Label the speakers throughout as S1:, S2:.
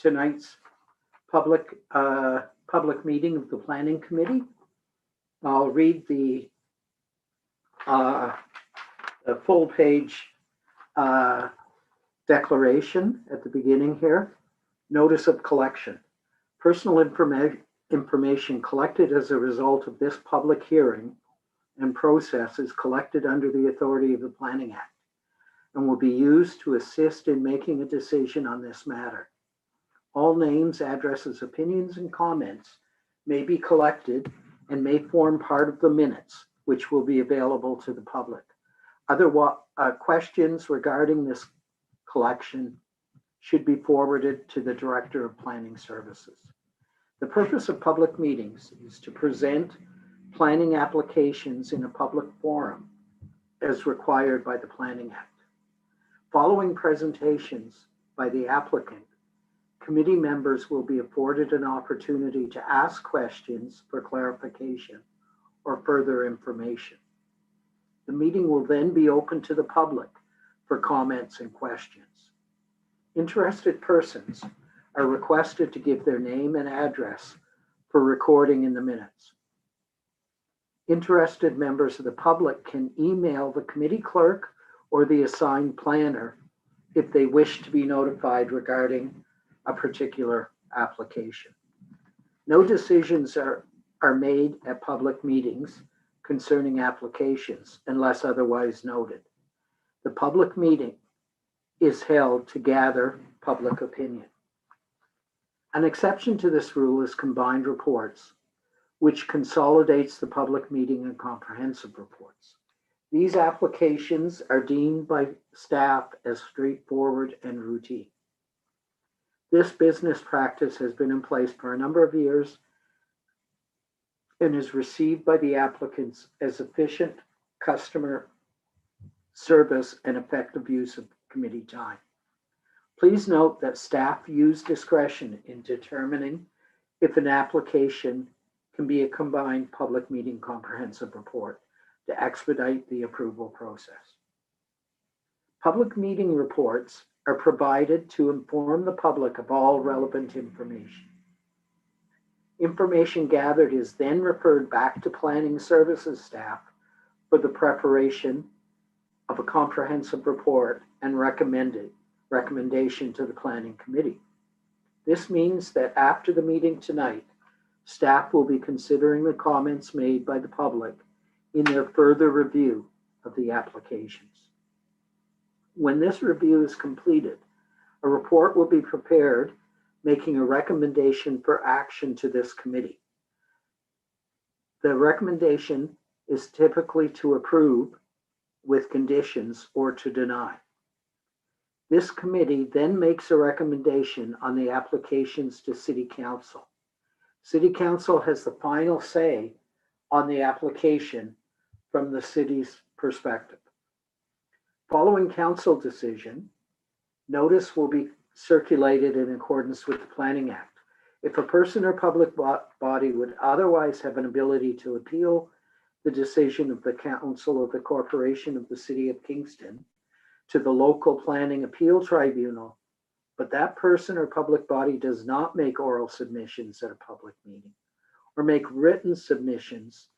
S1: tonight's public meeting of the Planning Committee. I'll read the full page declaration at the beginning here. Notice of collection. Personal information collected as a result of this public hearing and process is collected under the authority of the Planning Act and will be used to assist in making a decision on this matter. All names, addresses, opinions, and comments may be collected and may form part of the minutes, which will be available to the public. Other questions regarding this collection should be forwarded to the Director of Planning Services. The purpose of public meetings is to present planning applications in a public forum as required by the Planning Act. Following presentations by the applicant, committee members will be afforded an opportunity to ask questions for clarification or further information. The meeting will then be open to the public for comments and questions. Interested persons are requested to give their name and address for recording in the minutes. Interested members of the public can email the committee clerk or the assigned planner if they wish to be notified regarding a particular application. No decisions are made at public meetings concerning applications unless otherwise noted. The public meeting is held to gather public opinion. An exception to this rule is combined reports, which consolidates the public meeting and comprehensive reports. These applications are deemed by staff as straightforward and routine. This business practice has been in place for a number of years and is received by the applicants as efficient customer service and effective use of committee time. Please note that staff use discretion in determining if an application can be a combined public meeting comprehensive report to expedite the approval process. Public meeting reports are provided to inform the public of all relevant information. Information gathered is then referred back to planning services staff for the preparation of a comprehensive report and recommendation to the planning committee. This means that after the meeting tonight, staff will be considering the comments made by the public in their further review of the applications. When this review is completed, a report will be prepared making a recommendation for action to this committee. The recommendation is typically to approve with conditions or to deny. This committee then makes a recommendation on the applications to City Council. City Council has the final say on the application from the city's perspective. Following council decision, notice will be circulated in accordance with the Planning Act. If a person or public body would otherwise have an ability to appeal the decision of the Council of the Corporation of the City of Kingston to the local planning appeal tribunal, but that person or public body does not make oral submissions at a public meeting or make written submissions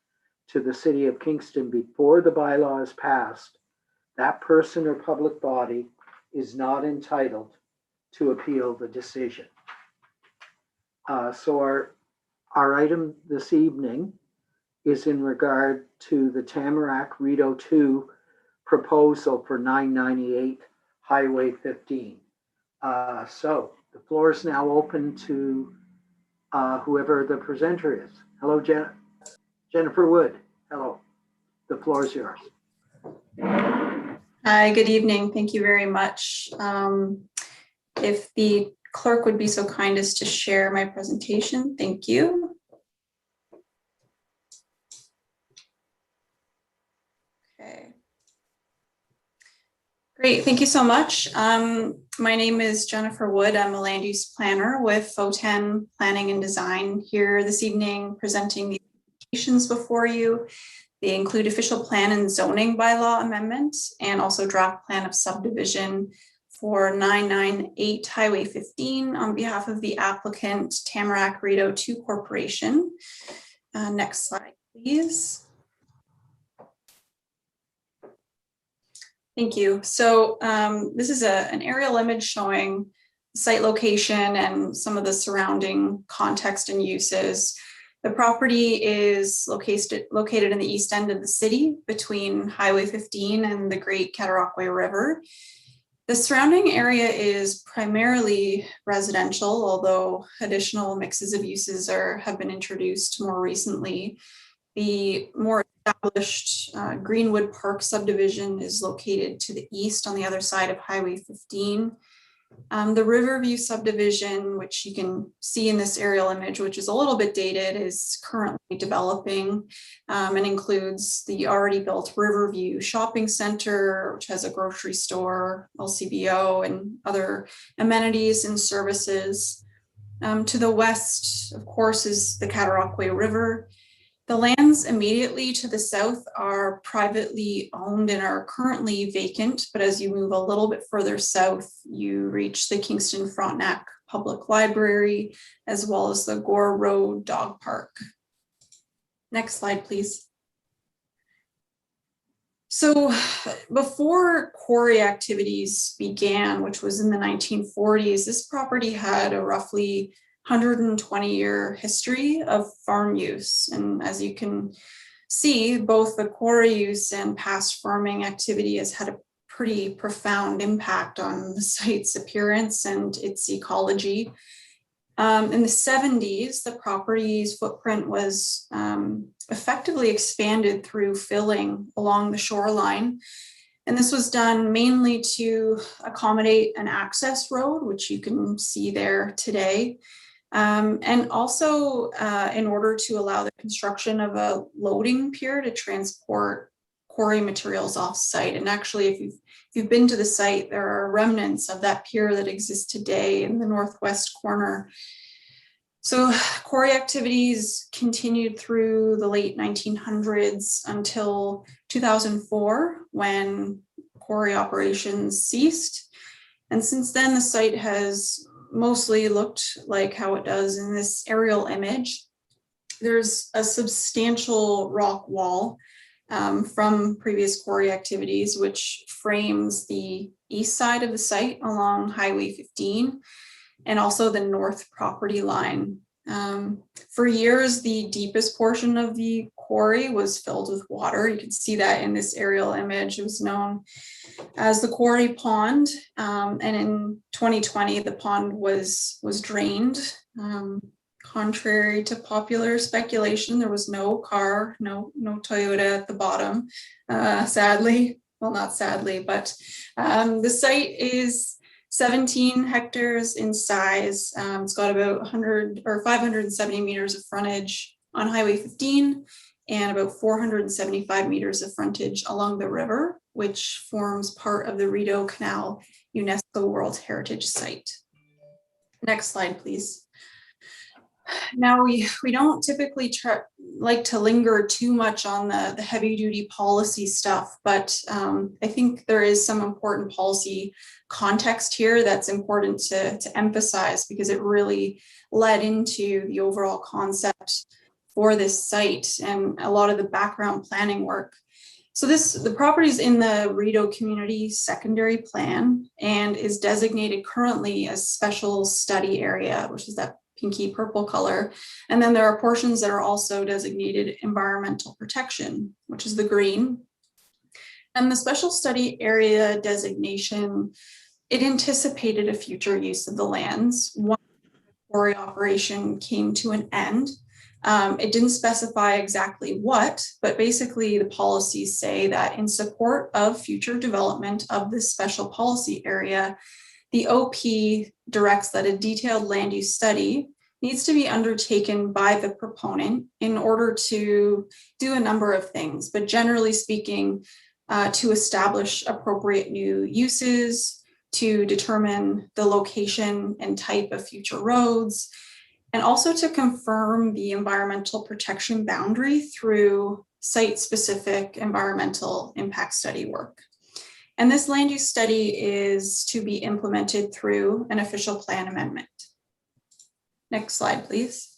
S1: to the City of Kingston before the bylaw is passed, that person or public body is not entitled to appeal the decision. So our item this evening is in regard to the Tamarack Rideau 2 proposal for 998 Highway 15. So the floor is now open to whoever the presenter is. Hello, Jennifer Wood. Hello. The floor is yours.
S2: Hi, good evening. Thank you very much. If the clerk would be so kind as to share my presentation, thank you. Okay. Great, thank you so much. My name is Jennifer Wood. I'm a land use planner with FO10 Planning and Design here this evening presenting the applications before you. They include official plan and zoning bylaw amendment and also draft plan of subdivision for 998 Highway 15 on behalf of the applicant Tamarack Rito 2 Corporation. Next slide, please. Thank you. So this is an aerial image showing site location and some of the surrounding context and uses. The property is located in the east end of the city between Highway 15 and the Great Cataraqui River. The surrounding area is primarily residential, although additional mixes of uses have been introduced more recently. The more established Greenwood Park subdivision is located to the east on the other side of Highway 15. The Riverview subdivision, which you can see in this aerial image, which is a little bit dated, is currently developing and includes the already built Riverview Shopping Center, which has a grocery store, LCBO, and other amenities and services. To the west, of course, is the Cataraqui River. The lands immediately to the south are privately owned and are currently vacant, but as you move a little bit further south, you reach the Kingston Frontenac Public Library, as well as the Gore Road Dog Park. Next slide, please. So before quarry activities began, which was in the 1940s, this property had a roughly 120-year history of farm use. And as you can see, both the quarry use and past farming activity has had a pretty profound impact on the site's appearance and its ecology. In the 70s, the property's footprint was effectively expanded through filling along the shoreline. And this was done mainly to accommodate an access road, which you can see there today. And also in order to allow the construction of a loading pier to transport quarry materials off site. And actually, if you've been to the site, there are remnants of that pier that exists today in the northwest corner. So quarry activities continued through the late 1900s until 2004, when quarry operations ceased. And since then, the site has mostly looked like how it does in this aerial image. There's a substantial rock wall from previous quarry activities, which frames the east side of the site along Highway 15 and also the north property line. For years, the deepest portion of the quarry was filled with water. You can see that in this aerial image. It was known as the quarry pond, and in 2020 the pond was drained. Contrary to popular speculation, there was no car, no Toyota at the bottom, sadly. Well, not sadly, but the site is 17 hectares in size. It's got about 100 or 570 meters of frontage on Highway 15 and about 475 meters of frontage along the river, which forms part of the Rideau Canal UNESCO World Heritage Site. Next slide, please. Now, we don't typically like to linger too much on the heavy-duty policy stuff, but I think there is some important policy context here that's important to emphasize, because it really led into the overall concept for this site and a lot of the background planning work. So the property is in the Rideau Community Secondary Plan and is designated currently as Special Study Area, which is that pinky purple color. And then there are portions that are also designated Environmental Protection, which is the green. And the Special Study Area designation, it anticipated a future use of the lands once the quarry operation came to an end. It didn't specify exactly what, but basically the policies say that in support of future development of this special policy area, the OP directs that a detailed land use study needs to be undertaken by the proponent in order to do a number of things, but generally speaking, to establish appropriate new uses, to determine the location and type of future roads, and also to confirm the environmental protection boundary through site-specific environmental impact study work. And this land use study is to be implemented through an official plan amendment. Next slide, please.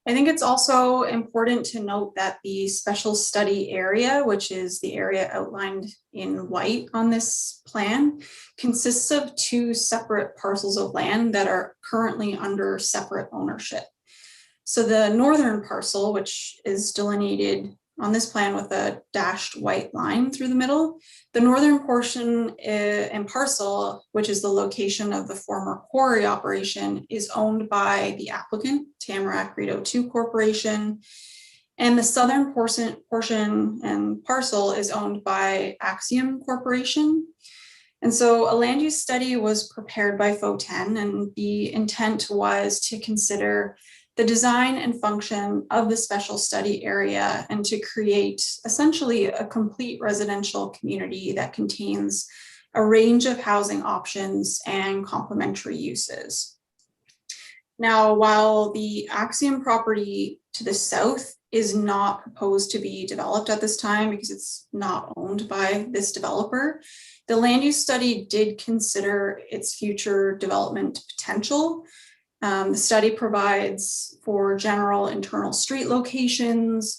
S2: I think it's also important to note that the special study area, which is the area outlined in white on this plan, consists of 2 separate parcels of land that are currently under separate ownership. So the northern parcel, which is delineated on this plan with a dashed white line through the middle, the northern portion and parcel, which is the location of the former quarry operation, is owned by the applicant, Tamarack Rito 2 Corporation. And the southern portion and parcel is owned by Axiom Corporation. And so a land use study was prepared by FO10, and the intent was to consider the design and function of the special study area and to create essentially a complete residential community that contains a range of housing options and complementary uses. Now, while the Axiom property to the south is not proposed to be developed at this time because it's not owned by this developer, the land use study did consider its future development potential. The study provides for general internal street locations,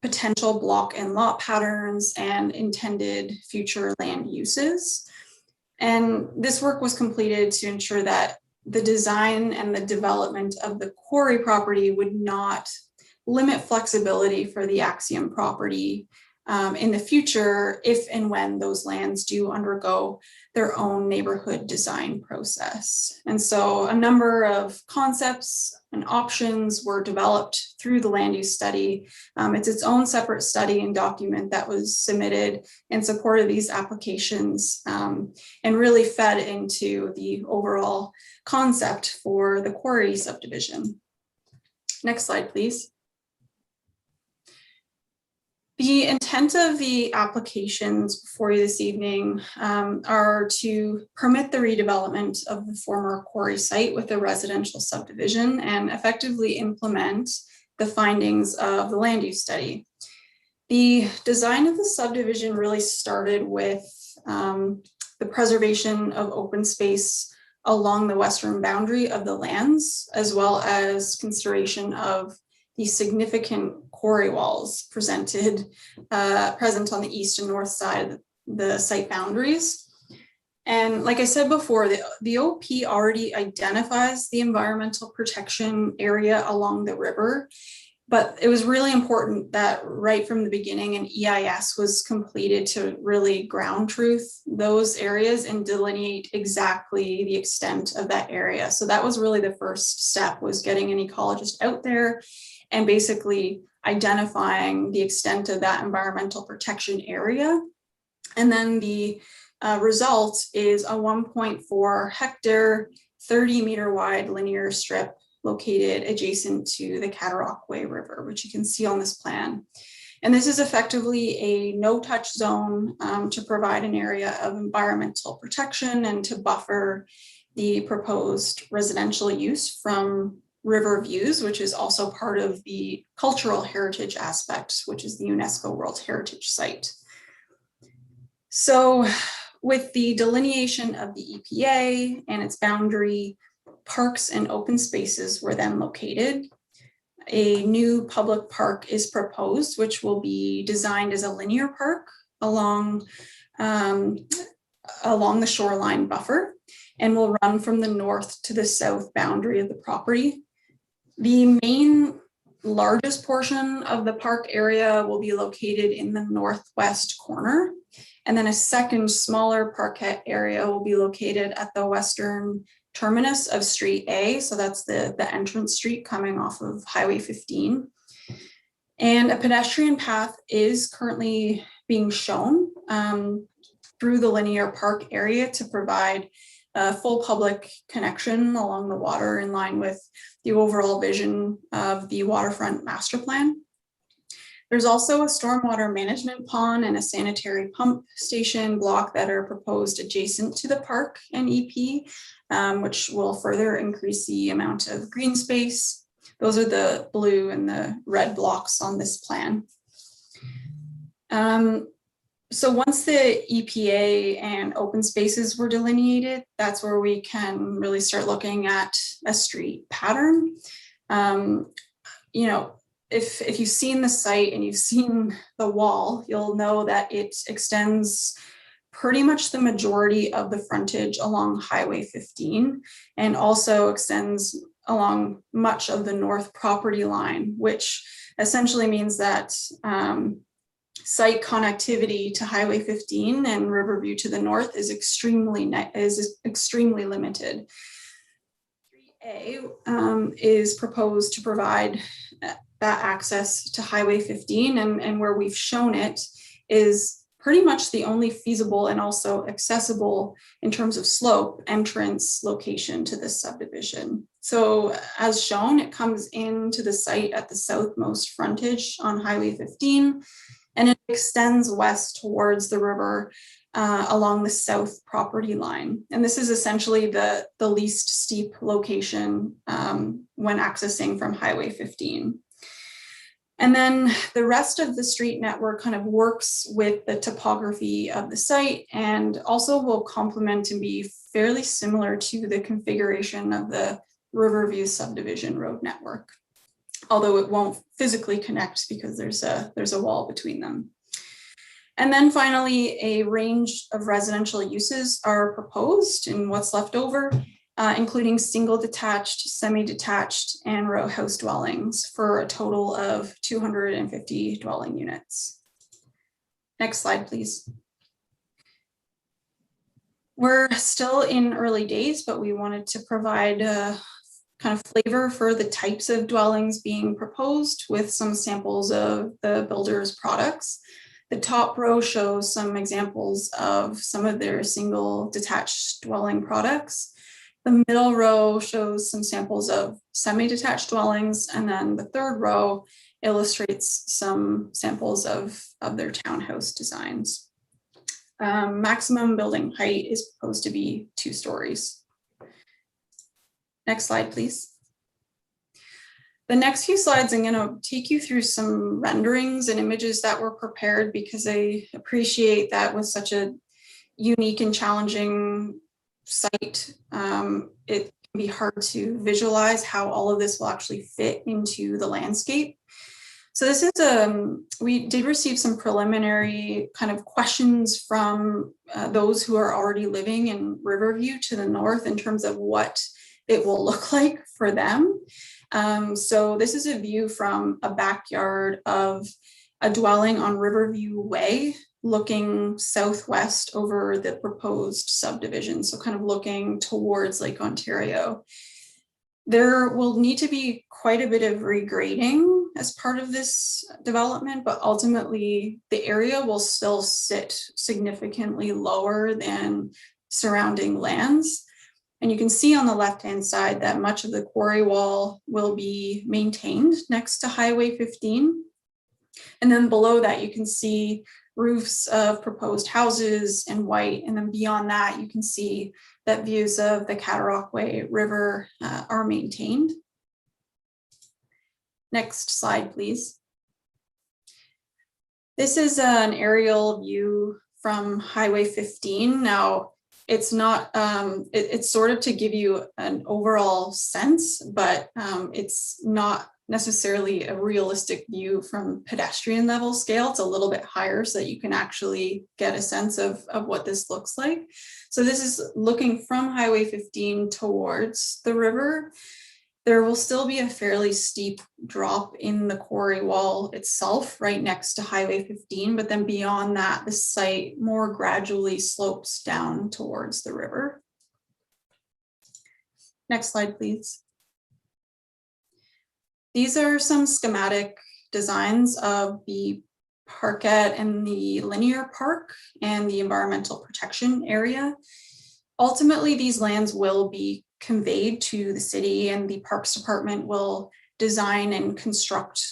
S2: potential block and lot patterns, and intended future land uses. And this work was completed to ensure that the design and the development of the quarry property would not limit flexibility for the Axiom property in the future if and when those lands do undergo their own neighborhood design process. And so a number of concepts and options were developed through the land use study. It's its own separate study and document that was submitted in support of these applications and really fed into the overall concept for the quarry subdivision. Next slide, please. The intent of the applications before you this evening are to permit the redevelopment of the former quarry site with a residential subdivision and effectively implement the findings of the land use study. The design of the subdivision really started with the preservation of open space along the western boundary of the lands, as well as consideration of the significant quarry walls present on the east and north side of the site boundaries. And like I said before, the OP already identifies the environmental protection area along the river, but it was really important that right from the beginning an EIS was completed to really ground truth those areas and delineate exactly the extent of that area. So that was really the first step, was getting an ecologist out there and basically identifying the extent of that environmental protection area. And then the result is a 1.4 hectare, 30-meter wide linear strip located adjacent to the Cataraqui River, which you can see on this plan. And this is effectively a no-touch zone to provide an area of environmental protection and to buffer the proposed residential use from river views, which is also part of the cultural heritage aspect, which is the UNESCO World Heritage Site. So with the delineation of the EPA and its boundary, parks and open spaces were then located. A new public park is proposed, which will be designed as a linear park along the shoreline buffer and will run from the north to the south boundary of the property. The main largest portion of the park area will be located in the northwest corner. And then a second smaller parkette area will be located at the western terminus of Street A. So that's the entrance street coming off of Highway 15. And a pedestrian path is currently being shown through the linear park area to provide a full public connection along the water in line with the overall vision of the waterfront master plan. There's also a stormwater management pond and a sanitary pump station block that are proposed adjacent to the park and EP, which will further increase the amount of green space. Those are the blue and the red blocks on this plan. So once the EPA and open spaces were delineated, that's where we can really start looking at a street pattern. You know, if you've seen the site and you've seen the wall, you'll know that it extends pretty much the majority of the frontage along Highway 15 and also extends along much of the north property line, which essentially means that site connectivity to Highway 15 and Riverview to the north is extremely limited. 3A is proposed to provide that access to Highway 15, and where we've shown it is pretty much the only feasible and also accessible in terms of slope entrance location to this subdivision. So as shown, it comes into the site at the southmost frontage on Highway 15, and it extends west towards the river along the south property line. And this is essentially the least steep location when accessing from Highway 15. And then the rest of the street network kind of works with the topography of the site and also will complement and be fairly similar to the configuration of the Riverview subdivision road network, although it won't physically connect because there's a wall between them. And then finally, a range of residential uses are proposed in what's left over, including single detached, semi-detached, and row house dwellings for a total of 250 dwelling units. Next slide, please. We're still in early days, but we wanted to provide a kind of flavor for the types of dwellings being proposed with some samples of the builder's products. The top row shows some examples of some of their single detached dwelling products. The middle row shows some samples of semi-detached dwellings, and then the third row illustrates some samples of their townhouse designs. Maximum building height is proposed to be 2 stories. Next slide, please. The next few slides, I'm going to take you through some renderings and images that were prepared because I appreciate that with such a unique and challenging site, it can be hard to visualize how all of this will actually fit into the landscape. So this is we did receive some preliminary kind of questions from those who are already living in Riverview to the north in terms of what it will look like for them. So this is a view from a backyard of a dwelling on Riverview Way, looking southwest over the proposed subdivision. So kind of looking towards Lake Ontario. There will need to be quite a bit of regrading as part of this development, but ultimately the area will still sit significantly lower than surrounding lands. And you can see on the left-hand side that much of the quarry wall will be maintained next to Highway 15. And then below that, you can see roofs of proposed houses in white. And then beyond that, you can see that views of the Cataraqui River are maintained. Next slide, please. This is an aerial view from Highway 15. Now, it's not, it's sort of to give you an overall sense, but it's not necessarily a realistic view from pedestrian level scale. It's a little bit higher so that you can actually get a sense of what this looks like. So this is looking from Highway 15 towards the river. There will still be a fairly steep drop in the quarry wall itself right next to Highway 15, but then beyond that, the site more gradually slopes down towards the river. Next slide, please. These are some schematic designs of the parkette and the linear park and the environmental protection area. Ultimately, these lands will be conveyed to the city, and the Parks Department will design and construct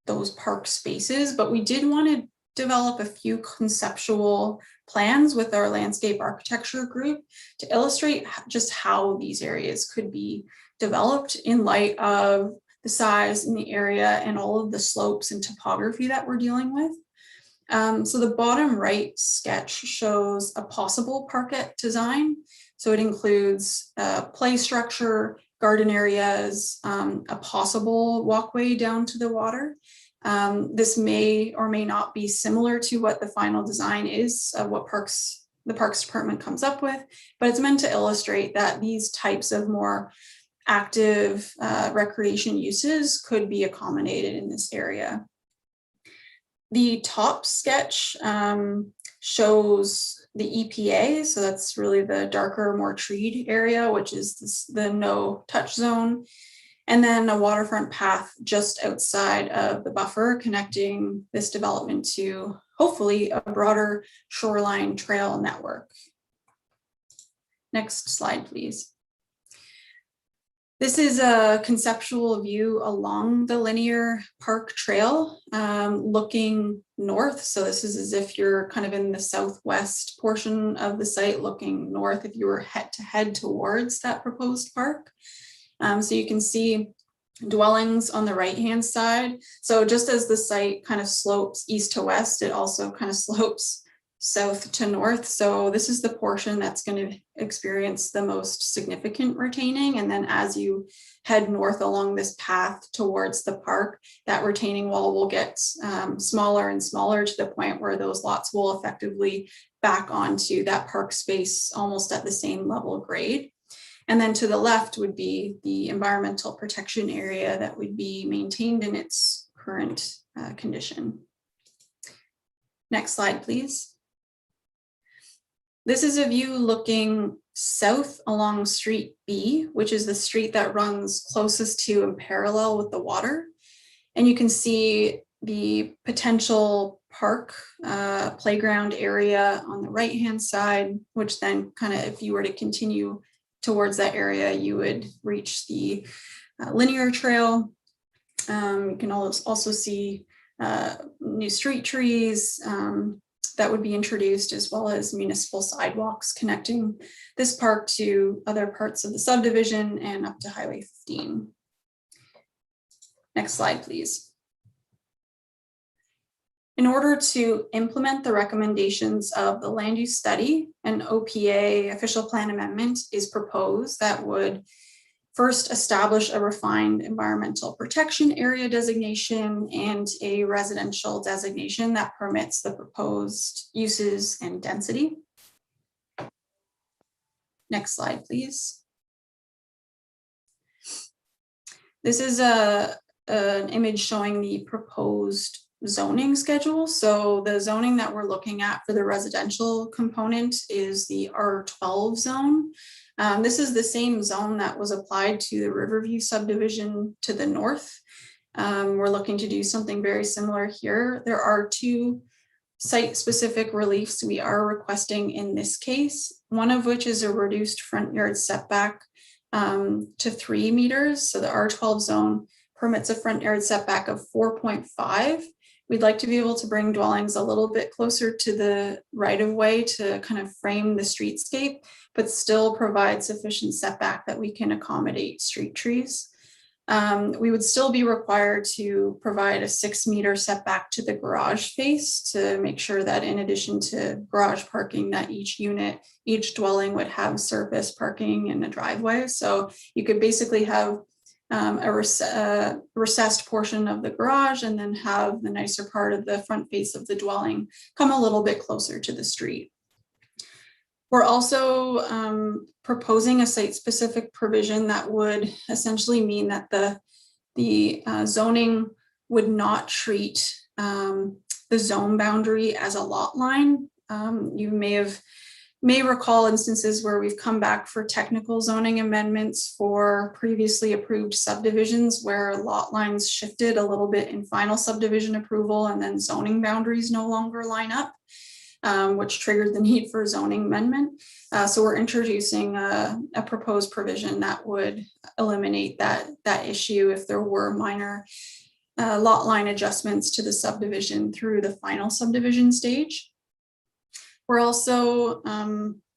S2: those park spaces. But we did want to develop a few conceptual plans with our landscape architecture group to illustrate just how these areas could be developed in light of the size and the area and all of the slopes and topography that we're dealing with. So the bottom right sketch shows a possible parkette design. So it includes play structure, garden areas, a possible walkway down to the water. This may or may not be similar to what the final design is of what the Parks Department comes up with, but it's meant to illustrate that these types of more active recreation uses could be accommodated in this area. The top sketch shows the EPA, so that's really the darker, more treed area, which is the no touch zone, and then a waterfront path just outside of the buffer connecting this development to hopefully a broader shoreline trail network. Next slide, please. This is a conceptual view along the linear park trail looking north. So this is as if you're kind of in the southwest portion of the site looking north if you were to head towards that proposed park. So you can see dwellings on the right-hand side. So just as the site kind of slopes east to west, it also kind of slopes south to north. So this is the portion that's going to experience the most significant retaining. And then as you head north along this path towards the park, that retaining wall will get smaller and smaller to the point where those lots will effectively back onto that park space almost at the same level grade. And then to the left would be the environmental protection area that would be maintained in its current condition. Next slide, please. This is a view looking south along Street B, which is the street that runs closest to and parallel with the water. And you can see the potential park playground area on the right-hand side, which then kind of, if you were to continue towards that area, you would reach the linear trail. You can also see new street trees that would be introduced, as well as municipal sidewalks connecting this park to other parts of the subdivision and up to Highway 15. Next slide, please. In order to implement the recommendations of the land use study, an OPA official plan amendment is proposed that would first establish a refined environmental protection area designation and a residential designation that permits the proposed uses and density. Next slide, please. This is an image showing the proposed zoning schedule. So the zoning that we're looking at for the residential component is the R12 zone. This is the same zone that was applied to the Riverview subdivision to the north. We're looking to do something very similar here. There are two site-specific reliefs we are requesting in this case, one of which is a reduced front yard setback to 3 meters. So the R12 zone permits a front yard setback of 4.5. We'd like to be able to bring dwellings a little bit closer to the right-of-way to kind of frame the streetscape, but still provide sufficient setback that we can accommodate street trees. We would still be required to provide a 6-meter setback to the garage face to make sure that in addition to garage parking, that each dwelling would have surface parking and a driveway. So you could basically have a recessed portion of the garage and then have the nicer part of the front face of the dwelling come a little bit closer to the street. We're also proposing a site-specific provision that would essentially mean that the zoning would not treat the zone boundary as a lot line. You may recall instances where we've come back for technical zoning amendments for previously approved subdivisions where lot lines shifted a little bit in final subdivision approval and then zoning boundaries no longer line up, which triggered the need for zoning amendment. So we're introducing a proposed provision that would eliminate that issue if there were minor lot line adjustments to the subdivision through the final subdivision stage. We're also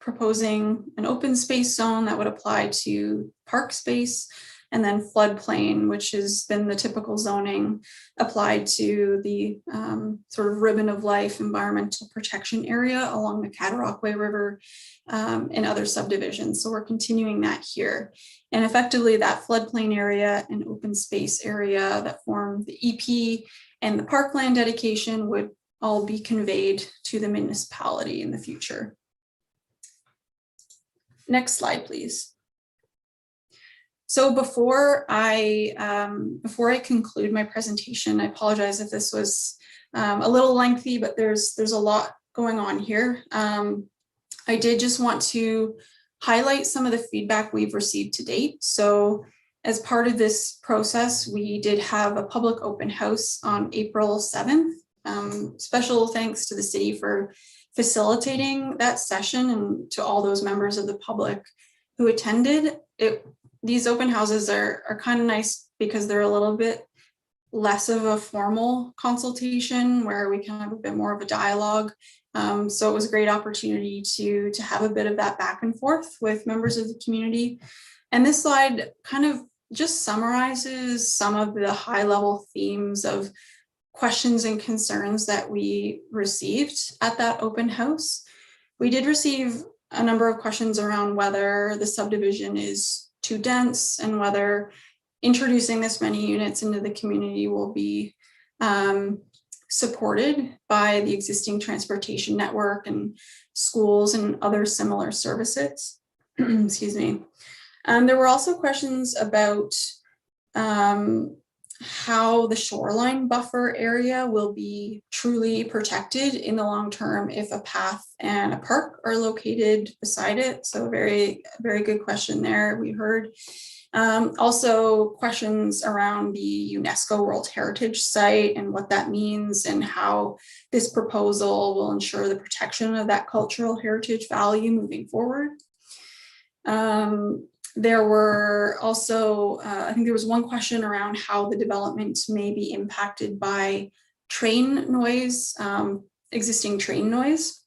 S2: proposing an open space zone that would apply to park space. and then floodplain, which has been the typical zoning applied to the sort of ribbon of life environmental protection area along the Cataraqui River and other subdivisions. So we're continuing that here. And effectively that floodplain area and open space area that form the EP and the parkland dedication would all be conveyed to the municipality in the future. Next slide, please. So before I conclude my presentation, I apologize if this was a little lengthy, but there's a lot going on here. I did just want to highlight some of the feedback we've received to date. So as part of this process, we did have a public open house on April 7th. Special thanks to the city for facilitating that session and to all those members of the public who attended. These open houses are kind of nice because they're a little bit less of a formal consultation where we can have a bit more of a dialogue. So it was a great opportunity to have a bit of that back and forth with members of the community. And this slide kind of just summarizes some of the high level themes of questions and concerns that we received at that open house. We did receive a number of questions around whether the subdivision is too dense and whether introducing this many units into the community will be supported by the existing transportation network and schools and other similar services. Excuse me. There were also questions about how the shoreline buffer area will be truly protected in the long term if a path and a park are located beside it. So very good question there we heard. Also questions around the UNESCO World Heritage Site and what that means and how this proposal will ensure the protection of that cultural heritage value moving forward. There were also, I think there was one question around how the development may be impacted by train noise, existing train noise.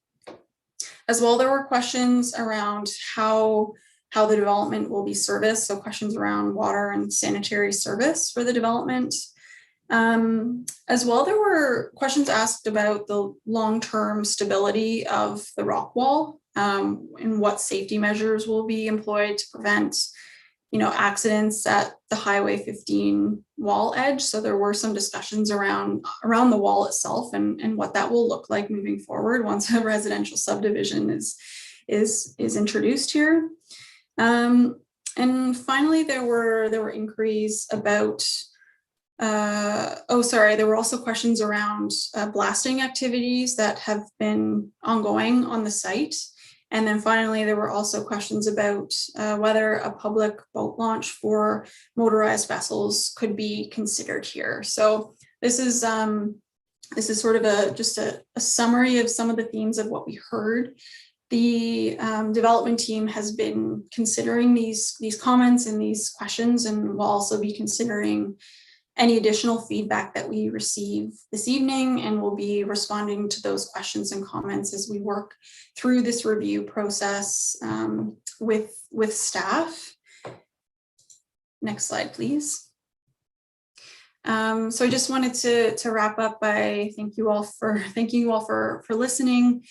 S2: As well, there were questions around how the development will be serviced. So questions around water and sanitary service for the development. As well, there were questions asked about the long-term stability of the rock wall and what safety measures will be employed to prevent, accidents at the Highway 15 wall edge. So there were some discussions around the wall itself and what that will look like moving forward once a residential subdivision is introduced here. And finally, there were inquiries about there were also questions around blasting activities that have been ongoing on the site. And then finally, there were also questions about whether a public boat launch for motorized vessels could be considered here. So this is sort of just a summary of some of the themes of what we heard. The development team has been considering these comments and these questions, and will also be considering any additional feedback that we receive this evening, and we'll be responding to those questions and comments as we work through this review process with staff. Next slide, please. So I just wanted to wrap up by thanking you all for listening.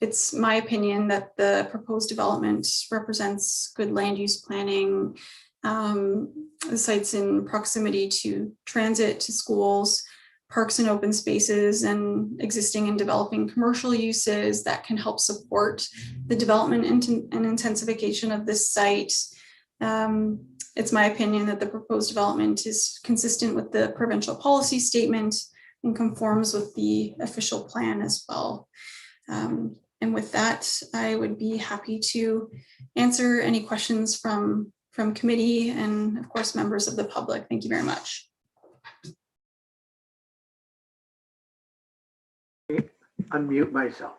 S2: It's my opinion that the proposed development represents good land use planning. The site's in proximity to transit, to schools, parks and open spaces, and existing and developing commercial uses that can help support the development and intensification of this site. It's my opinion that the proposed development is consistent with the provincial policy statement and conforms with the official plan as well. And with that, I would be happy to answer any questions from committee and of course members of the public. Thank you very much.
S1: Unmute myself.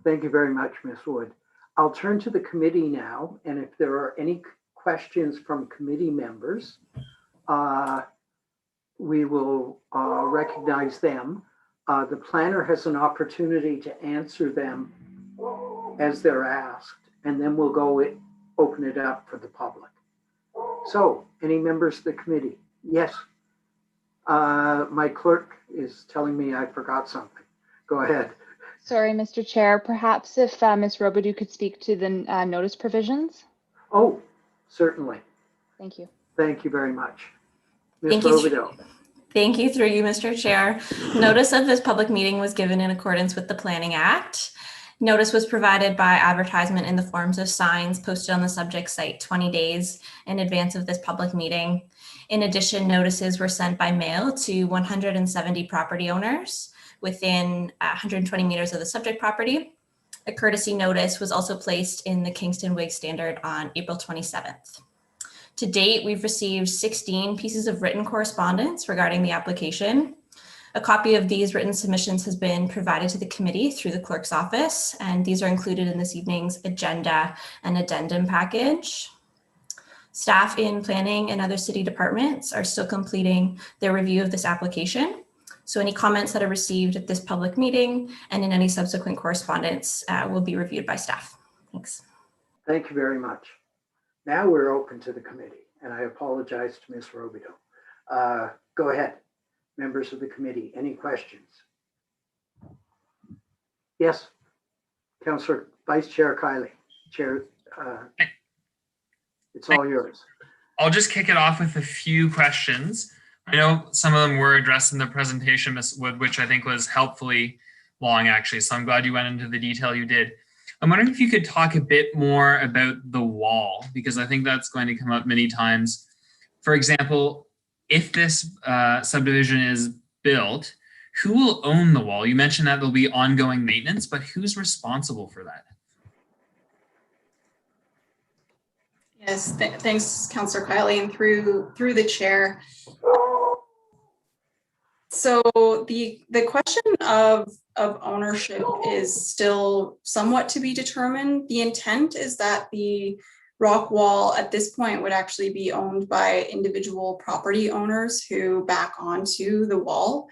S1: Thank you very much, Ms. Wood. I'll turn to the committee now, and if there are any questions from committee members, we will recognize them. The planner has an opportunity to answer them as they're asked, and then we'll open it up for the public. So, any members of the committee? Yes. My clerk is telling me I forgot something. Go ahead.
S3: Sorry, Mr. Chair. Perhaps if Ms. Robidoux could speak to the notice provisions.
S1: Oh, certainly.
S3: Thank you.
S1: Thank you very much. Ms.
S4: Thank you.
S1: Robidoux.
S4: Thank you through you, Mr. Chair. Notice of this public meeting was given in accordance with the Planning Act. Notice was provided by advertisement in the forms of signs posted on the subject site 20 days in advance of this public meeting. In addition, notices were sent by mail to 170 property owners within 120 meters of the subject property. A courtesy notice was also placed in the Kingston Whig Standard on April 27th. To date, we've received 16 pieces of written correspondence regarding the application. A copy of these written submissions has been provided to the committee through the clerk's office, and these are included in this evening's agenda and addendum package. Staff in planning and other city departments are still completing their review of this application. So any comments that are received at this public meeting and in any subsequent correspondence will be reviewed by staff. Thanks.
S1: Thank you very much. Now we're open to the committee, and I apologize to Ms. Robidoux. Go ahead, members of the committee. Any questions? Yes, Councillor Vice Chair Kiley. Chair, it's all yours.
S5: I'll just kick it off with a few questions. I know some of them were addressed in the presentation, Ms. Wood, which I think was helpfully long, actually. So I'm glad you went into the detail you did. I'm wondering if you could talk a bit more about the wall, because I think that's going to come up many times. For example, if this subdivision is built, who will own the wall? You mentioned that there'll be ongoing maintenance, but who's responsible for that?
S2: Yes, thanks, Councillor Kiley, and through the chair. So the question of ownership is still somewhat to be determined. The intent is that the rock wall at this point would actually be owned by individual property owners who back onto the wall.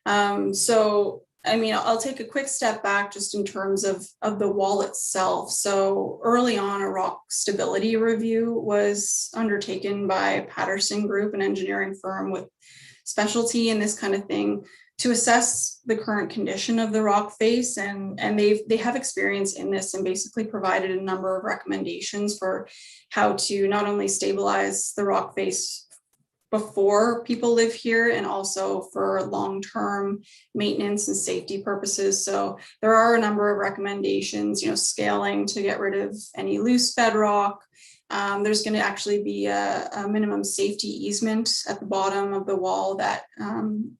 S2: So, I mean, I'll take a quick step back just in terms of the wall itself. So early on, a rock stability review was undertaken by Patterson Group, an engineering firm with specialty in this kind of thing, to assess the current condition of the rock face, and they have experience in this and basically provided a number of recommendations for how to not only stabilize the rock face before people live here and also for long-term maintenance and safety purposes. So there are a number of recommendations, scaling to get rid of any loose bedrock. There's going to actually be a minimum safety easement at the bottom of the wall that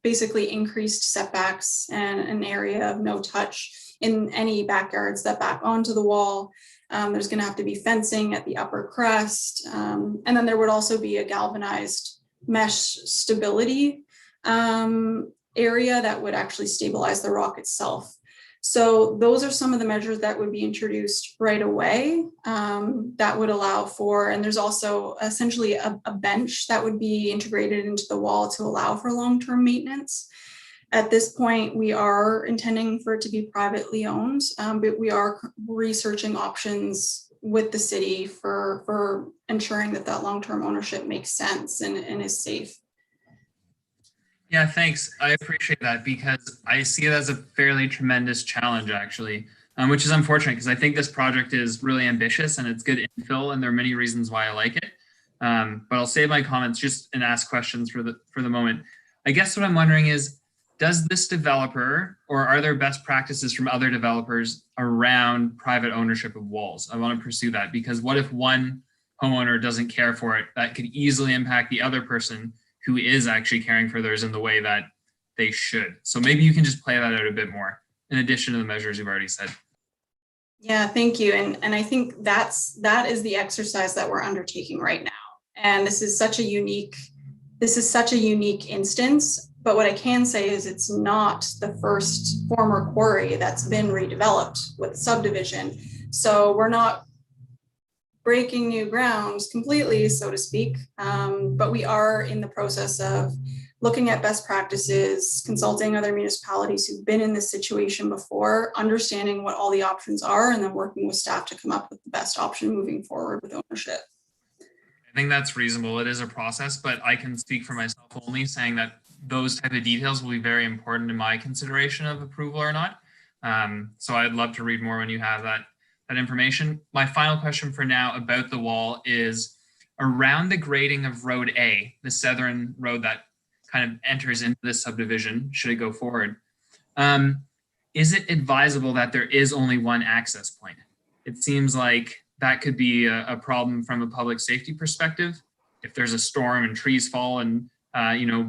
S2: basically increased setbacks and an area of no touch in any backyards that back onto the wall. There's going to have to be fencing at the upper crest. And then there would also be a galvanized mesh stability area that would actually stabilize the rock itself. So those are some of the measures that would be introduced right away that would allow for, and there's also essentially a bench that would be integrated into the wall to allow for long-term maintenance. At this point, we are intending for it to be privately owned, but we are researching options with the city for ensuring that long-term ownership makes sense and is safe.
S5: Yeah, thanks. I appreciate that because I see it as a fairly tremendous challenge, actually, which is unfortunate because I think this project is really ambitious and it's good infill, and there are many reasons why I like it. But I'll save my comments just and ask questions for the moment. I guess what I'm wondering is, does this developer, or are there best practices from other developers around private ownership of walls? I want to pursue that because what if one homeowner doesn't care for it? That could easily impact the other person who is actually caring for theirs in the way that they should. So maybe you can just play that out a bit more in addition to the measures you've already said.
S2: Yeah, thank you. And I think that is the exercise that we're undertaking right now. And this is such a unique instance. But what I can say is it's not the first former quarry that's been redeveloped with subdivision. So we're not breaking new grounds completely, so to speak, but we are in the process of looking at best practices, consulting other municipalities who've been in this situation before, understanding what all the options are, and then working with staff to come up with the best option moving forward with ownership.
S5: think that's reasonable. It is a process, but I can speak for myself only, saying that those type of details will be very important in my consideration of approval or not. So I'd love to read more when you have that information. My final question for now about the wall is around the grading of Road A, the southern road that kind of enters into this subdivision, should it go forward. Is it advisable that there is only one access point? It seems like that could be a problem from a public safety perspective. If there's a storm and trees fall and,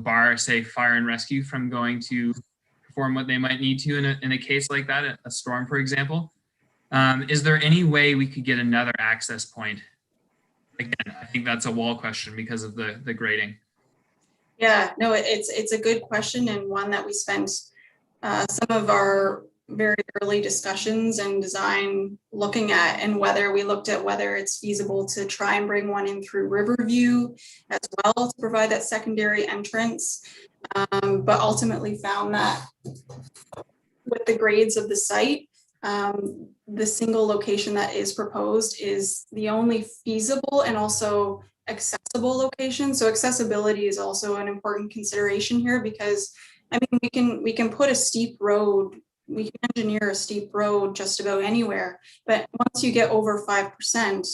S5: bar, say, fire and rescue from going to perform what they might need to in a case like that, a storm, for example. Is there any way we could get another access point? Again, I think that's a wall question because of the grading.
S2: Yeah, no, it's a good question, and one that we spent some of our very early discussions and design looking at, and whether it's feasible to try and bring one in through Riverview as well to provide that secondary entrance, but ultimately found that with the grades of the site, the single location that is proposed is the only feasible and also accessible location. So accessibility is also an important consideration here, because I mean, we can put a steep road, we can engineer a steep road just about anywhere, but once you get over 5%,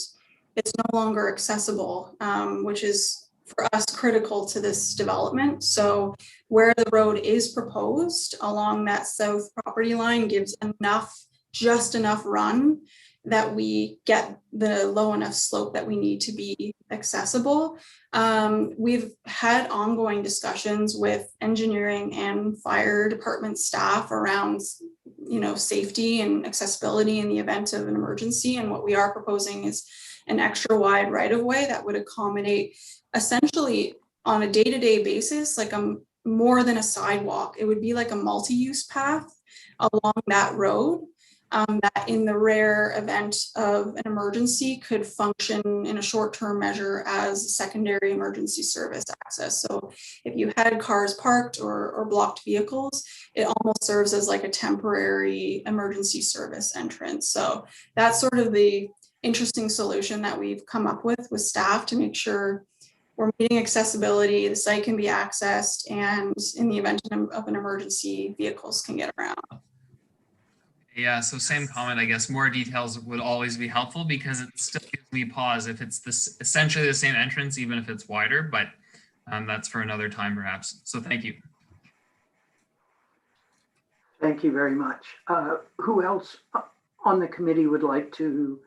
S2: it's no longer accessible, which is for us critical to this development. So where the road is proposed along that south property line gives just enough run that we get the low enough slope that we need to be accessible. We've had ongoing discussions with engineering and fire department staff around, safety and accessibility in the event of an emergency. And what we are proposing is an extra wide right of way that would accommodate essentially on a day-to-day basis, like more than a sidewalk. It would be like a multi-use path along that road. That in the rare event of an emergency could function in a short-term measure as secondary emergency service access. So if you had cars parked or blocked vehicles, it almost serves as like a temporary emergency service entrance. So that's sort of the interesting solution that we've come up with staff to make sure we're meeting accessibility, the site can be accessed, and in the event of an emergency, vehicles can get around.
S5: Yeah, so same comment, I guess. More details would always be helpful because it still gives me pause if it's essentially the same entrance, even if it's wider, but that's for another time perhaps. So thank you.
S1: Thank you very much. Who else on the committee would like to?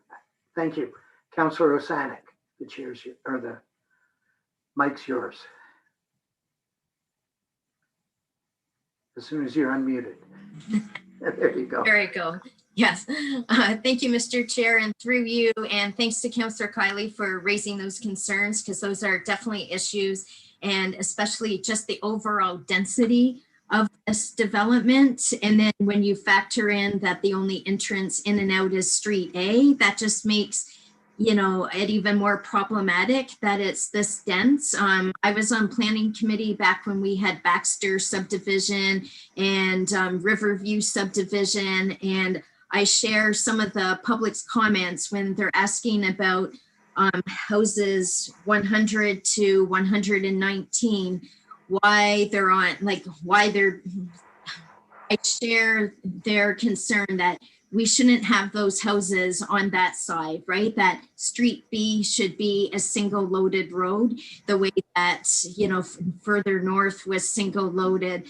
S1: Thank you. Councillor Osanek, the chair's, or the mic's yours. As soon as you're unmuted. There you go.
S6: There you go. Yes. Thank you, Mr. Chair, and through you. And thanks to Councillor Kiley for raising those concerns, because those are definitely issues, and especially just the overall density of this development. And then when you factor in that the only entrance in and out is Street A, that just makes it even more problematic that it's this dense. I was on planning committee back when we had Baxter subdivision and Riverview subdivision, and I share some of the public's comments when they're asking about houses 100 to 119, why they're on, I share their concern that we shouldn't have those houses on that side, right? That Street B should be a single loaded road, the way that, further north was single loaded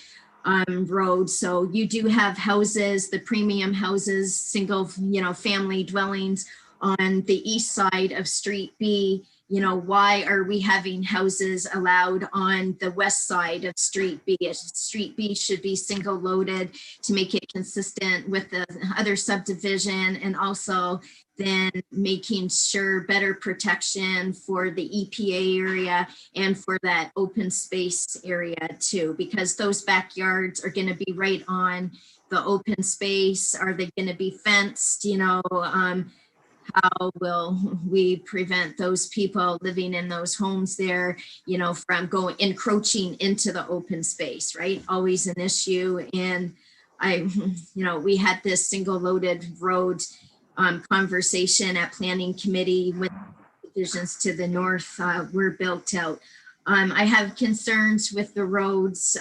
S6: road. So you do have houses, the premium houses, single, family dwellings on the east side of Street B. Why are we having houses allowed on the west side of Street B? Street B should be single loaded to make it consistent with the other subdivision, and also then making sure better protection for the EPA area and for that open space area too, because those backyards are going to be right on the open space. Are they going to be fenced? How will we prevent those people living in those homes there, from encroaching into the open space, right? Always an issue. And we had this single loaded road conversation at planning committee when the subdivisions to the north were built out. I have concerns with the roads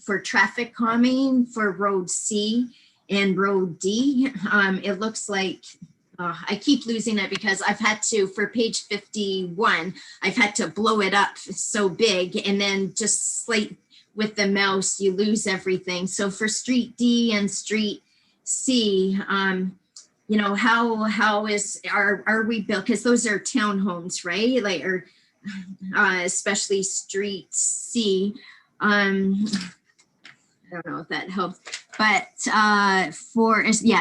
S6: for traffic calming for Road C and Road D. It looks like I keep losing it because I've had to, for page 51, I've had to blow it up so big, and then just slate with the mouse, you lose everything. So for Street D and Street C, you know, how are we built? Because those are townhomes, right? Like, or especially Street C. I don't know if that helps, but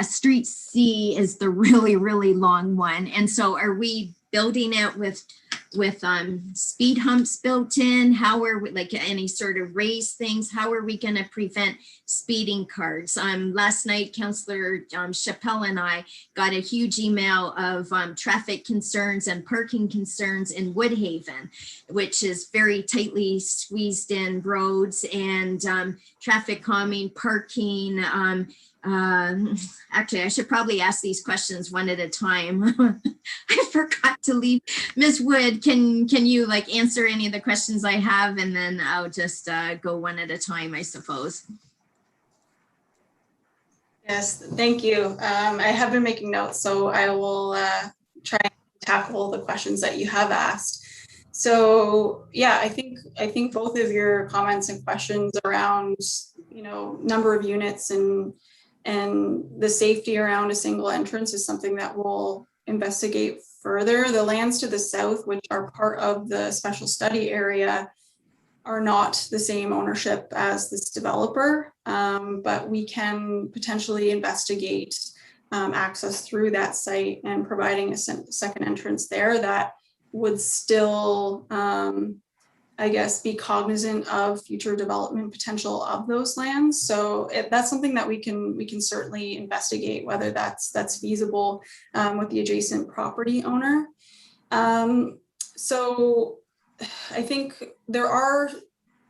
S6: Street C is the really, really long one. And so are we building it with speed humps built in? How are we, like, any sort of raised things? How are we going to prevent speeding cars? Last night, Councillor Chappelle and I got a huge email of traffic concerns and parking concerns in Woodhaven, which is very tightly squeezed in roads, and traffic calming, parking. Actually, I should probably ask these questions one at a time. I forgot to leave. Ms. Wood, can you like answer any of the questions I have, and then I'll just go one at a time, I suppose.
S2: Yes, thank you. I have been making notes, so I will try and tackle the questions that you have asked. So yeah, I think both of your comments and questions around, you know, number of units and the safety around a single entrance is something that we'll investigate further. The lands to the south, which are part of the special study area, are not the same ownership as this developer, but we can potentially investigate access through that site and providing a second entrance there that would still, I guess, be cognizant of future development potential of those lands. So that's something that we can certainly investigate, whether that's feasible with the adjacent property owner. So I think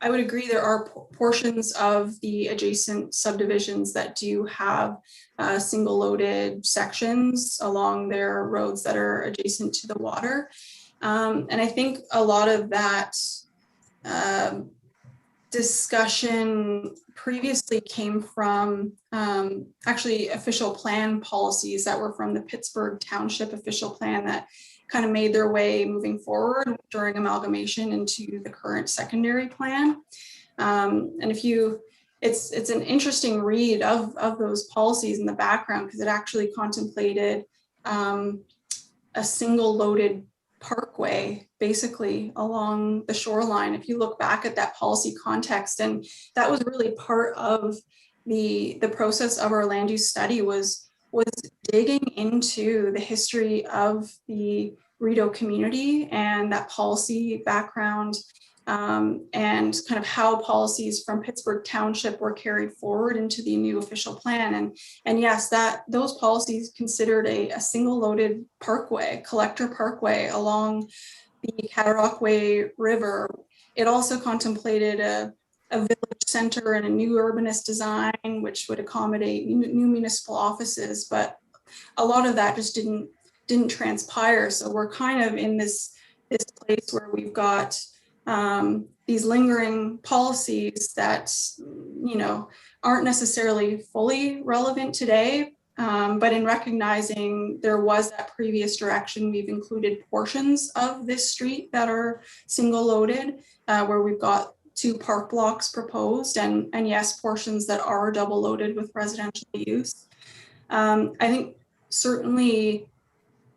S2: I would agree there are portions of the adjacent subdivisions that do have single loaded sections along their roads that are adjacent to the water. And I think a lot of that discussion previously came from actually official plan policies that were from the Pittsburgh Township official plan that kind of made their way moving forward during amalgamation into the current secondary plan. And it's an interesting read of those policies in the background, because it actually contemplated a single loaded parkway basically along the shoreline. If you look back at that policy context, and that was really part of the process of our land use study was digging into the history of the Rideau community and that policy background, and kind of how policies from Pittsburgh Township were carried forward into the new official plan. And yes, those policies considered a single loaded parkway, collector parkway along the Cataraqui River. It also contemplated a village center and a new urbanist design, which would accommodate new municipal offices, but a lot of that just didn't transpire. So we're kind of in this place where we've got these lingering policies that, you know, aren't necessarily fully relevant today, but in recognizing there was that previous direction, we've included portions of this street that are single loaded, where we've got 2 park blocks proposed, and yes, portions that are double loaded with residential use. I think certainly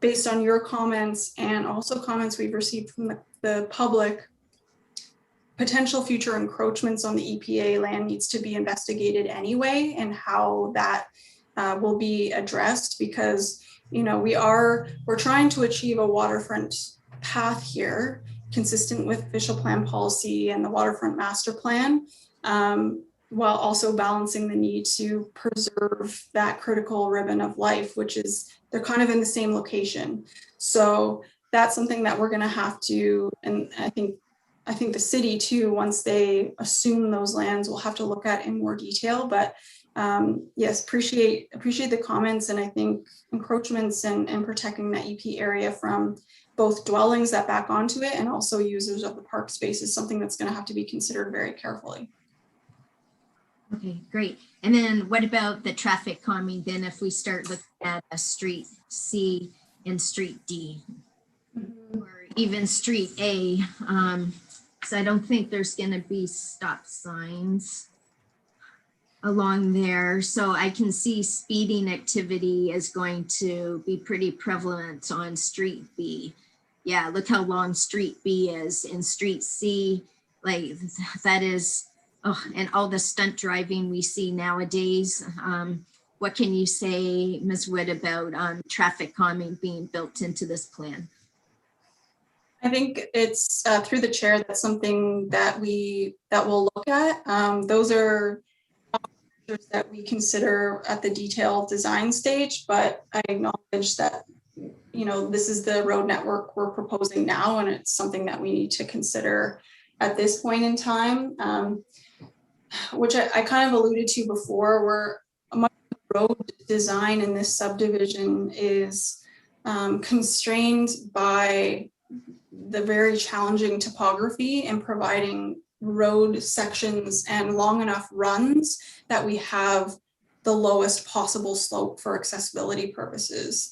S2: based on your comments and also comments we've received from the public, potential future encroachments on the EPA land needs to be investigated anyway, and how that will be addressed, because, you know, we're trying to achieve a waterfront path here consistent with official plan policy and the waterfront master plan, while also balancing the need to preserve that critical ribbon of life, which is, they're kind of in the same location. So that's something that we're going to have to, and I think the city too, once they assume those lands, will have to look at in more detail. But yes, appreciate the comments, and I think encroachments and protecting that EP area from both dwellings that back onto it and also users of the park space is something that's going to have to be considered very carefully.
S6: Okay, great. And then what about the traffic calming then if we start looking at a street C and street D? Or even street A? So I don't think there's going to be stop signs along there. So I can see speeding activity is going to be pretty prevalent on street B. Yeah, look how long street B is. In street C, like that is, oh, and all the stunt driving we see nowadays. What can you say, Ms. Wood, about traffic calming being built into this plan?
S2: I think it's through the chair, that's something that we'll look at. Those are factors that we consider at the detailed design stage, but I acknowledge that, you know, this is the road network we're proposing now, and it's something that we need to consider at this point in time, which I kind of alluded to before, where much of the road design in this subdivision is constrained by the very challenging topography and providing road sections and long enough runs that we have the lowest possible slope for accessibility purposes.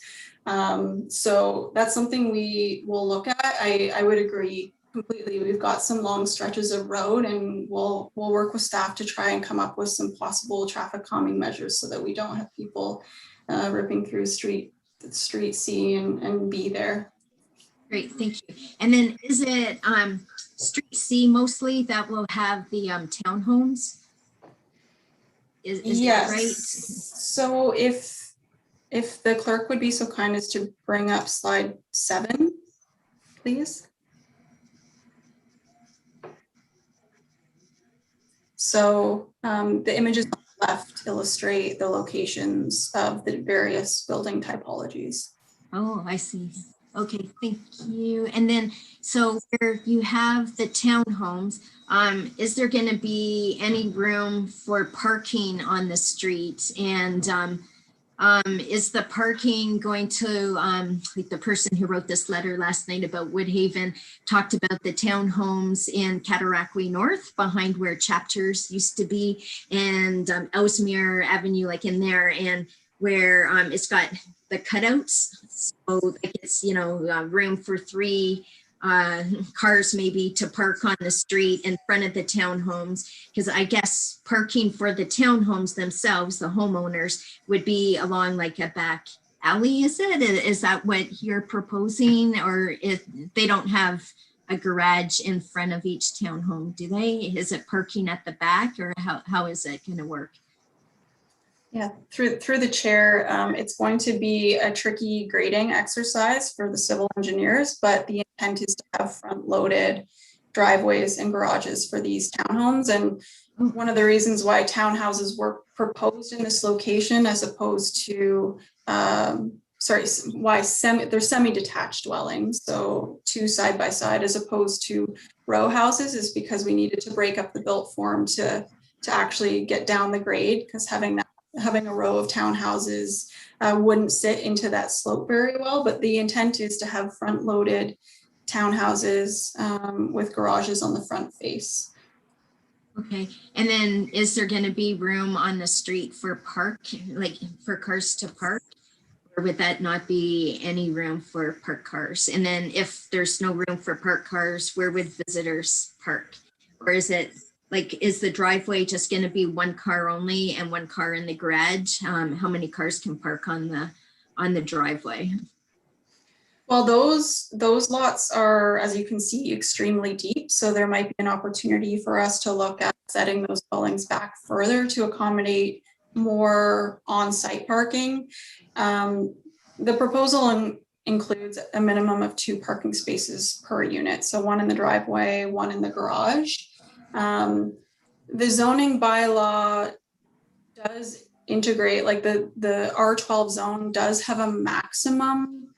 S2: So that's something we will look at. I would agree completely. We've got some long stretches of road, and we'll work with staff to try and come up with some possible traffic calming measures so that we don't have people ripping through street C and B there.
S6: Great, thank you. And then is it street C mostly that will have the townhomes? Is
S2: Yes.
S6: that right?
S2: So if the clerk would be so kind as to bring up slide 7, please. So the images on the left illustrate the locations of the various building typologies.
S6: Oh, I see. Okay, thank you. And then, so where you have the townhomes, is there going to be any room for parking on the street? And is the parking going to, like the person who wrote this letter last night about Woodhaven talked about the townhomes in Cataraqui North behind where Chapters used to be, and Ellesmere Avenue, like in there, and where it's got the cutouts, so like it's, you know, room for 3 cars maybe to park on the street in front of the townhomes, because I guess parking for the townhomes themselves, the homeowners, would be along like a back alley. Is it? Is that what you're proposing? Or if they don't have a garage in front of each townhome, do they? Is it parking at the back, or how is it going to work?
S2: Yeah, through the chair, it's going to be a tricky grading exercise for the civil engineers, but the intent is to have front-loaded driveways and garages for these townhomes. And one of the reasons why townhouses were proposed in this location as opposed to, why they're semi-detached dwellings, so 2 side by side as opposed to row houses, is because we needed to break up the built form to actually get down the grade, because having a row of townhouses wouldn't sit into that slope very well. But the intent is to have for townhouses with garages on the front face.
S6: Okay, and then is there going to be room on the street for like for cars to park? Or would that not be any room for parked cars? And then if there's no room for parked cars, where would visitors park? Or is it like, is the driveway just going to be 1 car only and 1 car in the garage? How many cars can park on the driveway?
S2: Well, those lots are, as you can see, extremely deep. So there might be an opportunity for us to look at setting those dwellings back further to accommodate more on-site parking. The proposal includes a minimum of 2 parking spaces per unit. So 1 in the driveway, 1 in the garage. The zoning bylaw does integrate, like the R12 zone does have a maximum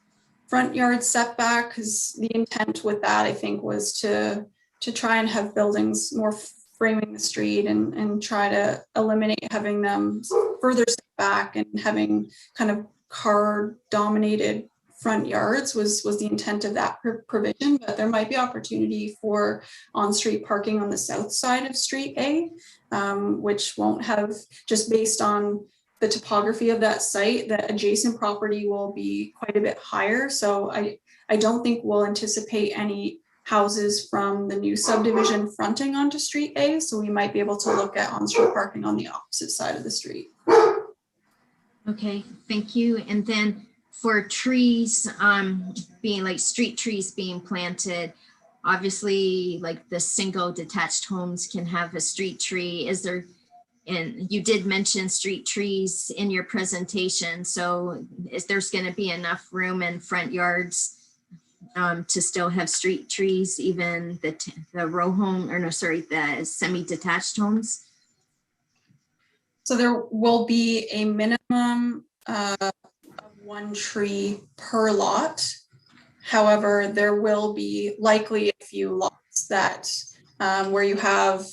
S2: front yard setback, because the intent with that, I think, was to try and have buildings more framing the street and try to eliminate having them further set back and having kind of car dominated front yards was the intent of that provision, but there might be opportunity for on-street parking on the south side of Street A, which won't have, just based on the topography of that site, the adjacent property will be quite a bit higher. So I don't think we'll anticipate any houses from the new subdivision fronting onto Street A. So we might be able to look at on-street parking on the opposite side of the street.
S6: Okay, thank you. And then for trees, being like street trees being planted, obviously like the single detached homes can have a street tree. Is there, and you did mention street trees in your presentation. So is there's going to be enough room in front yards to still have street trees, even the row home, or no, sorry, the semi-detached homes?
S2: So there will be a minimum of 1 tree per lot. However, there will be likely a few lots that where you have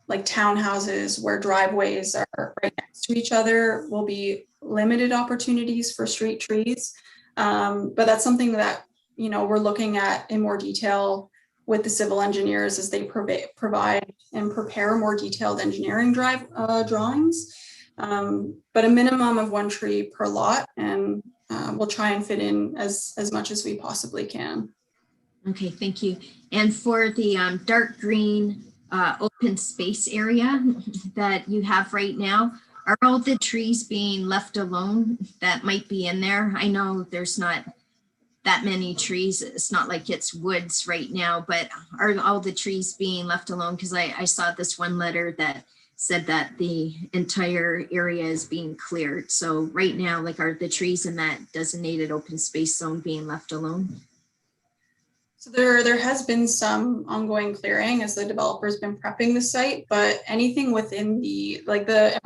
S2: like townhouses where driveways are right next to each other, will be limited opportunities for street trees. But that's something that, you know, we're looking at in more detail with the civil engineers as they provide and prepare more detailed engineering drawings. But a minimum of 1 tree per lot, and we'll try and fit in as much as we possibly can.
S6: Okay, thank you. And for the dark green open space area that you have right now, are all the trees being left alone that might be in there? I know there's not that many trees. It's not like it's woods right now, but are all the trees being left alone? Because I saw this one letter that said that the entire area is being cleared. So right now, like, are the trees in that designated open space zone being left alone?
S2: So there has been some ongoing clearing as the developer's been prepping the site, but anything within the, like, the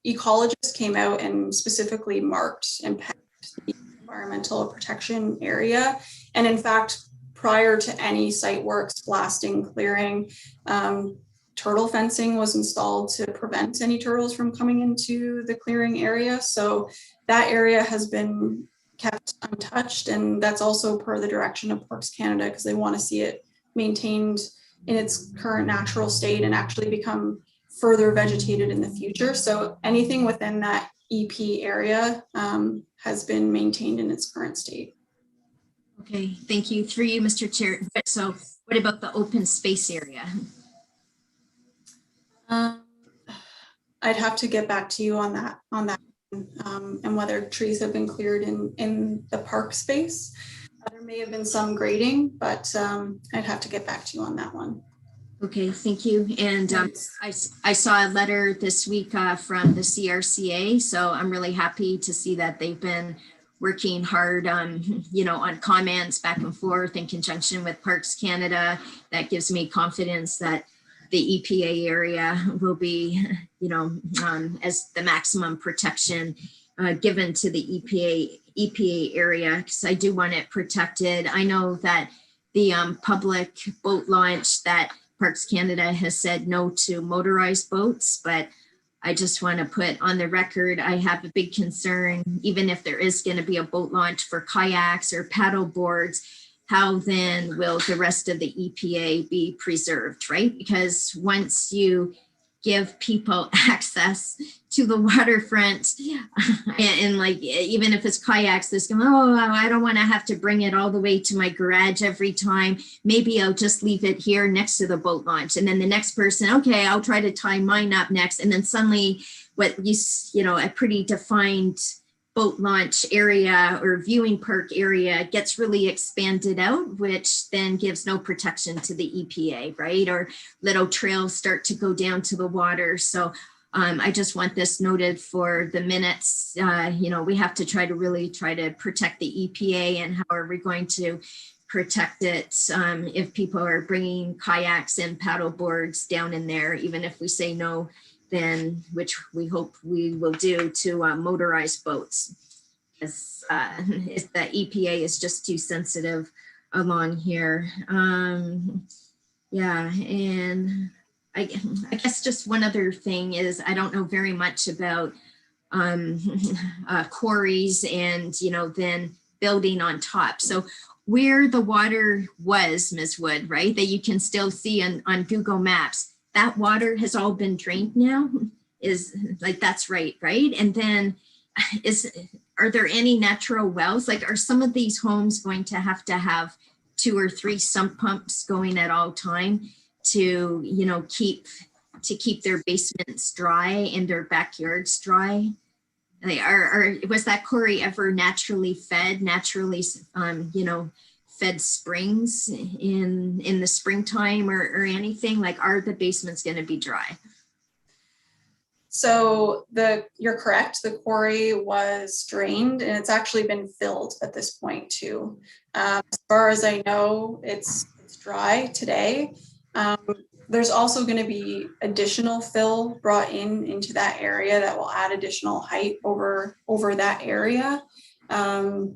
S2: ecologists came out and specifically marked and pegged the environmental protection area. And in fact, prior to any site works, blasting, clearing, turtle fencing was installed to prevent any turtles from coming into the clearing area. So that area has been kept untouched, and that's also per the direction of Parks Canada, because they want to see it maintained in its current natural state and actually become further vegetated in the future. So anything within that EP area has been maintained in its current state.
S6: Okay, thank you. Through you, Mr. Chair. So what about the open space area?
S2: I'd have to get back to you on that, and whether trees have been cleared in the park space. There may have been some grading, but I'd have to get back to you on that one.
S6: Okay, thank you. And I saw a letter this week from the CRCA, so I'm really happy to see that they've been working hard on, on comments back and forth in conjunction with Parks Canada. That gives me confidence that the EPA area will be, as the maximum protection given to the EPA area, because I do want it protected. I know that the public boat launch that Parks Canada has said no to motorized boats, but I just want to put on the record, I have a big concern, even if there is going to be a boat launch for kayaks or paddle boards, how then will the rest of the EPA be preserved, right? Because once you give people access to the waterfront and like, even if it's kayaks, this going, oh, I don't want to have to bring it all the way to my garage every time. Maybe I'll just leave it here next to the boat launch. And then the next person, okay, I'll try to tie mine up next. And then suddenly what a pretty defined boat launch area or viewing park area gets really expanded out, which then gives no protection to the EPA, right? Or little trails start to go down to the water. So I just want this noted for the minutes. We have to try to protect the EPA, and how are we going to protect it if people are bringing kayaks and paddle boards down in there, even if we say no, then, which we hope we will do, to motorized boats, as if the EPA is just too sensitive along here. Yeah, and I guess just one other thing is, I don't know very much about quarries and then building on top. So where the water was, Ms. Wood, right, that you can still see on Google Maps, that water has all been drained now? Is like, that's right? And then are there any natural wells? Like, are some of these homes going to have 2 or 3 sump pumps going at all time to, you know, keep their basements dry and their backyards dry? Like, was that quarry ever naturally, you know, fed springs in the springtime or anything? Like, are the basements going to be dry?
S2: So you're correct. The quarry was drained and it's actually been filled at this point too. As far as I know, it's dry today. There's also going to be additional fill brought into that area that will add additional height over that area to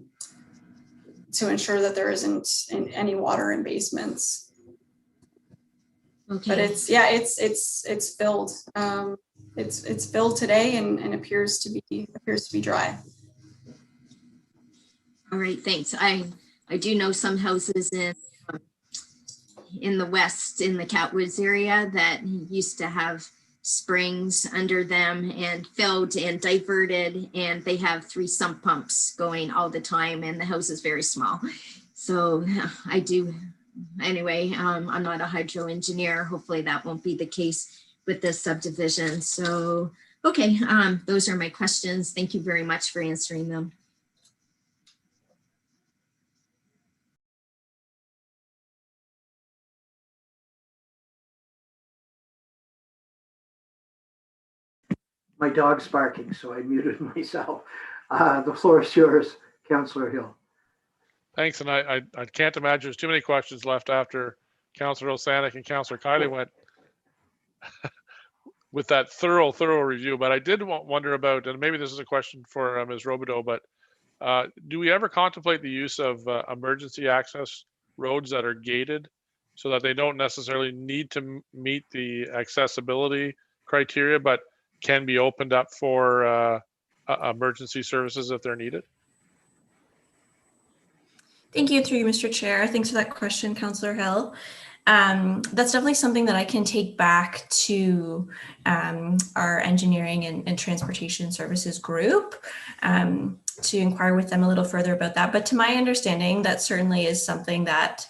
S2: ensure that there isn't any water in basements.
S6: Okay.
S2: But it's filled. It's filled today and appears to be dry.
S6: All right, thanks. I do know some houses in the west, in the Catwoods area, that used to have springs under them and filled and diverted, and they have 3 sump pumps going all the time, and the house is very small. So I do, anyway, I'm not a hydro engineer. Hopefully that won't be the case with this subdivision. So, okay, those are my questions. Thank you very much for answering them.
S1: My dog's barking, so I muted myself. The floor is yours, Councillor Hill.
S7: Thanks, and I can't imagine there's too many questions left after Councillor Osanek and Councillor Kiley went with that thorough review. But I did wonder about, and maybe this is a question for Ms. Robideau, but do we ever contemplate the use of emergency access roads that are gated so that they don't necessarily need to meet the accessibility criteria, but can be opened up for emergency services if they're needed?
S4: Thank you, through you, Mr. Chair. Thanks for that question, Councillor Hill. That's definitely something that I can take back to our engineering and transportation services group to inquire with them a little further about that. But to my understanding, that certainly is something that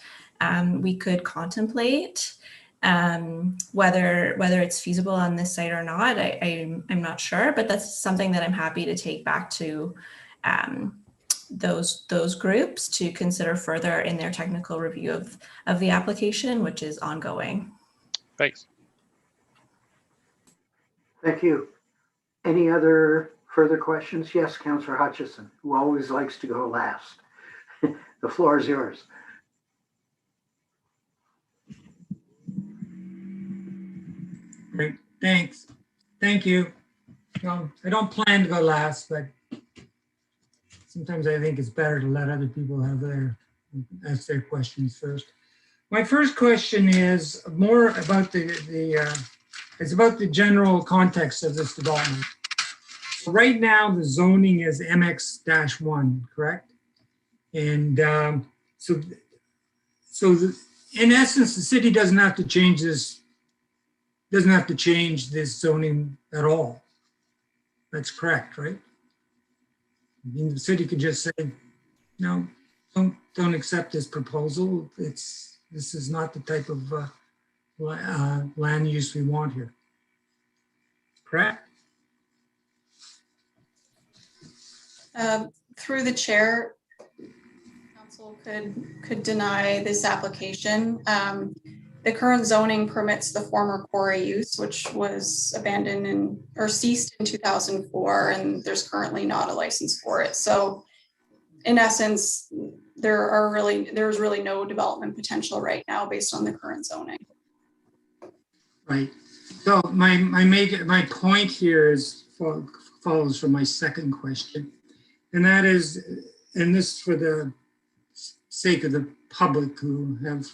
S4: we could contemplate. Whether it's feasible on this site or not, I'm not sure, but that's something that I'm happy to take back to those groups to consider further in their technical review of the application, which is ongoing.
S7: Thanks.
S1: Thank you. Any other further questions? Yes, Councillor Hutchison, who always likes to go last. The floor is yours.
S8: Great, thanks. Thank you. I don't plan to go last, but sometimes I think it's better to let other people ask their questions first. My first question is more about it's about the general context of this development. So right now, the zoning is MX-1, correct? And so in essence, the city doesn't have to change this zoning at all. That's correct, right? I mean, the city could just say, no, don't accept this proposal. This is not the type of land use we want here. Correct?
S2: Through the chair, council could deny this application. The current zoning permits the former quarry use, which was abandoned or ceased in 2004, and there's currently not a license for it. So in essence, there's really no development potential right now based on the current zoning.
S8: Right. So my point here follows from my second question, and that is, and this for the sake of the public who have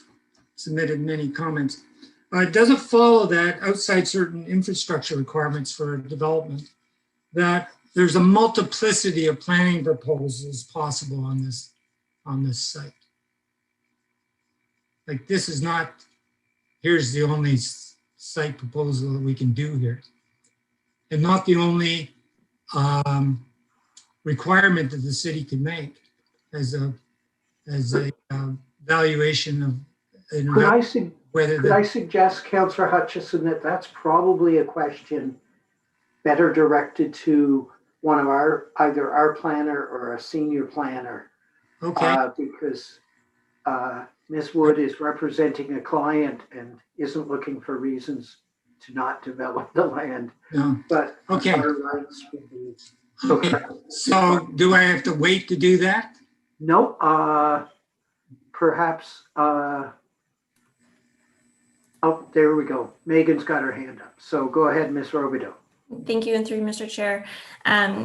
S8: submitted many comments. It doesn't follow that outside certain infrastructure requirements for development, that there's a multiplicity of planning proposals possible on this on this site? Like, this is not, here's the only site proposal that we can do here. And not the only requirement that the city could make as a valuation of
S1: Could I suggest, Councillor Hutchison, that that's probably a question better directed to one of either our planner or a senior planner.
S8: Okay.
S1: Because Ms. Wood is representing a client and isn't looking for reasons to not develop the land.
S8: No.
S1: But
S8: Okay.
S1: our rights would be.
S8: Okay. So do I have to wait to do that?
S1: No, perhaps, oh, there we go. Megan's got her hand up. So go ahead, Ms. Robideau.
S4: Thank you, and through Mr. Chair.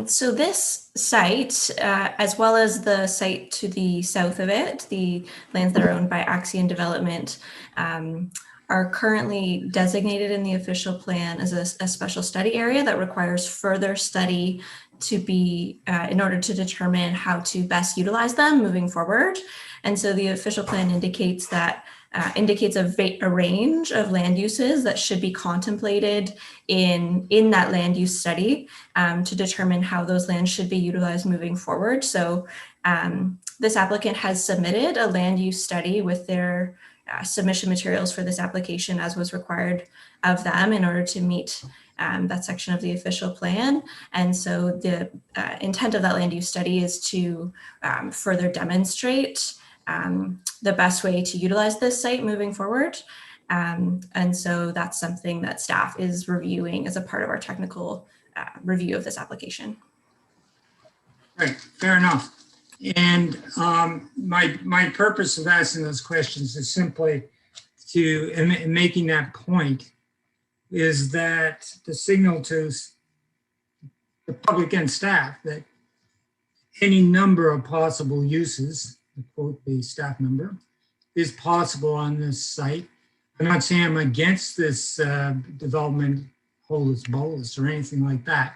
S4: So this site, as well as the site to the south of it, the lands that are owned by Axion Development, are currently designated in the official plan as a special study area that requires further study to be in order to determine how to best utilize them moving forward. And so the official plan indicates that a range of land uses that should be contemplated in that land use study to determine how those lands should be utilized moving forward. So this applicant has submitted a land use study with their submission materials for this application as was required of them in order to meet that section of the official plan. And so the intent of that land use study is to further demonstrate the best way to utilize this site moving forward. And so that's something that staff is reviewing as a part of our technical review of this application.
S8: Right, fair enough. And my purpose of asking those questions is simply to, and making that point, is that the signal to the public and staff that any number of possible uses, to quote the staff member, is possible on this site. I'm not saying I'm against this development holus bolus or anything like that,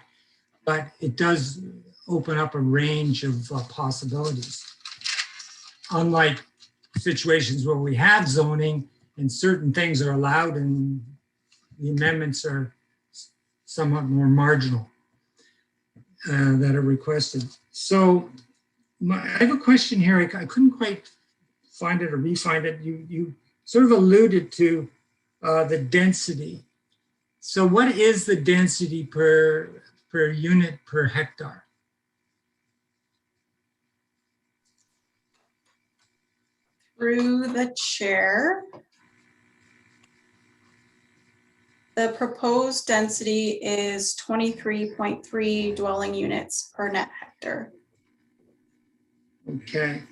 S8: but it does open up a range of possibilities. Unlike situations where we have zoning and certain things are allowed and the amendments are somewhat more marginal that are requested. So I have a question here. I couldn't quite find it or re-find it. You sort of alluded to the density. So what is the density per unit per hectare?
S2: Through the chair, the proposed density is 23.3 dwelling units per net hectare.
S8: Okay.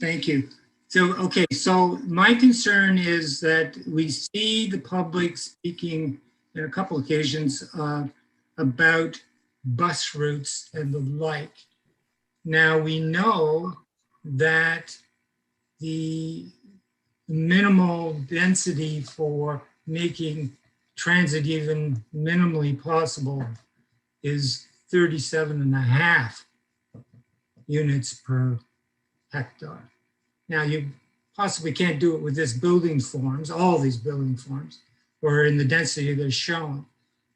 S8: Thank you. So, okay, so my concern is that we see the public speaking on a couple occasions about bus routes and the like. Now we know that the minimal density for making transit even minimally possible is 37.5 units per hectare. Now you possibly can't do it with this building forms, all these building forms, or in the density that's shown.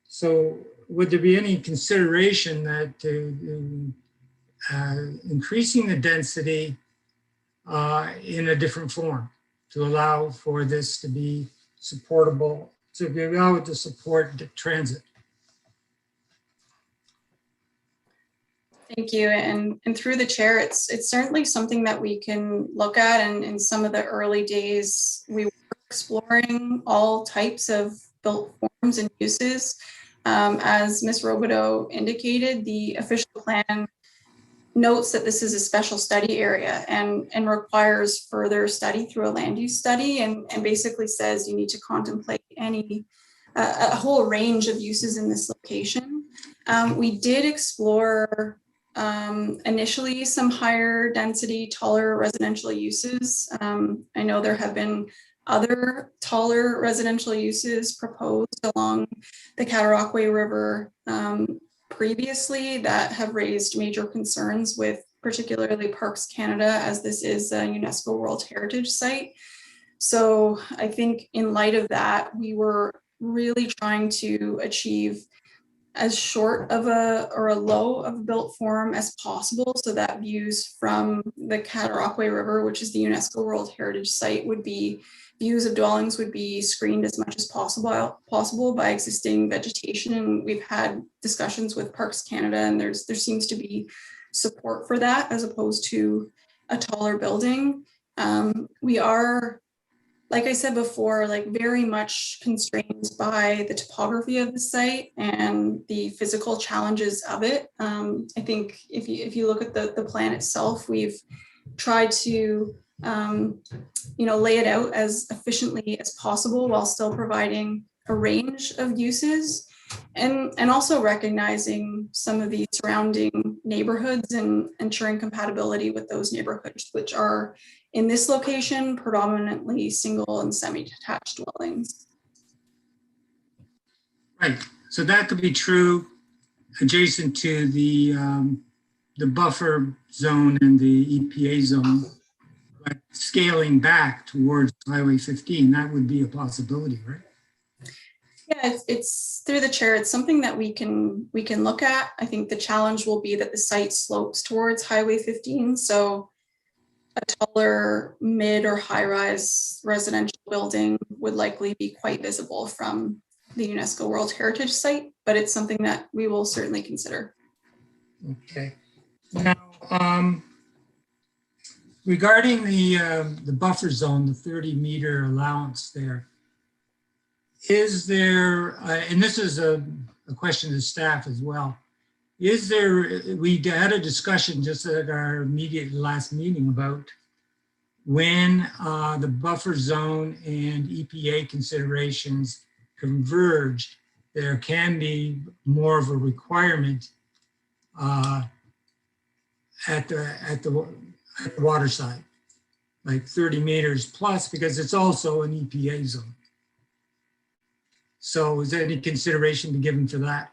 S8: So would there be any consideration that increasing the density in a different form to allow for this to be supportable, to be able to support the transit?
S2: Thank you. And through the chair, it's certainly something that we can look at. And in some of the early days, we were exploring all types of built forms and uses. As Ms. Robideau indicated, the official plan notes that this is a special study area and requires further study through a land use study and basically says you need to contemplate a whole range of uses in this location. We did explore initially some higher density, taller residential uses. I know there have been other taller residential uses proposed along the Cataraqui River previously that have raised major concerns with particularly Parks Canada, as this is a UNESCO World Heritage Site. So I think in light of that, we were really trying to achieve as short of a low of a built form as possible, so that views from the Cataraqui River, which is the UNESCO World Heritage Site, would be views of dwellings would be screened as much as possible by existing vegetation. And we've had discussions with Parks Canada, and there seems to be support for that as opposed to a taller building. We are, like I said before, like very much constrained by the topography of the site and the physical challenges of it. I think if you look at the plan itself, we've tried to lay it out as efficiently as possible while still providing a range of uses, and also recognizing some of the surrounding neighborhoods and ensuring compatibility with those neighborhoods, which are in this location predominantly single and semi-detached dwellings.
S8: Right, so that could be true adjacent to the buffer zone and the EPA zone, but scaling back towards Highway 15, that would be a possibility, right?
S2: Yeah, it's through the chair. It's something that we can look at. I think the challenge will be that the site slopes towards Highway 15, so a taller mid or high-rise residential building would likely be quite visible from the UNESCO World Heritage Site, but it's something that we will certainly consider.
S8: Okay. Now, regarding the buffer zone, the 30-meter allowance there, is there, and this is a question to staff as well, is there, we had a discussion just at our immediate last meeting about when the buffer zone and EPA considerations converge, there can be more of a requirement at the water side, like 30 meters plus, because it's also an EPA zone. So is there any consideration to be given for that?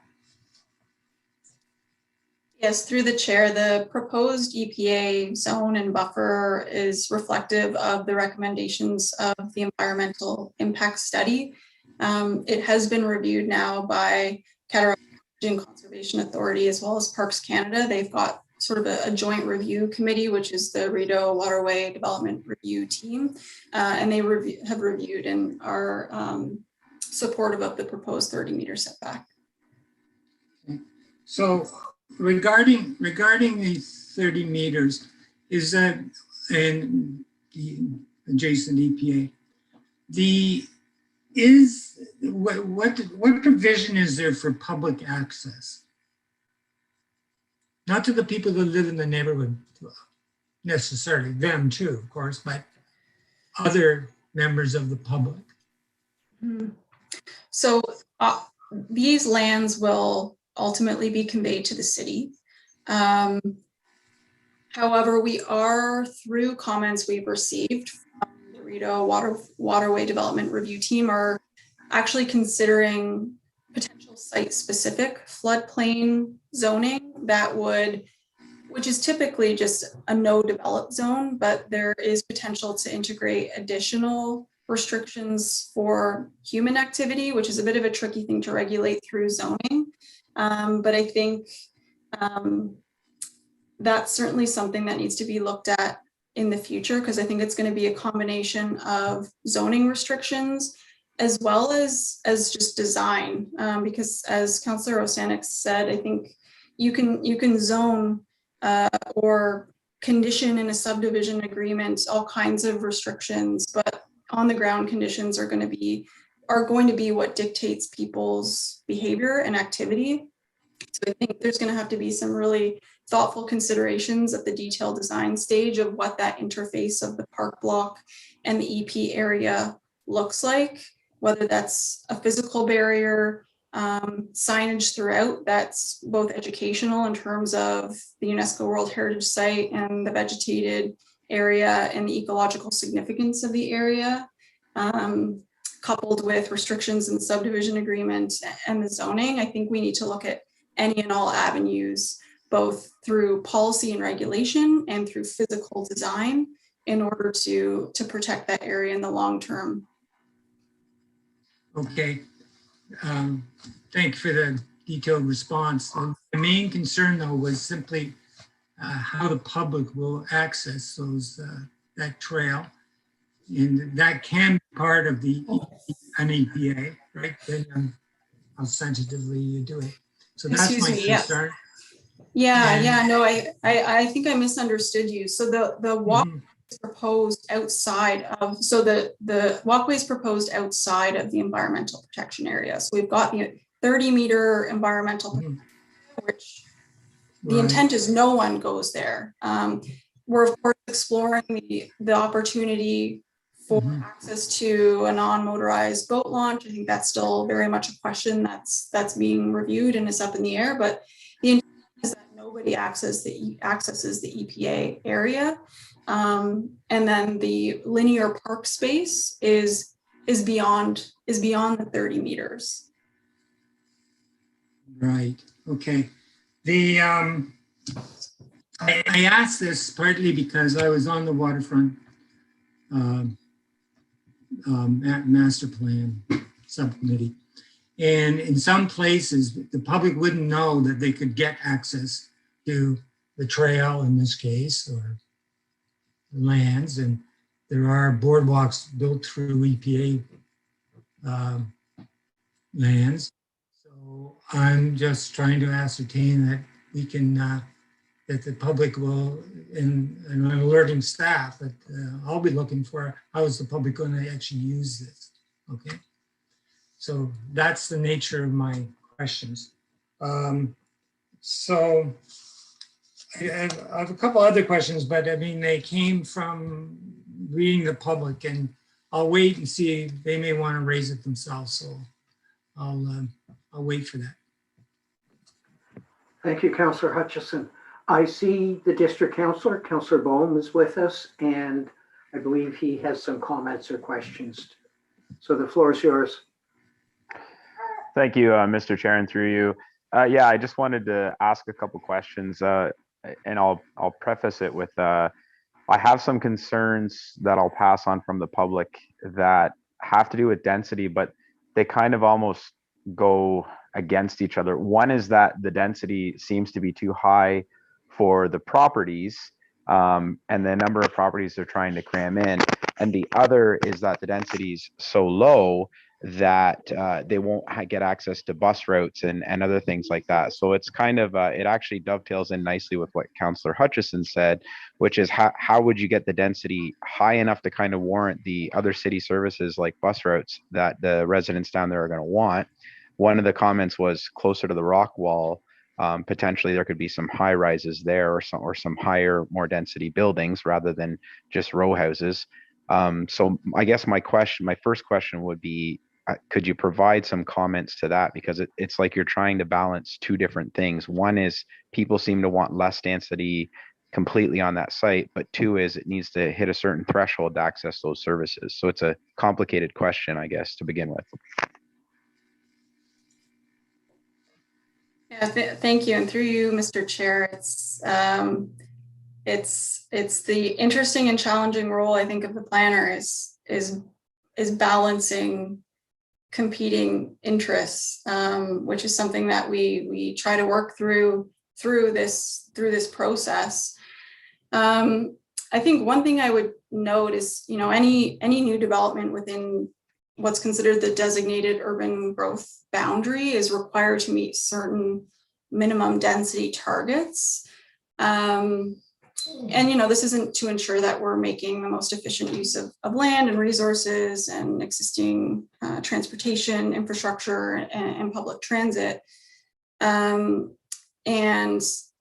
S2: Yes, through the chair, the proposed EPA zone and buffer is reflective of the recommendations of the environmental impact study. It has been reviewed now by Cataraqui Conservation Authority as well as Parks Canada. They've got sort of a joint review committee, which is the Rideau Waterway Development Review Team, and they have reviewed and are supportive of the proposed 30-meter setback.
S8: So regarding the 30 meters, is that, and the adjacent EPA, what provision is there for public access? Not to the people that live in the neighborhood necessarily, them too, of course, but other members of the public.
S2: So these lands will ultimately be conveyed to the city. However, we are, through comments we've received from the Rideau Waterway Development Review Team, are actually considering potential site-specific floodplain zoning that would, which is typically just a no develop zone, but there is potential to integrate additional restrictions for human activity, which is a bit of a tricky thing to regulate through zoning. But I think that's certainly something that needs to be looked at in the future, because I think it's going to be a combination of zoning restrictions as well as just design. Because as Councillor Osanek said, I think you can zone or condition in a subdivision agreement all kinds of restrictions, but on the ground conditions are going to be what dictates people's behavior and activity. So I think there's going to have to be some really thoughtful considerations at the detailed design stage of what that interface of the park block and the EP area looks like, whether that's a physical barrier, signage throughout that's both educational in terms of the UNESCO World Heritage Site and the vegetated area and the ecological significance of the area, coupled with restrictions in the subdivision agreement and the zoning. I think we need to look at any and all avenues, both through policy and regulation and through physical design, in order to protect that area in the long term.
S8: Okay. Thank you for the detailed response. The main concern, though, was simply how the public will access those that trail, and that can be part of an EPA, right? Depending on how sensitively you do it. So that's
S2: Excuse
S8: my
S2: me, yes.
S8: concern.
S2: No, I think I misunderstood you. So the walkway is proposed outside of, so the walkway is proposed outside of the environmental protection area. So we've got the 30-meter environmental, which the intent is no one goes there. We're of course exploring the opportunity for access to a non-motorized boat launch. I think that's still very much a question that's being reviewed and is up in the air, but the intent is that nobody accesses the EPA area. And then the linear park space is beyond the 30 meters.
S8: Right. Okay. I asked this partly because I was on the waterfront master plan subcommittee, and in some places the public wouldn't know that they could get access to the trail in this case, or lands, and there are boardwalks built through EPA lands. So I'm just trying to ascertain that we can that the public will, and I'm alerting staff that I'll be looking for how is the public going to actually use this. Okay, so that's the nature of my questions. So I have a couple other questions, but I mean, they came from reading the public, and I'll wait and see. They may want to raise it themselves, so I'll wait for that.
S1: Thank you, Councillor Hutchison. I see the district councillor, Councillor Bohm, is with us, and I believe he has some comments or questions. So the floor is yours.
S9: Thank you, Mr. Chair, and through you. Yeah, I just wanted to ask a couple questions, and I'll preface it with I have some concerns that I'll pass on from the public that have to do with density, but they kind of almost go against each other. One is that the density seems to be too high for the properties and the number of properties they're trying to cram in. And the other is that the density is so low that they won't get access to bus routes and other things like that. So it's kind of, it actually dovetails in nicely with what Councillor Hutchison said, which is how would you get the density high enough to kind of warrant the other city services like bus routes that the residents down there are going to want. One of the comments was closer to the rock wall. Potentially there could be some high rises there or some higher, more density buildings rather than just row houses. So I guess my first question would be, could you provide some comments to that? Because it's like you're trying to balance two different things. One is people seem to want less density completely on that site, but two is it needs to hit a certain threshold to access those services. So it's a complicated question, I guess, to begin with.
S2: Yeah, thank you, and through you, Mr. Chair. It's the interesting and challenging role, I think, of the planner is balancing competing interests, which is something that we try to work through this process. I think one thing I would note is, any new development within what's considered the designated urban growth boundary is required to meet certain minimum density targets. And, this isn't to ensure that we're making the most efficient use of land and resources and existing transportation infrastructure and public transit. And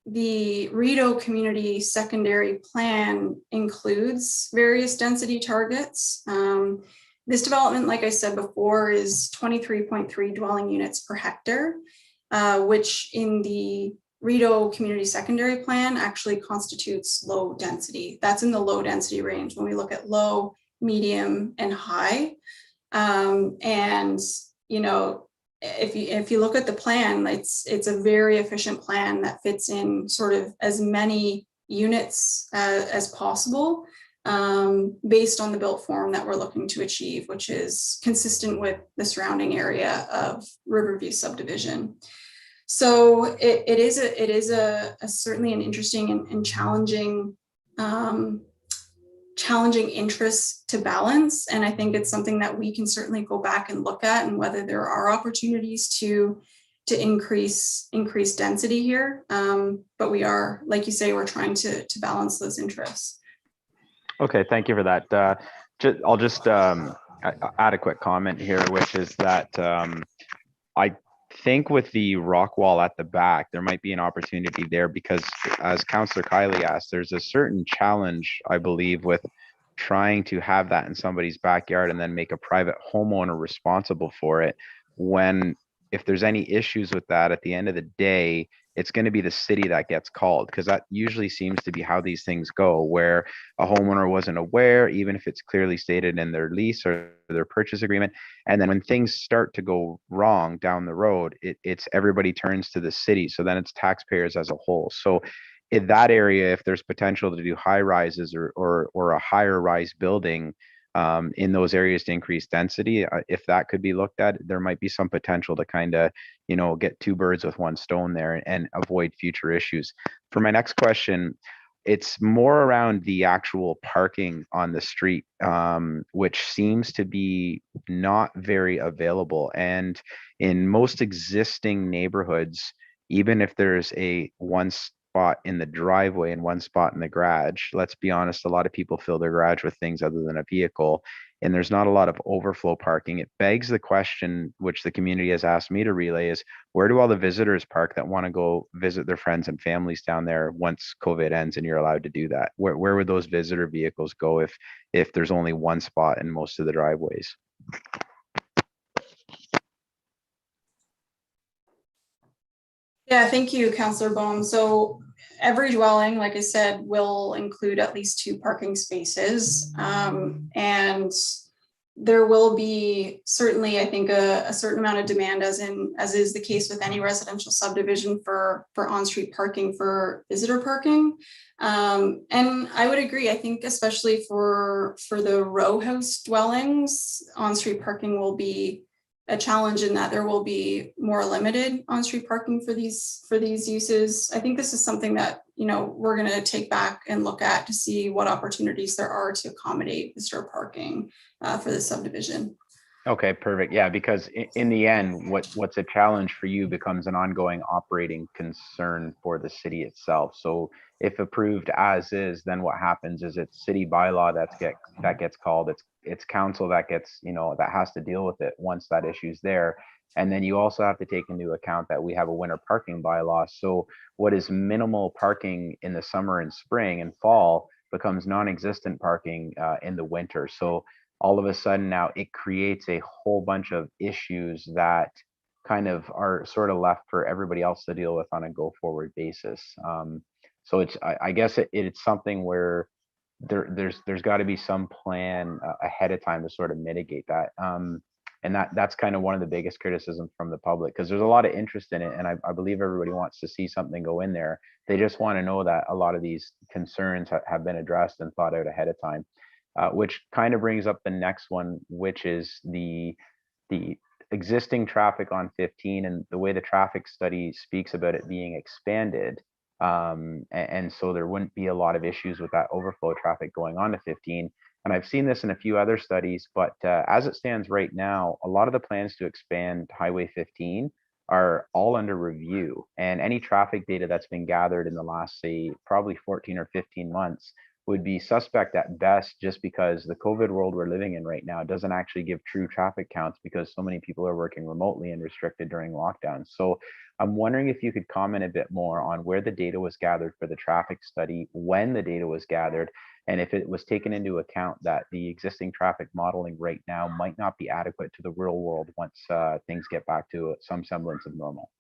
S2: the Rideau Community Secondary Plan includes various density targets. This development, like I said before, is 23.3 dwelling units per hectare, which in the Rideau Community Secondary Plan actually constitutes low density. That's in the low density range when we look at low, medium, and high. And, if you look at the plan, it's a very efficient plan that fits in sort of as many units as possible, based on the built form that we're looking to achieve, which is consistent with the surrounding area of Riverview subdivision. So it is a certainly an interesting and challenging interest to balance. And I think it's something that we can certainly go back and look at, and whether there are opportunities to increase density here. But we are, like you say, we're trying to balance those interests.
S9: Okay, thank you for that. I'll just add a quick comment here, which is that I think with the rock wall at the back, there might be an opportunity there, because as Councillor Kiley asked, there's a certain challenge, I believe, with trying to have that in somebody's backyard and then make a private homeowner responsible for it, when if there's any issues with that, at the end of the day, it's going to be the city that gets called, because that usually seems to be how these things go, where a homeowner wasn't aware, even if it's clearly stated in their lease or their purchase agreement. And then when things start to go wrong down the road, it's everybody turns to the city. So then it's taxpayers as a whole. So in that area, if there's potential to do high rises or a higher rise building in those areas to increase density, if that could be looked at, there might be some potential to kind of, get two birds with one stone there and avoid future issues. For my next question, it's more around the actual parking on the street, which seems to be not very available. And in most existing neighborhoods, even if there's a one spot in the driveway and one spot in the garage, let's be honest, a lot of people fill their garage with things other than a vehicle, and there's not a lot of overflow parking. It begs the question, which the community has asked me to relay, is where do all the visitors park that want to go visit their friends and families down there once COVID ends and you're allowed to do that? Where would those visitor vehicles go if there's only one spot in most of the driveways?
S2: Yeah, thank you, Councillor Bohm. So every dwelling, like I said, will include at least 2 parking spaces. And there will be certainly, I think, a certain amount of demand, as is the case with any residential subdivision, for on-street parking, for visitor parking. And I would agree. I think especially for the row house dwellings, on-street parking will be a challenge, in that there will be more limited on-street parking for these uses. I think this is something that, we're going to take back and look at to see what opportunities there are to accommodate visitor parking for the subdivision.
S9: Okay, perfect. Yeah, because in the end, what's a challenge for you becomes an ongoing operating concern for the city itself. So if approved as is, then what happens is it's city bylaw that gets called. It's council that gets, that has to deal with it once that issue's there. And then you also have to take into account that we have a winter parking bylaw. So what is minimal parking in the summer and spring and fall becomes non-existent parking in the winter. So all of a sudden now it creates a whole bunch of issues that kind of are sort of left for everybody else to deal with on a go forward basis. So I guess it's something where there's got to be some plan ahead of time to sort of mitigate that. And that's kind of one of the biggest criticisms from the public, because there's a lot of interest in it, and I believe everybody wants to see something go in there. They just want to know that a lot of these concerns have been addressed and thought out ahead of time. Which kind of brings up the next one, which is the existing traffic on 15 and the way the traffic study speaks about it being expanded. And so there wouldn't be a lot of issues with that overflow traffic going on to 15. And I've seen this in a few other studies, but as it stands right now, a lot of the plans to expand Highway 15 are all under review. And any traffic data that's been gathered in the last, say, probably 14 or 15 months would be suspect at best, just because the COVID world we're living in right now doesn't actually give true traffic counts, because so many people are working remotely and restricted during lockdown. So I'm wondering if you could comment a bit more on where the data was gathered for the traffic study, when the data was gathered, and if it was taken into account that the existing traffic modeling right now might not be adequate to the real world once things get back to some semblance of normal.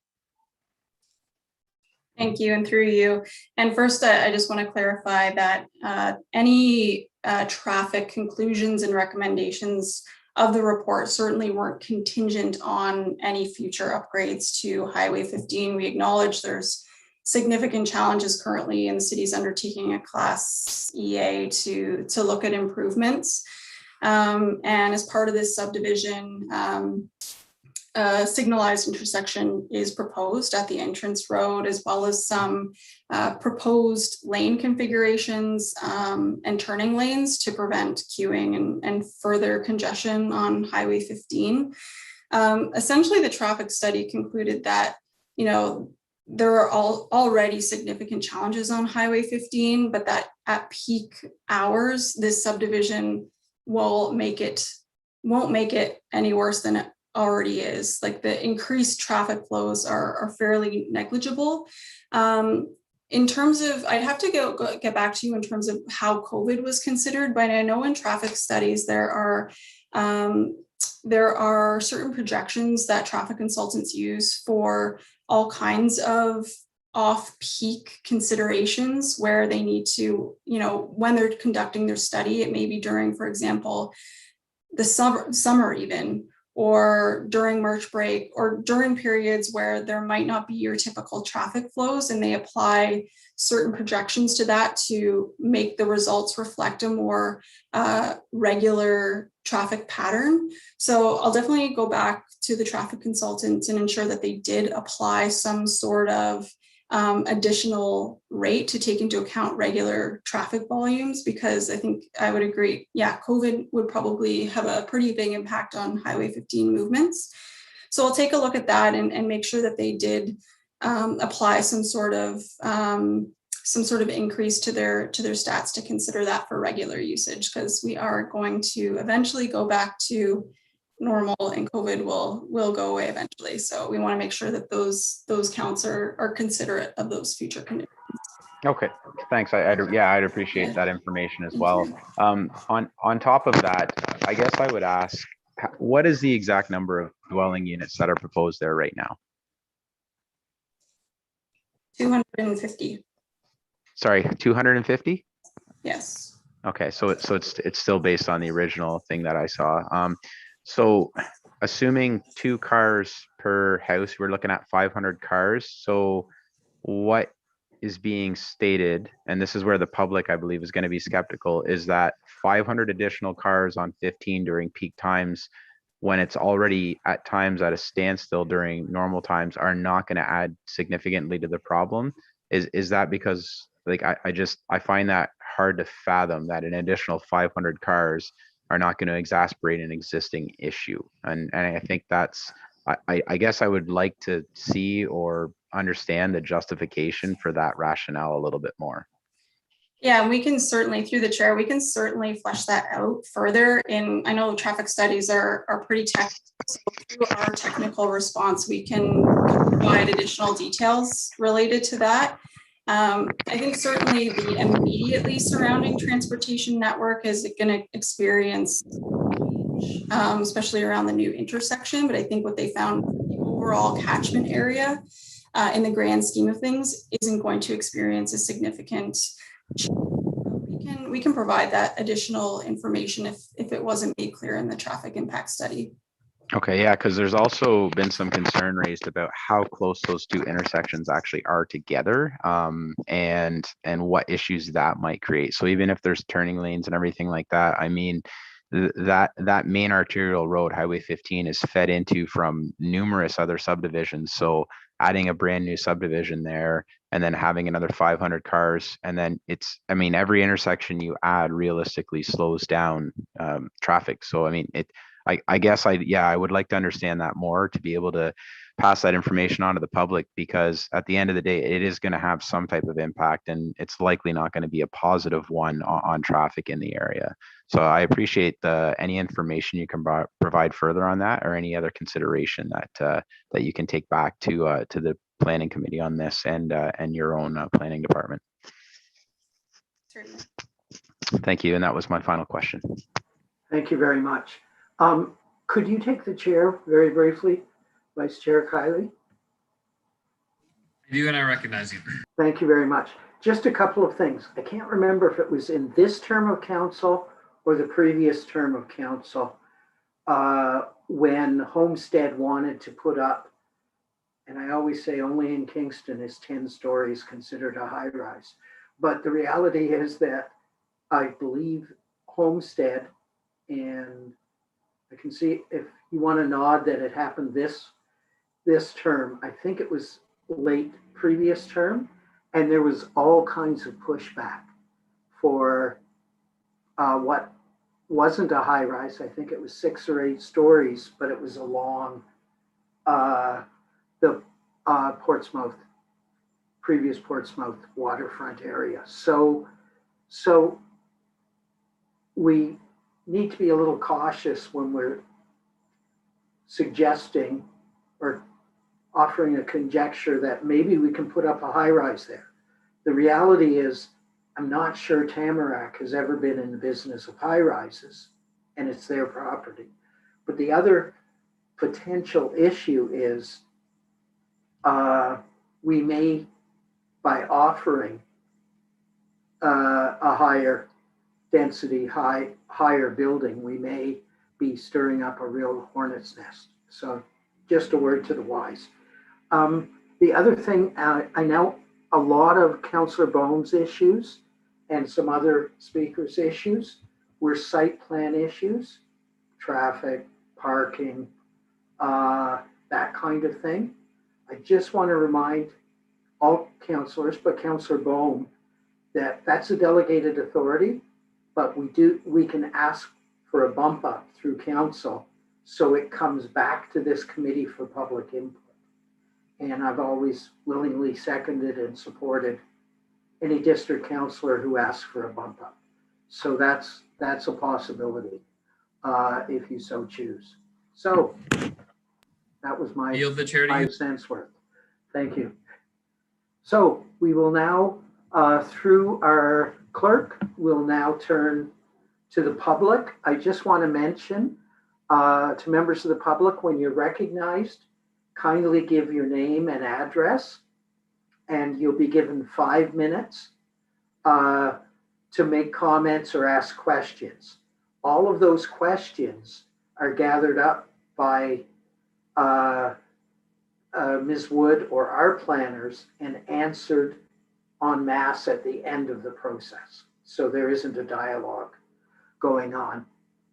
S2: Thank you, and through you. And first, I just want to clarify that any traffic conclusions and recommendations of the report certainly weren't contingent on any future upgrades to Highway 15. We acknowledge there's significant challenges currently, and the city's undertaking a Class EA to look at improvements. And as part of this subdivision, a signalized intersection is proposed at the entrance road, as well as some proposed lane configurations and turning lanes to prevent queuing and further congestion on Highway 15. Essentially, the traffic study concluded that, there are already significant challenges on Highway 15, but that at peak hours, this subdivision won't make it any worse than it already is. Like, the increased traffic flows are fairly negligible. In terms of, I'd have to get back to you in terms of how COVID was considered, but I know in traffic studies there are certain projections that traffic consultants use for all kinds of off-peak considerations where they need to, when they're conducting their study, it may be during, for example, the summer even, or during March break, or during periods where there might not be your typical traffic flows, and they apply certain projections to that to make the results reflect a more regular traffic pattern. So I'll definitely go back to the traffic consultants and ensure that they did apply some sort of additional rate to take into account regular traffic volumes, because I think I would agree, COVID would probably have a pretty big impact on Highway 15 movements. So I'll take a look at that and make sure that they did apply some sort of increase to their stats to consider that for regular usage, because we are going to eventually go back to normal and COVID will go away eventually. So we want to make sure that those counts are considerate of those future conditions.
S9: Okay, thanks. I'd appreciate that information as well. On top of that, I guess I would ask, what is the exact number of dwelling units that are proposed there right now?
S2: 250.
S9: Sorry, 250?
S2: Yes.
S9: Okay, so it's still based on the original thing that I saw. So assuming 2 cars per house, we're looking at 500 cars. So what is being stated, and this is where the public, I believe, is going to be skeptical, is that 500 additional cars on 15 during peak times, when it's already at times at a standstill during normal times, are not going to add significantly to the problem. Is that because, like, I find that hard to fathom that an additional 500 cars are not going to exacerbate an existing issue. And I think that's, I guess I would like to see or understand the justification for that rationale a little bit more.
S2: Yeah, and we can certainly, through the chair, we can certainly flesh that out further. I know traffic studies are pretty technical, so through our technical response, we can provide additional details related to that. I think certainly the immediately surrounding transportation network is going to experience, especially around the new intersection. But I think what they found, the overall catchment area in the grand scheme of things, isn't going to experience a significant change. We can provide that additional information if it wasn't made clear in the traffic impact study.
S9: Okay, yeah, because there's also been some concern raised about how close those 2 intersections actually are together, and what issues that might create. So even if there's turning lanes and everything like that, I mean, that main arterial road, Highway 15, is fed into from numerous other subdivisions. So adding a brand new subdivision there and then having another 500 cars, and then every intersection you add realistically slows down traffic. So I mean, I guess I would like to understand that more, to be able to pass that information on to the public, because at the end of the day, it is going to have some type of impact, and it's likely not going to be a positive one on traffic in the area. So I appreciate any information you can provide further on that, or any other consideration that you can take back to the planning committee on this, and your own planning department.
S2: Certainly.
S9: Thank you. And that was my final question.
S1: Thank you very much. Could you take the chair very briefly, Vice Chair Kiley?
S5: I do, and I recognize you.
S1: Thank you very much. Just a couple of things. I can't remember if it was in this term of council or the previous term of council, when Homestead wanted to put up, and I always say only in Kingston is 10 stories considered a high rise. But the reality is that I believe Homestead, and I can see if you want to nod that it happened this term. I think it was late previous term, and there was all kinds of pushback for what wasn't a high rise. I think it was 6 or 8 stories, but it was along the previous Portsmouth waterfront area. So we need to be a little cautious when we're suggesting or offering a conjecture that maybe we can put up a high rise there. The reality is, I'm not sure Tamarack has ever been in the business of high rises, and it's their property. But the other potential issue is we may, by offering a higher density, higher building, we may be stirring up a real hornet's nest. So just a word to the wise. The other thing, I know a lot of Councillor Bone's issues and some other speakers' issues were site plan issues, traffic, parking, that kind of thing. I just want to remind all councillors, but Councillor Bone, that that's a delegated authority, but we can ask for a bump up through council so it comes back to this committee for public input. And I've always willingly seconded and supported any district councillor who asks for a bump up. So that's a possibility if you so choose. So that was my
S5: Yield the chair to you.
S1: 5 cents worth. Thank you. So we will now, through our clerk, we'll now turn to the public. I just want to mention to members of the public, when you're recognized, kindly give your name and address, and you'll be given 5 minutes to make comments or ask questions. All of those questions are gathered up by Ms. Wood or our planners and answered en masse at the end of the process. So there isn't a dialogue going on,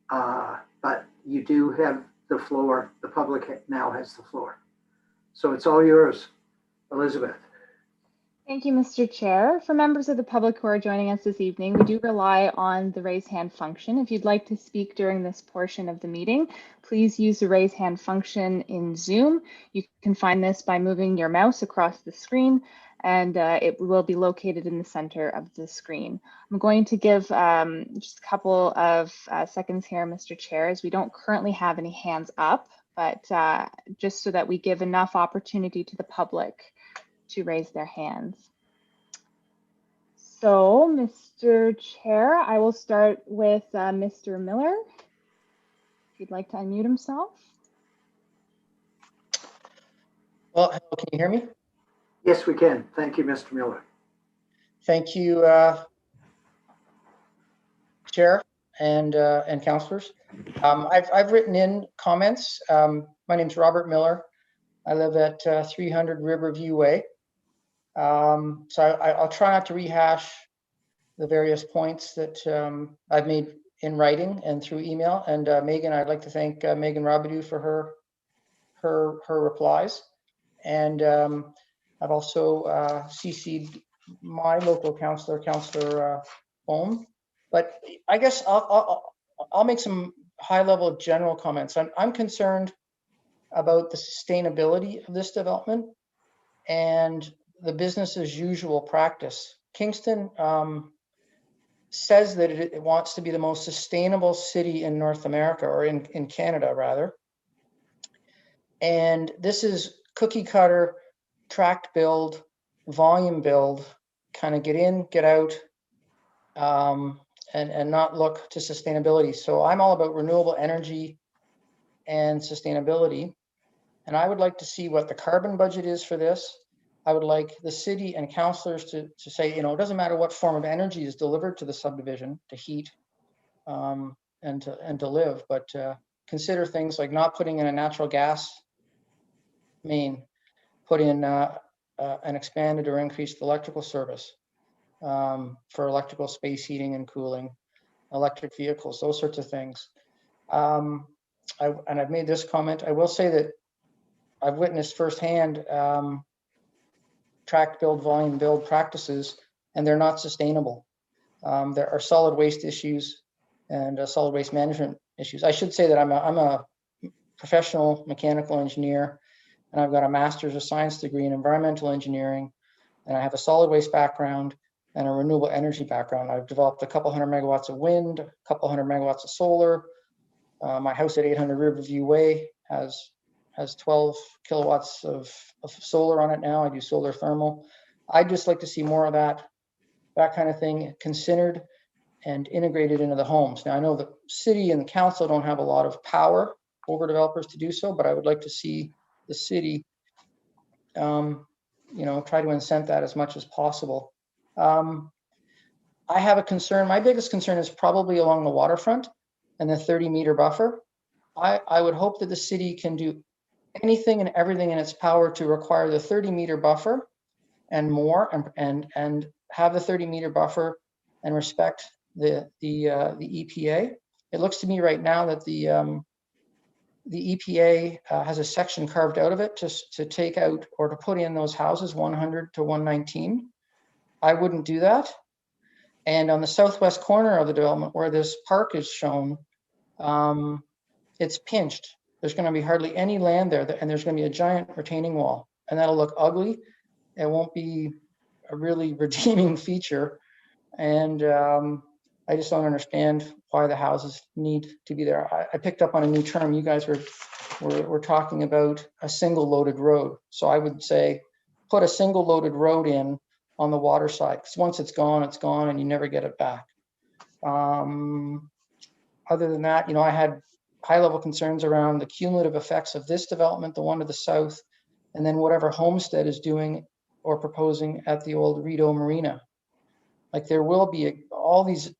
S1: but you do have the floor. The public now has the floor. So it's all yours, Elizabeth.
S3: Thank you, Mr. Chair. For members of the public who are joining us this evening, we do rely on the raise hand function. If you'd like to speak during this portion of the meeting, please use the raise hand function in Zoom. You can find this by moving your mouse across the screen, and it will be located in the center of the screen. I'm going to give just a couple of seconds here, Mr. Chair, as we don't currently have any hands up, but just so that we give enough opportunity to the public to raise their hands. So, Mr. Chair, I will start with Mr. Miller. If you'd like to unmute himself.
S10: Well, hello, can you hear me?
S1: Yes, we can. Thank you, Mr. Miller.
S10: Thank you, Chair and councillors. I've written in comments. My name's Robert Miller. I live at 300 Riverview Way. So I'll try not to rehash the various points that I've made in writing and through email. And Megan, I'd like to thank Megan Robidoux for her replies. And I've also CC'd my local councillor, Councillor Bohm. But I guess I'll make some high-level general comments. I'm concerned about the sustainability of this development and the business as usual practice. Kingston says that it wants to be the most sustainable city in North America, or in Canada rather. And this is cookie cutter, tract build, volume build, kind of get in, get out, and not look to sustainability. So I'm all about renewable energy and sustainability. And I would like to see what the carbon budget is for this. I would like the city and councillors to say, it doesn't matter what form of energy is delivered to the subdivision to heat and to live, but consider things like not putting in a natural gas main, put in an expanded or increased electrical service for electrical space heating and cooling, electric vehicles, those sorts of things. And I've made this comment. I will say that I've witnessed firsthand tract build, volume build practices, and they're not sustainable. There are solid waste issues and solid waste management issues. I should say that I'm a professional mechanical engineer, and I've got a master's of science degree in environmental engineering, and I have a solid waste background and a renewable energy background. I've developed a couple hundred megawatts of wind, a couple hundred megawatts of solar. My house at 800 Riverview Way has 12 kilowatts of solar on it now. I do solar thermal. I'd just like to see more of that kind of thing considered and integrated into the homes. Now, I know the city and the council don't have a lot of power over developers to do so, but I would like to see the city, try to incent that as much as possible. I have a concern. My biggest concern is probably along the waterfront and the 30-meter buffer. I would hope that the city can do anything and everything in its power to require the 30-meter buffer and more, and have the 30-meter buffer and respect the EPA. It looks to me right now that the EPA has a section carved out of it to take out or to put in those houses 100 to 119. I wouldn't do that. And on the southwest corner of the development where this park is shown, it's pinched. There's going to be hardly any land there, and there's going to be a giant retaining wall, and that'll look ugly. It won't be a really redeeming feature. And I just don't understand why the houses need to be there. I picked up on a new term. You guys were talking about a single loaded road. So I would say put a single loaded road in on the water side, because once it's gone, and you never get it back. Other than that, I had high level concerns around the cumulative effects of this development, the one to the south, and then whatever Homestead is doing or proposing at the old Rideau Marina. Like, there will be all these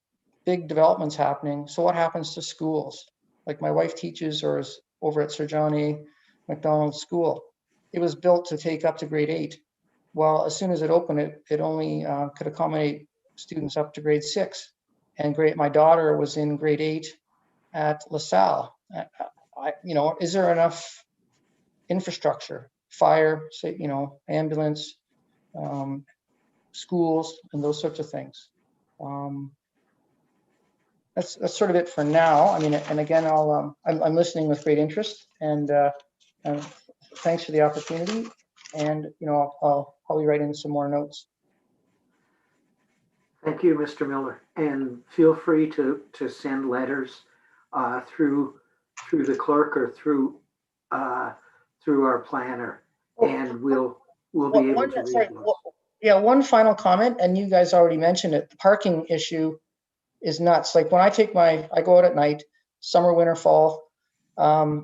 S10: big developments happening. So what happens to schools? Like, my wife teaches or is over at Sir John A. Macdonald School. It was built to take up to grade 8. Well, as soon as it opened, it only could accommodate students up to grade 6. And my daughter was in grade 8 at LaSalle. Is there enough infrastructure, fire, ambulance, schools, and those sorts of things? That's sort of it for now. I mean, and again, I'm listening with great interest, and thanks for the opportunity. And I'll probably write in some more notes.
S1: Thank you, Mr. Miller. And feel free to send letters through the clerk or through our planner, and we'll be able to read those.
S10: Yeah, one final comment, and you guys already mentioned it. The parking issue is nuts. Like, when I go out at night, summer, winter, fall, and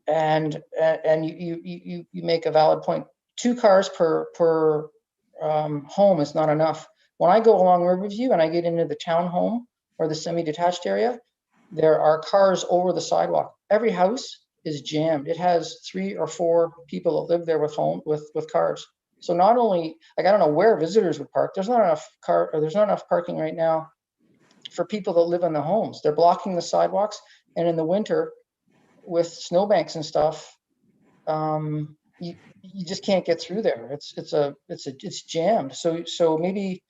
S10: you make a valid point. 2 cars per home is not enough. When I go along Riverview and I get into the townhome or the semi-detached area, there are cars over the sidewalk. Every house is jammed. It has 3 or 4 people that live there with cars. So not only, I don't know where visitors would park. There's not enough parking right now for people that live in the homes. They're blocking the sidewalks, and in the winter, with snowbanks and stuff, you just can't get through there. It's jammed. So maybe,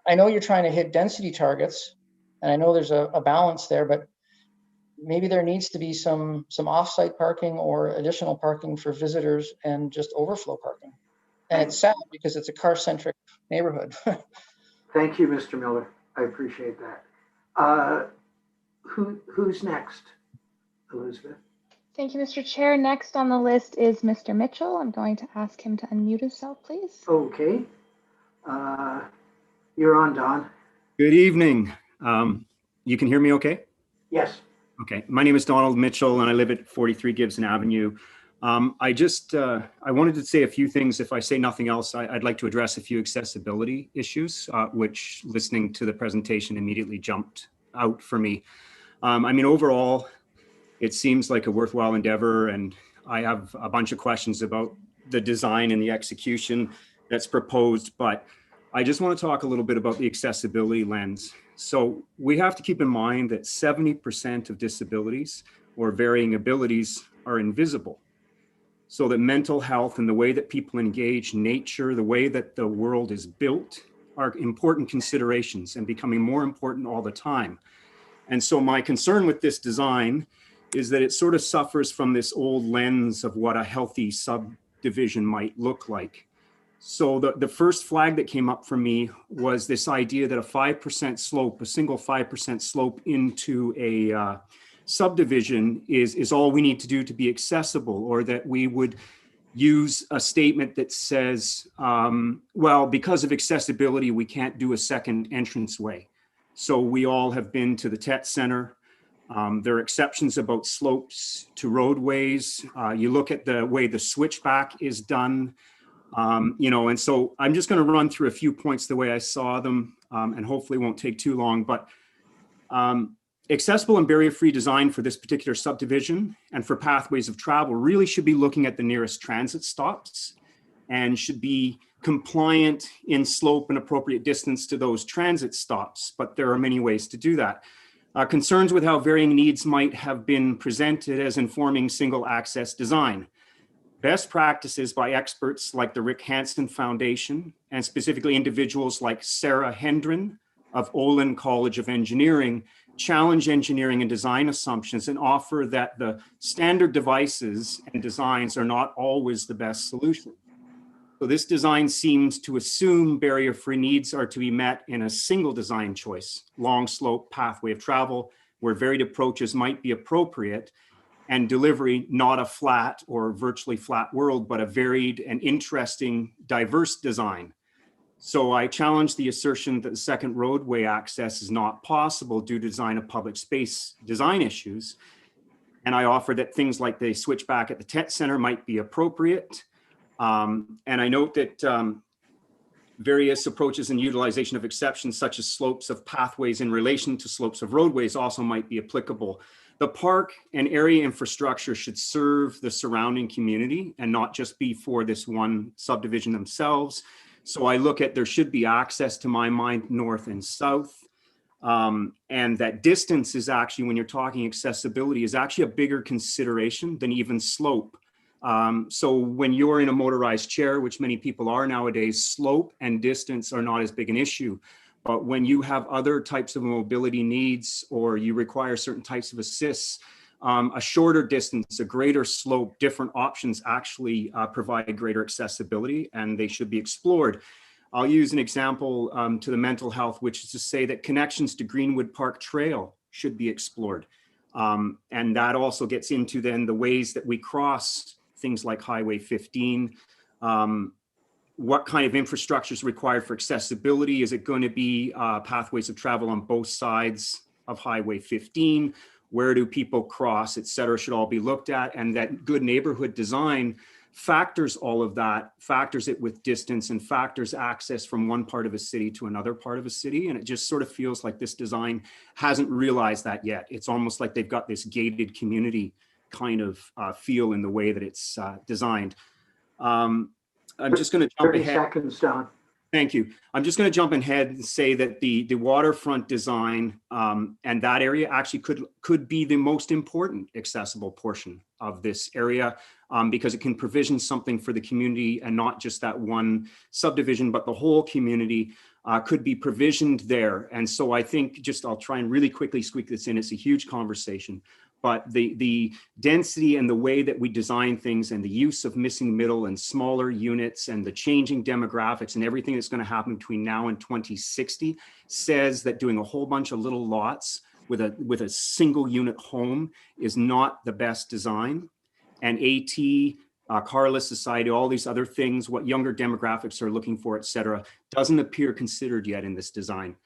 S10: I know you're trying to hit density targets, and I know there's a balance there, but maybe there needs to be some off-site parking or additional parking for visitors and just overflow parking. And it's sad because it's a car-centric neighborhood.
S1: Thank you, Mr. Miller. I appreciate that. Who's next, Elizabeth?
S3: Thank you, Mr. Chair. Next on the list is Mr. Mitchell. I'm going to ask him to unmute himself, please.
S1: Okay. You're on, Don.
S11: Good evening. You can hear me okay?
S1: Yes.
S11: Okay. My name is Donald Mitchell, and I live at 43 Gibson Avenue. I wanted to say a few things. If I say nothing else, I'd like to address a few accessibility issues, which, listening to the presentation, immediately jumped out for me. Overall, It seems like a worthwhile endeavor, and I have a bunch of questions about the design and the execution that's proposed, but I just want to talk a little bit about the accessibility lens. So we have to keep in mind that 70% of disabilities or varying abilities are invisible. So that mental health and the way that people engage nature, the way that the world is built, are important considerations and becoming more important all the time. And so my concern with this design is that it sort of suffers from this old lens of what a healthy subdivision might look like. So the first flag that came up for me was this idea that a 5% slope, a single 5% slope into a subdivision is all we need to do to be accessible, or that we would use a statement that says, well, because of accessibility, we can't do a second entranceway. So we all have been to the TET Center. There are exceptions about slopes to roadways. You look at the way the switchback is done, and so I'm just going to run through a few points the way I saw them, and hopefully won't take too long, but accessible and barrier-free design for this particular subdivision and for pathways of travel really should be looking at the nearest transit stops and should be compliant in slope and appropriate distance to those transit stops, but there are many ways to do that. Concerns with how varying needs might have been presented as informing single access design. Best practices by experts like the Rick Hansen Foundation and specifically individuals like Sarah Hendren of Olin College of Engineering challenge engineering and design assumptions and offer that the standard devices and designs are not always the best solution. So this design seems to assume barrier-free needs are to be met in a single design choice, long slope pathway of travel, where varied approaches might be appropriate, and delivery, not a flat or virtually flat world, but a varied and interesting, diverse design. So I challenge the assertion that the second roadway access is not possible due to design of public space design issues. And I offer that things like the switchback at the TET Center might be appropriate. And I note that various approaches and utilization of exceptions, such as slopes of pathways in relation to slopes of roadways, also might be applicable. The park and area infrastructure should serve the surrounding community and not just be for this one subdivision themselves. So I look at there should be access, to my mind, north and south. And that distance is actually, when you're talking accessibility, is actually a bigger consideration than even slope. So when you're in a motorized chair, which many people are nowadays, slope and distance are not as big an issue. But when you have other types of mobility needs or you require certain types of assists, a shorter distance, a greater slope, different options actually provide greater accessibility, and they should be explored. I'll use an example to the mental health, which is to say that connections to Greenwood Park Trail should be explored. And that also gets into then the ways that we cross things like Highway 15. What kind of infrastructure is required for accessibility? Is it going to be pathways of travel on both sides of Highway 15? Where do people cross, et cetera, should all be looked at. And that good neighborhood design factors all of that, factors it with distance and factors access from one part of a city to another part of a city. And it just sort of feels like this design hasn't realized that yet. It's almost like they've got this gated community kind of feel in the way that it's designed. I'm just going to jump
S1: 30
S11: ahead.
S1: seconds, Don.
S11: Thank you. I'm just going to jump ahead and say that the waterfront design and that area actually could be the most important accessible portion of this area because it can provision something for the community, and not just that one subdivision, but the whole community could be provisioned there. And so I think I'll try and really quickly squeak this in. It's a huge conversation. But the density and the way that we design things and the use of missing middle and smaller units and the changing demographics and everything that's going to happen between now and 2060 says that doing a whole bunch of little lots with a single unit home is not the best design. And AT, Carless Society, all these other things, what younger demographics are looking for, et cetera, doesn't appear considered yet in this design.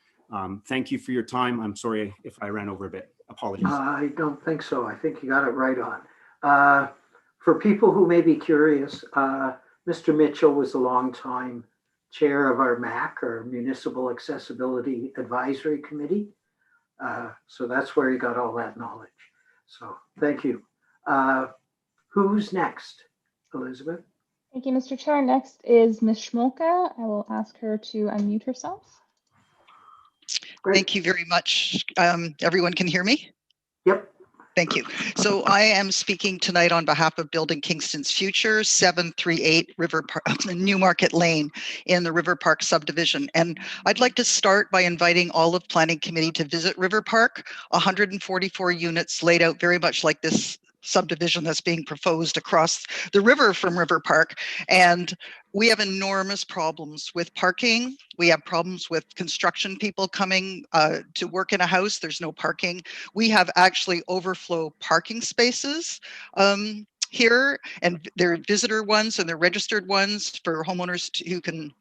S11: Thank you for your time. I'm sorry if I ran over a bit. Apologies.
S1: I don't think so. I think you got it right on. For people who may be curious, Mr. Mitchell was a longtime chair of our MAC, or Municipal Accessibility Advisory Committee. So that's where he got all that knowledge. So, thank you. Who's next? Elizabeth?
S3: Thank you, Mr. Chair. Next is Ms. Schmolka. I will ask her to unmute herself.
S1: Great.
S12: Thank you very much. Everyone can hear me?
S1: Yep.
S12: Thank you. So I am speaking tonight on behalf of Building Kingston's Future, 738 Newmarket Lane in the River Park subdivision. And I'd like to start by inviting all of Planning Committee to visit River Park, 144 units laid out very much like this subdivision that's being proposed across the river from River Park. And we have enormous problems with parking. We have problems with construction people coming to work in a house. There's no parking. We have actually overflow parking spaces here, and they're visitor ones and they're registered ones for homeowners who can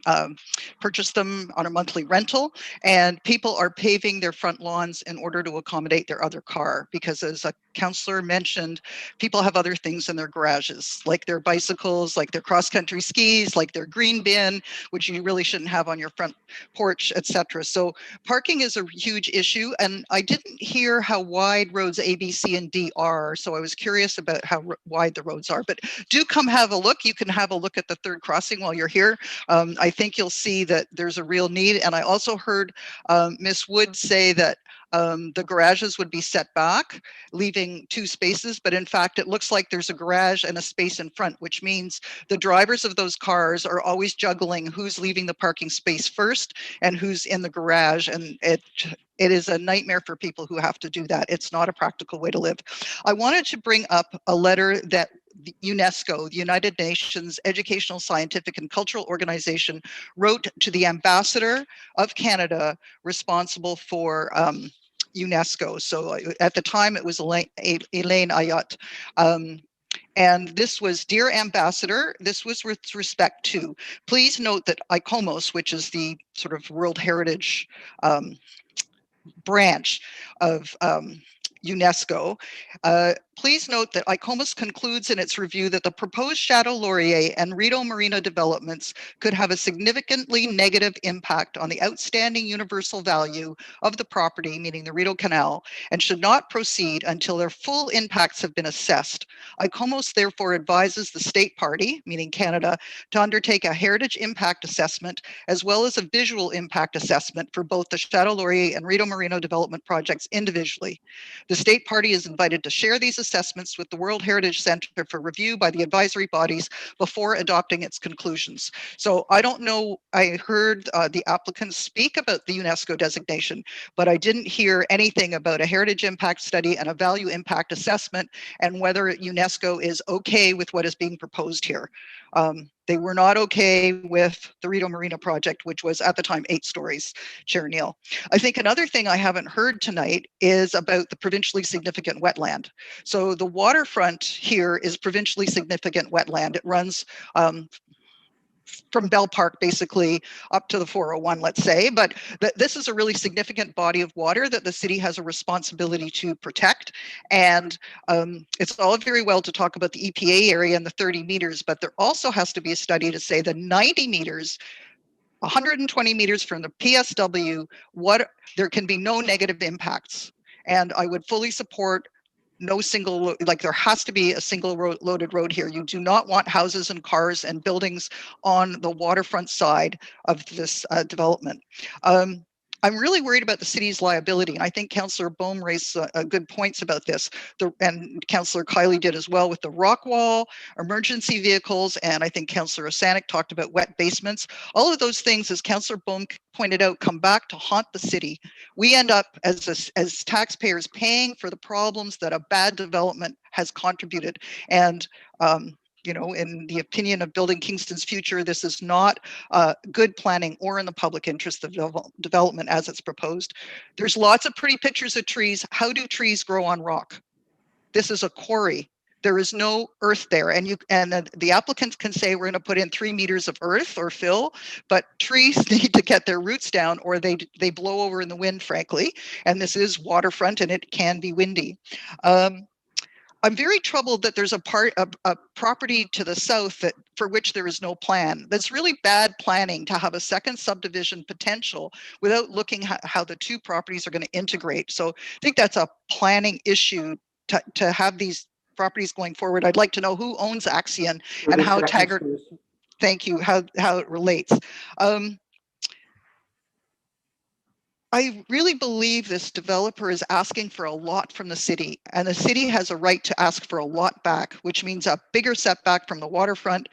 S12: purchase them on a monthly rental. And people are paving their front lawns in order to accommodate their other car, because as a councillor mentioned, people have other things in their garages, like their bicycles, like their cross-country skis, like their green bin, which you really shouldn't have on your front porch, etc. So parking is a huge issue, and I didn't hear how wide roads A, B, C, and D are, so I was curious about how wide the roads are. But do come have a look. You can have a look at the third crossing while you're here. I think you'll see that there's a real need. And I also heard Ms. Wood say that the garages would be set back, leaving 2 spaces, but in fact, it looks like there's a garage and a space in front, which means the drivers of those cars are always juggling who's leaving the parking space first and who's in the garage, and it is a nightmare for people who have to do that. It's not a practical way to live. I wanted to bring up a letter that the UNESCO, the United Nations Educational, Scientific and Cultural Organization, wrote to the Ambassador of Canada responsible for UNESCO. So at the time it was Elaine Ayot. And this was, Dear Ambassador, this was with respect to, please note that ICOMOS, which is the sort of World Heritage branch of UNESCO. Please note that ICOMOS concludes in its review that the proposed Chateau Laurier and Rideau Marina developments could have a significantly negative impact on the outstanding universal value of the property, meaning the Rideau Canal, and should not proceed until their full impacts have been assessed. ICOMOS therefore advises the state party, meaning Canada, to undertake a heritage impact assessment as well as a visual impact assessment for both the Chateau Laurier and Rideau Marina development projects individually. The state party is invited to share these assessments with the World Heritage Center for review by the advisory bodies before adopting its conclusions. So I don't know, I heard the applicants speak about the UNESCO designation, but I didn't hear anything about a heritage impact study and a value impact assessment and whether UNESCO is okay with what is being proposed here. They were not okay with the Rideau Marina project, which was at the time 8 stories, Chair Neil. I think another thing I haven't heard tonight is about the provincially significant wetland. So the waterfront here is provincially significant wetland. It runs from Bell Park basically up to the 401, let's say, but this is a really significant body of water that the city has a responsibility to protect. And it's all very well to talk about the EPA area and the 30 meters, but there also has to be a study to say the 90 meters 120 meters from the PSW, there can be no negative impacts. And I would fully support no single, like there has to be a single loaded road here. You do not want houses and cars and buildings on the waterfront side of this development. I'm really worried about the city's liability, and I think Councillor Bohm raised good points about this, and Councillor Kiley did as well with the rock wall, emergency vehicles, and I think Councillor Osanek talked about wet basements. All of those things, as Councillor Bohm pointed out, come back to haunt the city. We end up as taxpayers paying for the problems that a bad development has contributed. And you know, in the opinion of Building Kingston's Future, this is not good planning or in the public interest of development as it's proposed. There's lots of pretty pictures of trees. How do trees grow on rock? This is a quarry. There is no earth there. And the applicants can say we're going to put in 3 meters of earth or fill, but trees need to get their roots down or they blow over in the wind, frankly. And this is waterfront and it can be windy. I'm very troubled that there's a property to the south for which there is no plan. That's really bad planning to have a second subdivision potential without looking how the 2 properties are going to integrate. So I think that's a planning issue to have these properties going forward. I'd like to know who owns Axion and how Taggart, thank you, how it relates. I really believe this developer is asking for a lot from the city, and the city has a right to ask for a lot back, which means a bigger setback from the waterfront,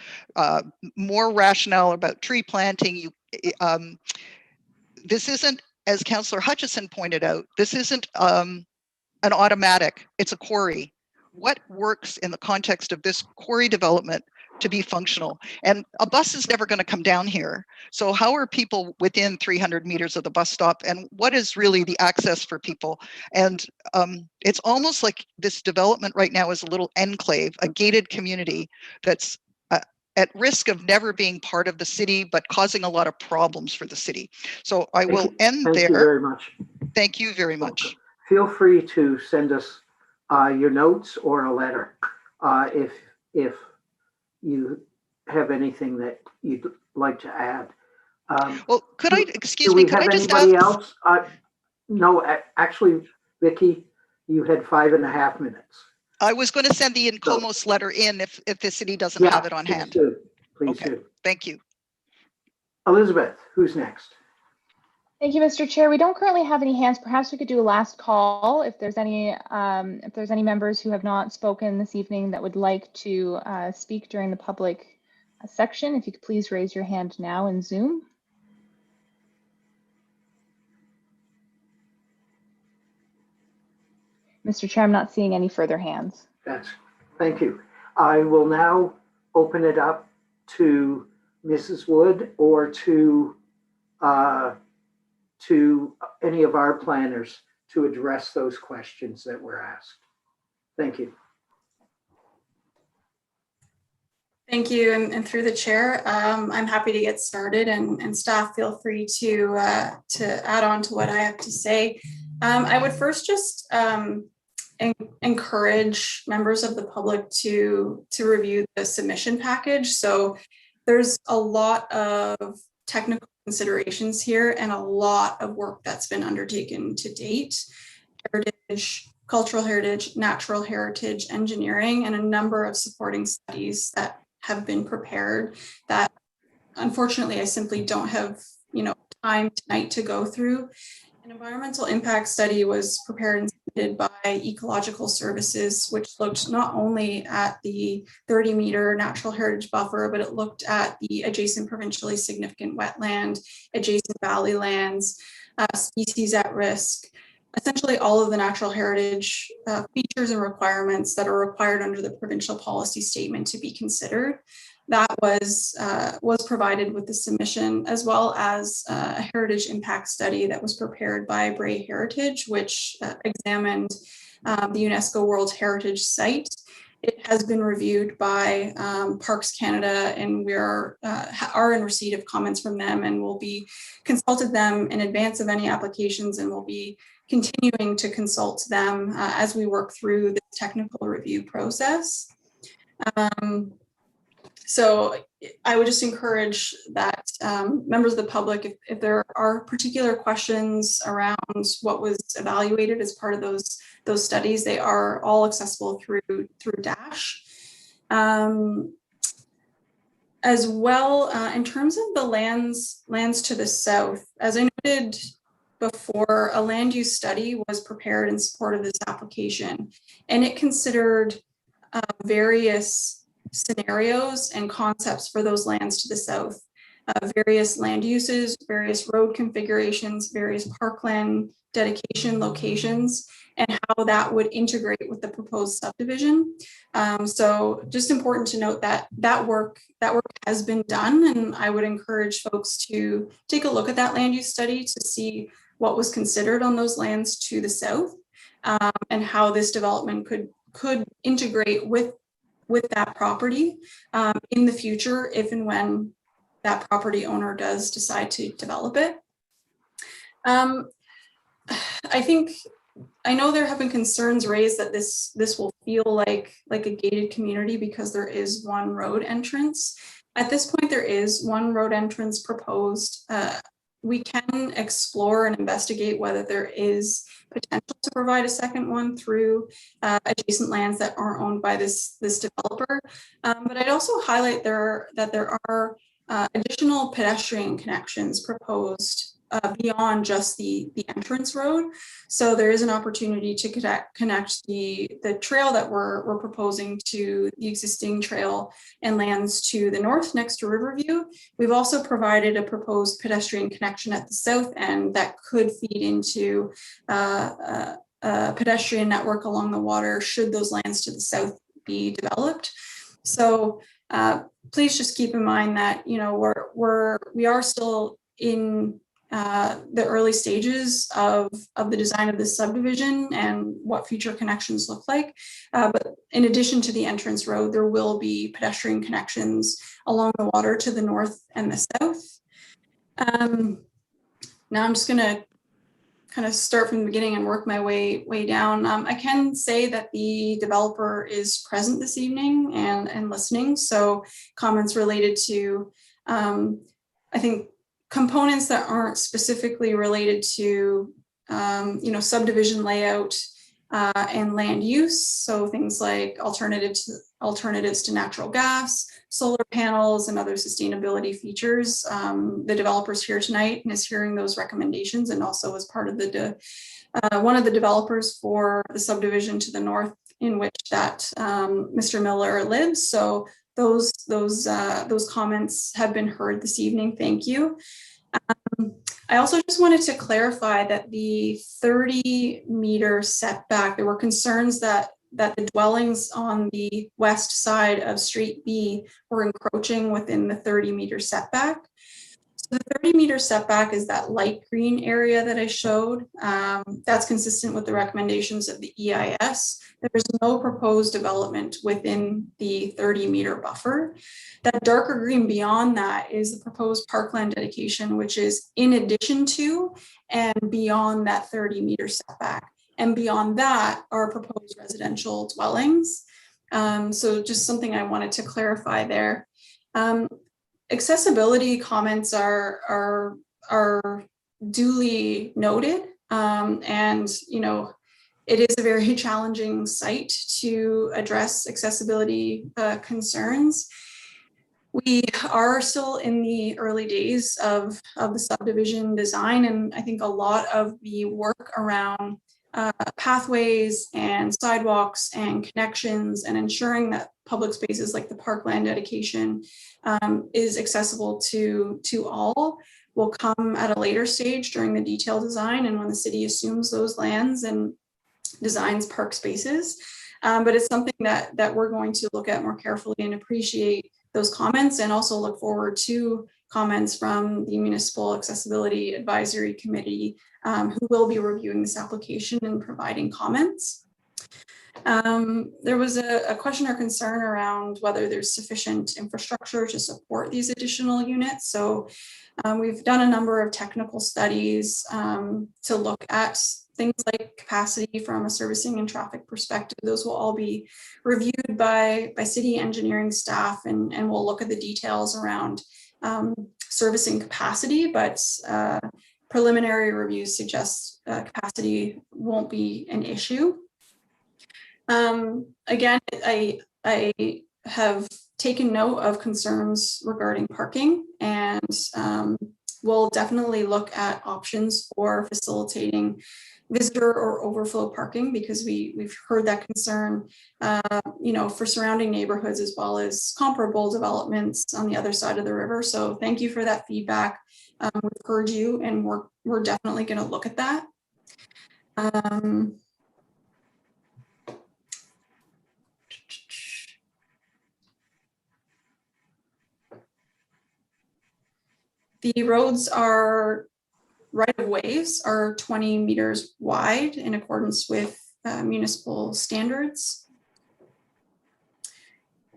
S12: more rationale about tree planting. This isn't, as Councillor Hutchison pointed out, this isn't an automatic, it's a quarry. What works in the context of this quarry development to be functional? And a bus is never going to come down here. So how are people within 300 meters of the bus stop, and what is really the access for people? And it's almost like this development right now is a little enclave, a gated community that's at risk of never being part of the city, but causing a lot of problems for the city. So I will end there.
S1: Thank you very much.
S12: Thank you very much.
S1: Feel free to send us your notes or a letter if you have anything that you'd like to add.
S12: Well, could I, excuse
S1: do
S12: me,
S1: we
S12: could
S1: have
S12: I just
S1: anybody
S12: ask?
S1: else? No, actually, Vicky, you had 5.5 minutes.
S12: I was going to send the Incomos letter in if the city doesn't have it on hand.
S1: Please
S12: Okay.
S1: do.
S12: Thank you.
S1: Elizabeth, who's next?
S3: Thank you, Mr. Chair. We don't currently have any hands. Perhaps we could do a last call if there's any members who have not spoken this evening that would like to speak during the public section. If you could please raise your hand now in Zoom. Mr. Chair, I'm not seeing any further hands.
S1: Thank you. I will now open it up to Mrs. Wood or to any of our planners to address those questions that were asked. Thank you.
S2: Thank you, and through the chair, I'm happy to get started, and staff feel free to add on to what I have to say. I would first just encourage members of the public to review the submission package. So there's a lot of technical considerations here and a lot of work that's been undertaken to date. Heritage, cultural heritage, natural heritage, engineering, and a number of supporting studies that have been prepared that unfortunately I simply don't have time tonight to go through. An environmental impact study was prepared and submitted by Ecological Services, which looked not only at the 30-meter natural heritage buffer, but it looked at the adjacent provincially significant wetland, adjacent valley lands, species at risk, essentially all of the natural heritage features and requirements that are required under the provincial policy statement to be considered. That was provided with the submission, as well as a heritage impact study that was prepared by Bray Heritage, which examined the UNESCO World Heritage Site. It has been reviewed by Parks Canada, and we are in receipt of comments from them, and will be consulted them in advance of any applications, and will be continuing to consult them as we work through the technical review process. So I would just encourage that members of the public, if there are particular questions around what was evaluated as part of those studies, they are all accessible through Dash. As well, in terms of the lands to the south, as I noted before, a land use study was prepared in support of this application, and it considered various scenarios and concepts for those lands to the south, various land uses, various road configurations, various parkland dedication locations, and how that would integrate with the proposed subdivision. So just important to note that work has been done, and I would encourage folks to take a look at that land use study to see what was considered on those lands to the south, and how this development could integrate with that property in the future, if and when that property owner does decide to develop it. I know there have been concerns raised that this will feel like a gated community because there is one road entrance. At this point, there is one road entrance proposed we can explore and investigate whether there is potential to provide a second one through adjacent lands that aren't owned by this developer. But I'd also highlight that there are additional pedestrian connections proposed beyond just the entrance road. So there is an opportunity to connect the trail that we're proposing to the existing trail and lands to the north next to Riverview. We've also provided a proposed pedestrian connection at the south end that could feed into a pedestrian network along the water should those lands to the south be developed. So please just keep in mind that, you know, we are still in the early stages of the design of this subdivision and what future connections look like. But in addition to the entrance road, there will be pedestrian connections along the water to the north and the south. Now I'm just going to kind of start from the beginning and work my way down. I can say that the developer is present this evening and listening. So comments related to, I think, components that aren't specifically related to, you know, subdivision layout and land use. So things like alternatives to natural gas, solar panels, and other sustainability features. The developer's here tonight and is hearing those recommendations, and also as part of the one of the developers for the subdivision to the north, in which that Mr. Miller lives. So those comments have been heard this evening. Thank you. I also just wanted to clarify that the 30-meter setback, there were concerns that the dwellings on the west side of Street B were encroaching within the 30-meter setback. So the 30-meter setback is that light green area that I showed. That's consistent with the recommendations of the EIS. There is no proposed development within the 30-meter buffer. That darker green beyond that is the proposed parkland dedication, which is in addition to and beyond that 30-meter setback. And beyond that are proposed residential dwellings. So just something I wanted to clarify there. Accessibility comments are duly noted, and you know, it is a very challenging site to address accessibility concerns. We are still in the early days of the subdivision design, and I think a lot of the work around pathways and sidewalks and connections and ensuring that public spaces like the parkland dedication is accessible to all will come at a later stage during the detailed design and when the city assumes those lands and designs park spaces. But it's something that we're going to look at more carefully and appreciate those comments, and also look forward to comments from the Municipal Accessibility Advisory Committee, who will be reviewing this application and providing comments. There was a question or concern around whether there's sufficient infrastructure to support these additional units. So we've done a number of technical studies to look at things like capacity from a servicing and traffic perspective. Those will all be reviewed by city engineering staff, and we'll look at the details around servicing capacity, but preliminary reviews suggest capacity won't be an issue. Again, I have taken note of concerns regarding parking, and we'll definitely look at options for facilitating visitor or overflow parking, because we've heard that concern, you know, for surrounding neighborhoods as well as comparable developments on the other side of the river. So thank you for that feedback. We've heard you, and we're definitely going to look at that. The roads are right-of-ways are 20 meters wide in accordance with municipal standards.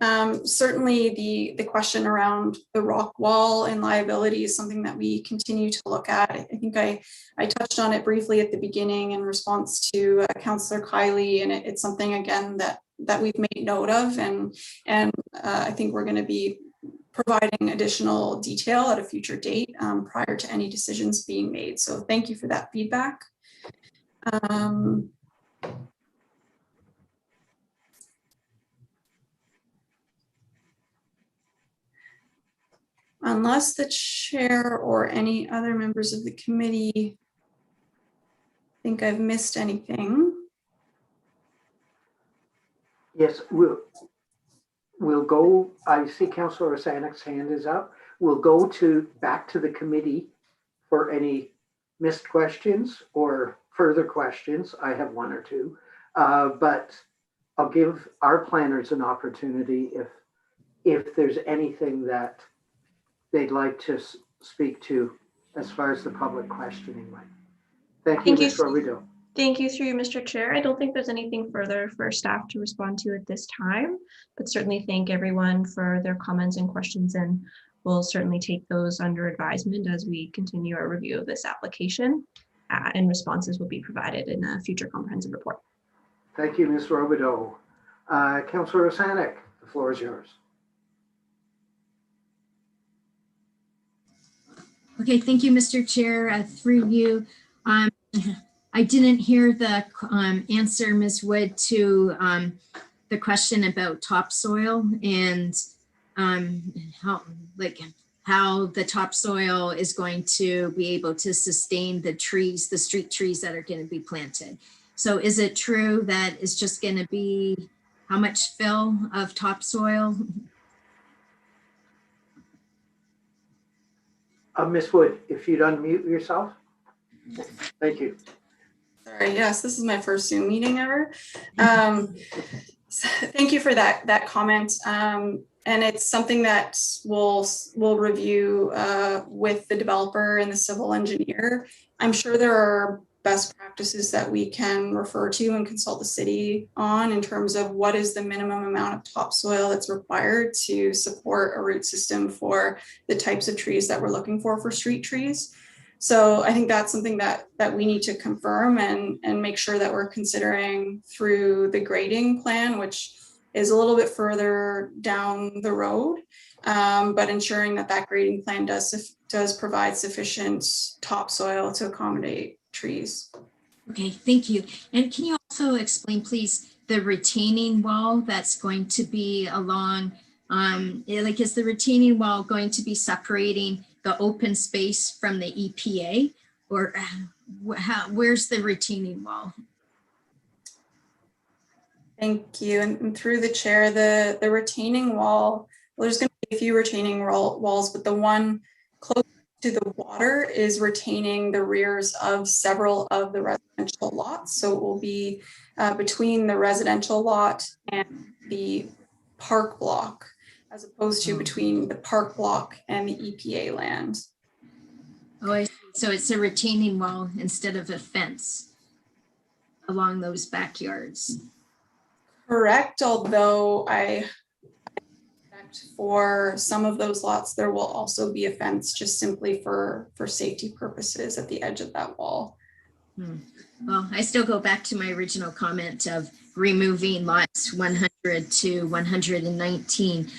S2: Certainly the question around the rock wall and liability is something that we continue to look at. I think I touched on it briefly at the beginning in response to Councillor Kiley, and it's something again that we've made note of, and I think we're going to be providing additional detail at a future date prior to any decisions being made. So thank you for that feedback. Unless the chair or any other members of the committee think I've missed anything.
S1: Yes, we'll go, I see Councillor Osanek's hand is up. We'll go back to the committee for any missed questions or further questions. I have one or two, but I'll give our planners an opportunity if there's anything that they'd like to speak to as far as the public questioning went. Thank you, Ms. Robideau.
S4: Thank you through you, Mr. Chair. I don't think there's anything further for staff to respond to at this time, but certainly thank everyone for their comments and questions, and we'll certainly take those under advisement as we continue our review of this application, and responses will be provided in a future comprehensive report.
S1: Thank you, Ms. Robideau. Councillor Osanek, the floor is yours.
S6: Okay, thank you, Mr. Chair. Through you, I didn't hear the answer, Ms. Wood, to the question about topsoil and how the topsoil is going to be able to sustain the trees, the street trees that are going to be planted. So is it true that it's just going to be how much fill of topsoil?
S1: Ms. Wood, if you'd unmute yourself. Thank you.
S2: Sorry, yes, this is my first Zoom meeting ever. So thank you for that comment. And it's something that we'll review with the developer and the civil engineer. I'm sure there are best practices that we can refer to and consult the city on in terms of what is the minimum amount of topsoil that's required to support a root system for the types of trees that we're looking for street trees. So I think that's something that we need to confirm and make sure that we're considering through the grading plan, which is a little bit further down the road, but ensuring that grading plan does provide sufficient topsoil to accommodate trees.
S6: Okay, thank you. And can you also explain, please, the retaining wall that's going to be along, is the retaining wall going to be separating the open space from the EPA, or where's the retaining wall?
S2: Thank you. And through the chair, the retaining wall, well, there's going to be a few retaining walls, but the one close to the water is retaining the rears of several of the residential lots. So it will be between the residential lot and the park block, as opposed to between the park block and the EPA land.
S6: Oh, I see. So it's a retaining wall instead of a fence along those backyards.
S2: Correct, although I expect for some of those lots, there will also be a fence just simply for safety purposes at the edge of that wall.
S6: Well, I still go back to my original comment of removing lots 100 to 119.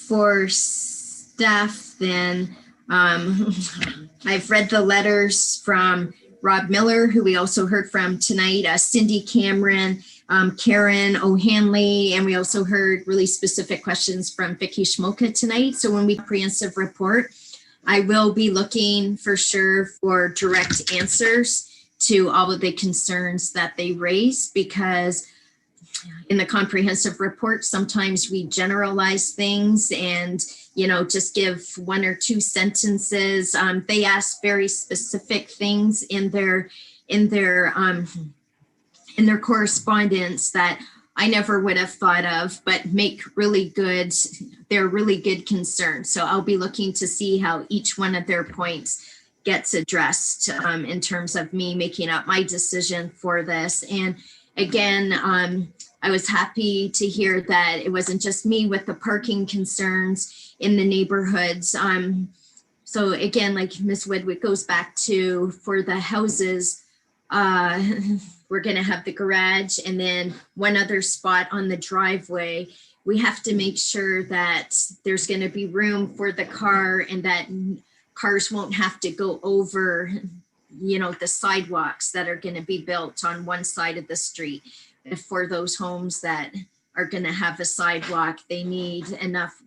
S6: For staff then, I've read the letters from Rob Miller, who we also heard from tonight, Cindy Cameron, Karen O'Hanley, and we also heard really specific questions from Vicky Schmoka tonight. So when we comprehensive report, I will be looking for sure for direct answers to all of the concerns that they raise, because in the comprehensive report, sometimes we generalize things and, just give one or two sentences. They ask very specific things in their correspondence that I never would have thought of, but they're really good concerns. So I'll be looking to see how each one of their points gets addressed in terms of me making up my decision for this. And again, I was happy to hear that it wasn't just me with the parking concerns in the neighborhoods. So again, like Ms. Wood, it goes back to for the houses, we're going to have the garage and then one other spot on the driveway. We have to make sure that there's going to be room for the car and that cars won't have to go over, the sidewalks that are going to be built on one side of the street. And for those homes that are going to have a sidewalk, they need enough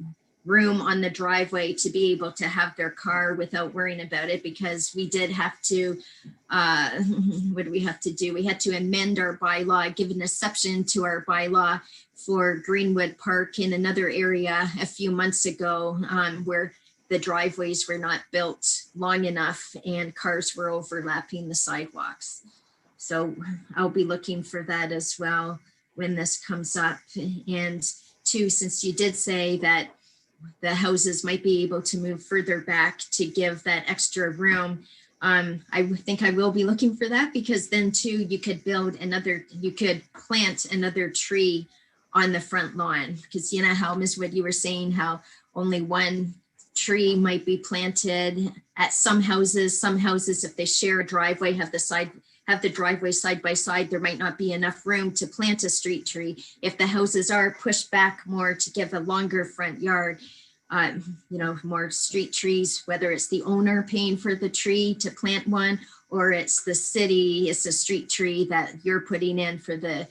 S6: room on the driveway to be able to have their car without worrying about it, because we did have to, what do we have to do? We had to amend our bylaw, give an exception to our bylaw for Greenwood Park in another area a few months ago, where the driveways were not built long enough and cars were overlapping the sidewalks. So I'll be looking for that as well when this comes up. And two, since you did say that the houses might be able to move further back to give that extra room, I think I will be looking for that, because then too, you could plant another tree on the front lawn. Because how, Ms. Wood, you were saying how only one tree might be planted at some houses. Some houses, if they share a driveway, have the driveway side by side, there might not be enough room to plant a street tree. If the houses are pushed back more to give a longer front yard, more street trees, whether it's the owner paying for the tree to plant one, or it's the city, it's a street tree that you're putting in for the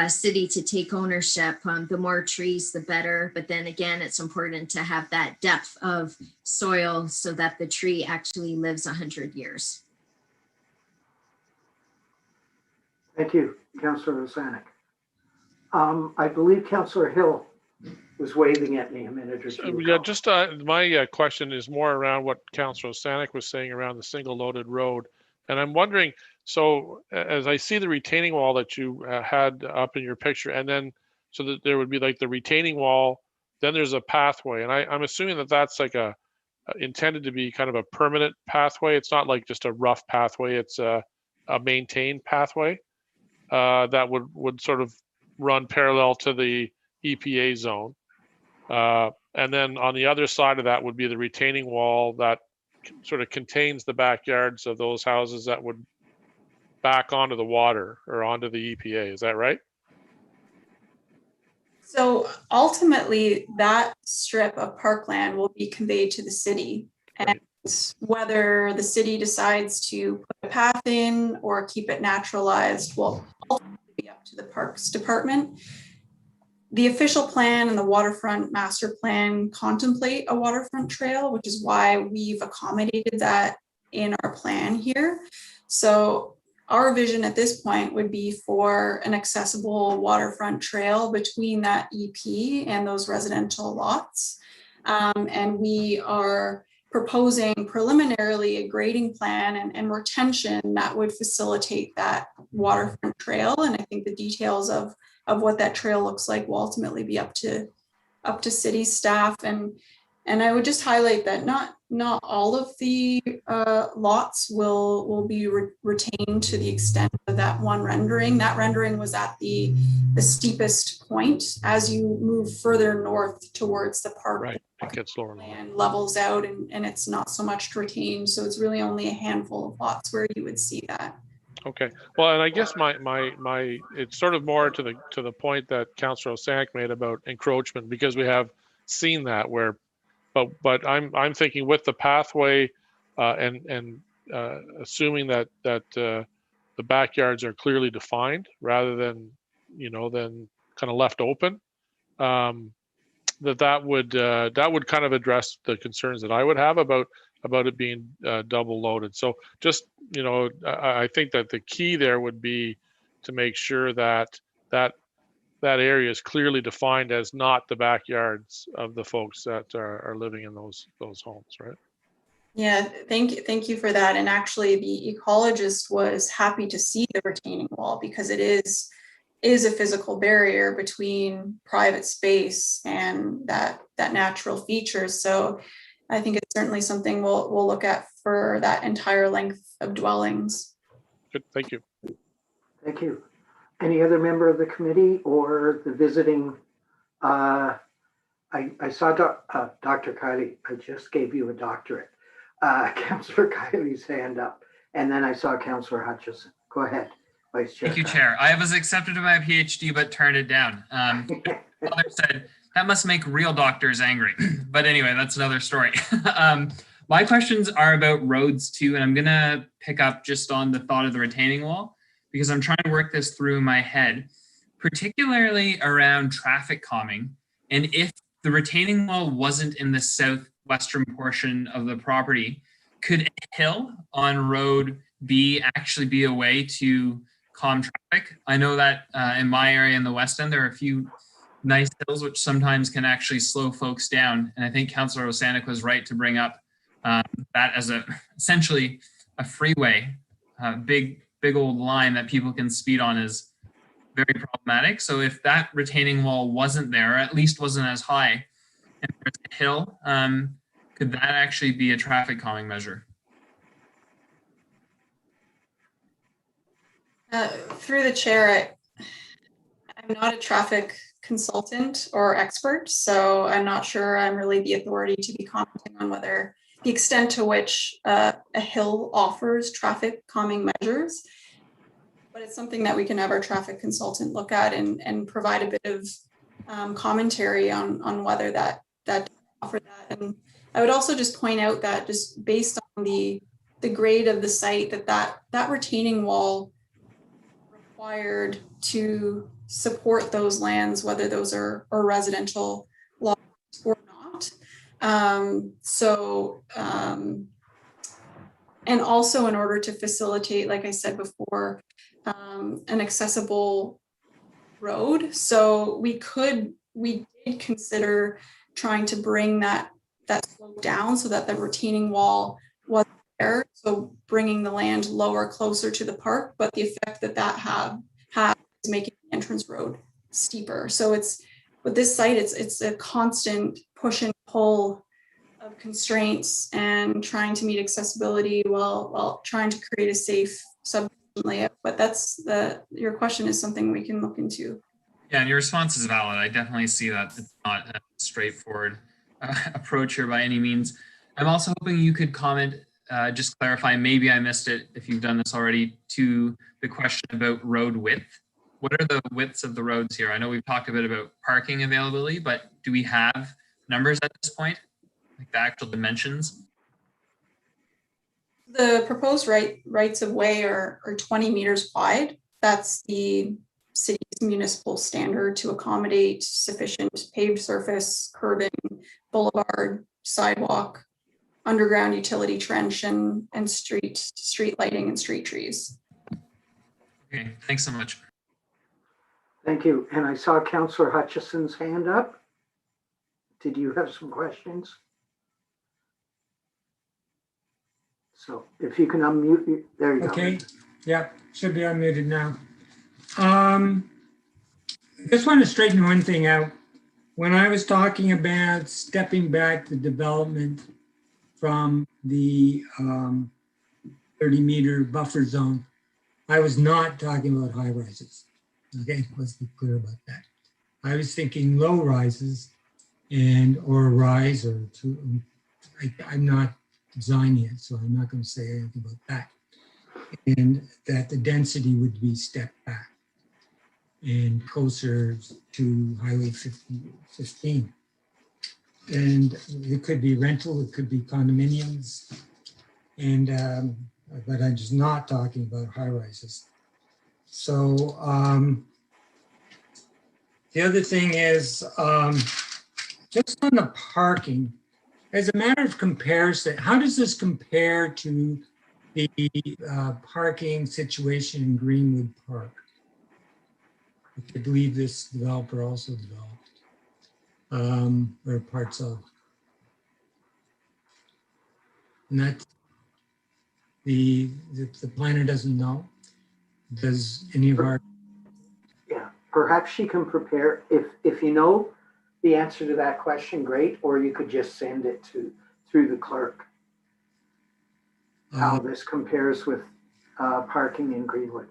S6: city to take ownership. The more trees, the better. But then again, it's important to have that depth of soil so that the tree actually lives 100 years.
S1: Thank you, Councillor Rosanek. I believe Councillor Hill was waving at me a minute or two ago.
S7: Yeah, just my question is more around what Councillor Rosanek was saying around the single loaded road. And I'm wondering, so as I see the retaining wall that you had up in your picture, and then so that there would be like the retaining wall, then there's a pathway. And I'm assuming that that's like intended to be kind of a permanent pathway. It's not like just a rough pathway. It's a maintained pathway that would sort of run parallel to the EPA zone. And then on the other side of that would be the retaining wall that sort of contains the backyards of those houses that would back onto the water or onto the EPA. Is that right?
S2: So ultimately, that strip of parkland will be conveyed to the city. And whether the city decides to put a path in or keep it naturalized will ultimately be up to the Parks Department. The official plan and the waterfront master plan contemplate a waterfront trail, which is why we've accommodated that in our plan here. So our vision at this point would be for an accessible waterfront trail between that EP and those residential lots. And we are proposing preliminarily a grading plan and retention that would facilitate that waterfront trail. And I think the details of what that trail looks like will ultimately be up to city staff. And I would just highlight that not all of the lots will be retained to the extent of that one rendering. That rendering was at the steepest point. As you move further north towards the park,
S7: right, it gets lower
S2: and levels out, and it's not so much retained. So it's really only a handful of lots where you would see that.
S7: Okay, well, and I guess my it's sort of more to the point that Councillor Osanek made about encroachment, because we have seen that where, but I'm thinking with the pathway and assuming that the backyards are clearly defined rather than kind of left open, that would kind of address the concerns that I would have about it being double loaded. So just, I think that the key there would be to make sure that area is clearly defined as not the backyards of the folks that are living in those homes, right?
S2: Yeah, thank you for that. And actually the ecologist was happy to see the retaining wall, because it is a physical barrier between private space and that natural features. So I think it's certainly something we'll look at for that entire length of dwellings.
S7: Good, thank you.
S1: Thank you. Any other member of the committee or the visiting? I saw Dr. Kiley. I just gave you a doctorate. Councillor Kiley's hand up, and then I saw Councillor Hutchison. Go ahead. Vice Chair.
S5: Thank you, Chair. I was accepted to my PhD, but turned it down. Father said, that must make real doctors angry. But anyway, that's another story. My questions are about roads too, and I'm gonna pick up just on the thought of the retaining wall because I'm trying to work this through in my head, particularly around traffic calming. And if the retaining wall wasn't in the southwestern portion of the property, could a hill on road B actually be a way to calm traffic? I know that in my area in the West End, there are a few nice hills which sometimes can actually slow folks down. And I think Councillor Osanik was right to bring up that as essentially a freeway, big old line that people can speed on is very problematic. So if that retaining wall wasn't there, or at least wasn't as high, and there's a hill, could that actually be a traffic calming measure?
S2: Through the chair, I'm not a traffic consultant or expert, so I'm not sure I'm really the authority to be commenting on whether the extent to which a hill offers traffic calming measures. But it's something that we can have our traffic consultant look at and provide a bit of commentary on whether that offer that. And I would also just point out that just based on the grade of the site, that retaining wall required to support those lands, whether those are residential lots or not. And also in order to facilitate, like I said before, an accessible road. So we did consider trying to bring that slope down so that the retaining wall was there. So bringing the land lower, closer to the park, but the effect that has is making the entrance road steeper. So with this site, it's a constant push and pull of constraints and trying to meet accessibility while trying to create a safe subdivision layout. But your question is something we can look into.
S5: Yeah, and your response is valid. I definitely see that it's not a straightforward approach here by any means. I'm also hoping you could comment, just clarify, maybe I missed it if you've done this already, to the question about road width. What are the widths of the roads here? I know we've talked a bit about parking availability, but do we have numbers at this point, like the actual dimensions?
S2: The proposed rights of way are 20 meters wide. That's the city's municipal standard to accommodate sufficient paved surface, curbing, boulevard, sidewalk, underground utility trench, and street lighting and street trees.
S5: Okay, thanks so much.
S1: Thank you. And I saw Councillor Hutchison's hand up. Did you have some questions? So if you can unmute, there you go.
S8: Okay, yeah, should be unmuted now. Just want to straighten one thing out. When I was talking about stepping back the development from the 30-meter buffer zone, I was not talking about high rises. Okay, let's be clear about that. I was thinking low rises or a rise or two. I'm not designing it, so I'm not going to say anything about that. And that the density would be stepped back and closer to Highway 15. And it could be rental, it could be condominiums, and but I'm just not talking about high rises. So the other thing is just on the parking, as a matter of comparison, how does this compare to the parking situation in Greenwood Park, which I believe this developer also developed, or parts of? And that the planner doesn't know. Does any of our?
S1: Yeah, perhaps she can prepare, if you know the answer to that question, great, or you could just send it through the clerk. How this compares with parking in Greenwood.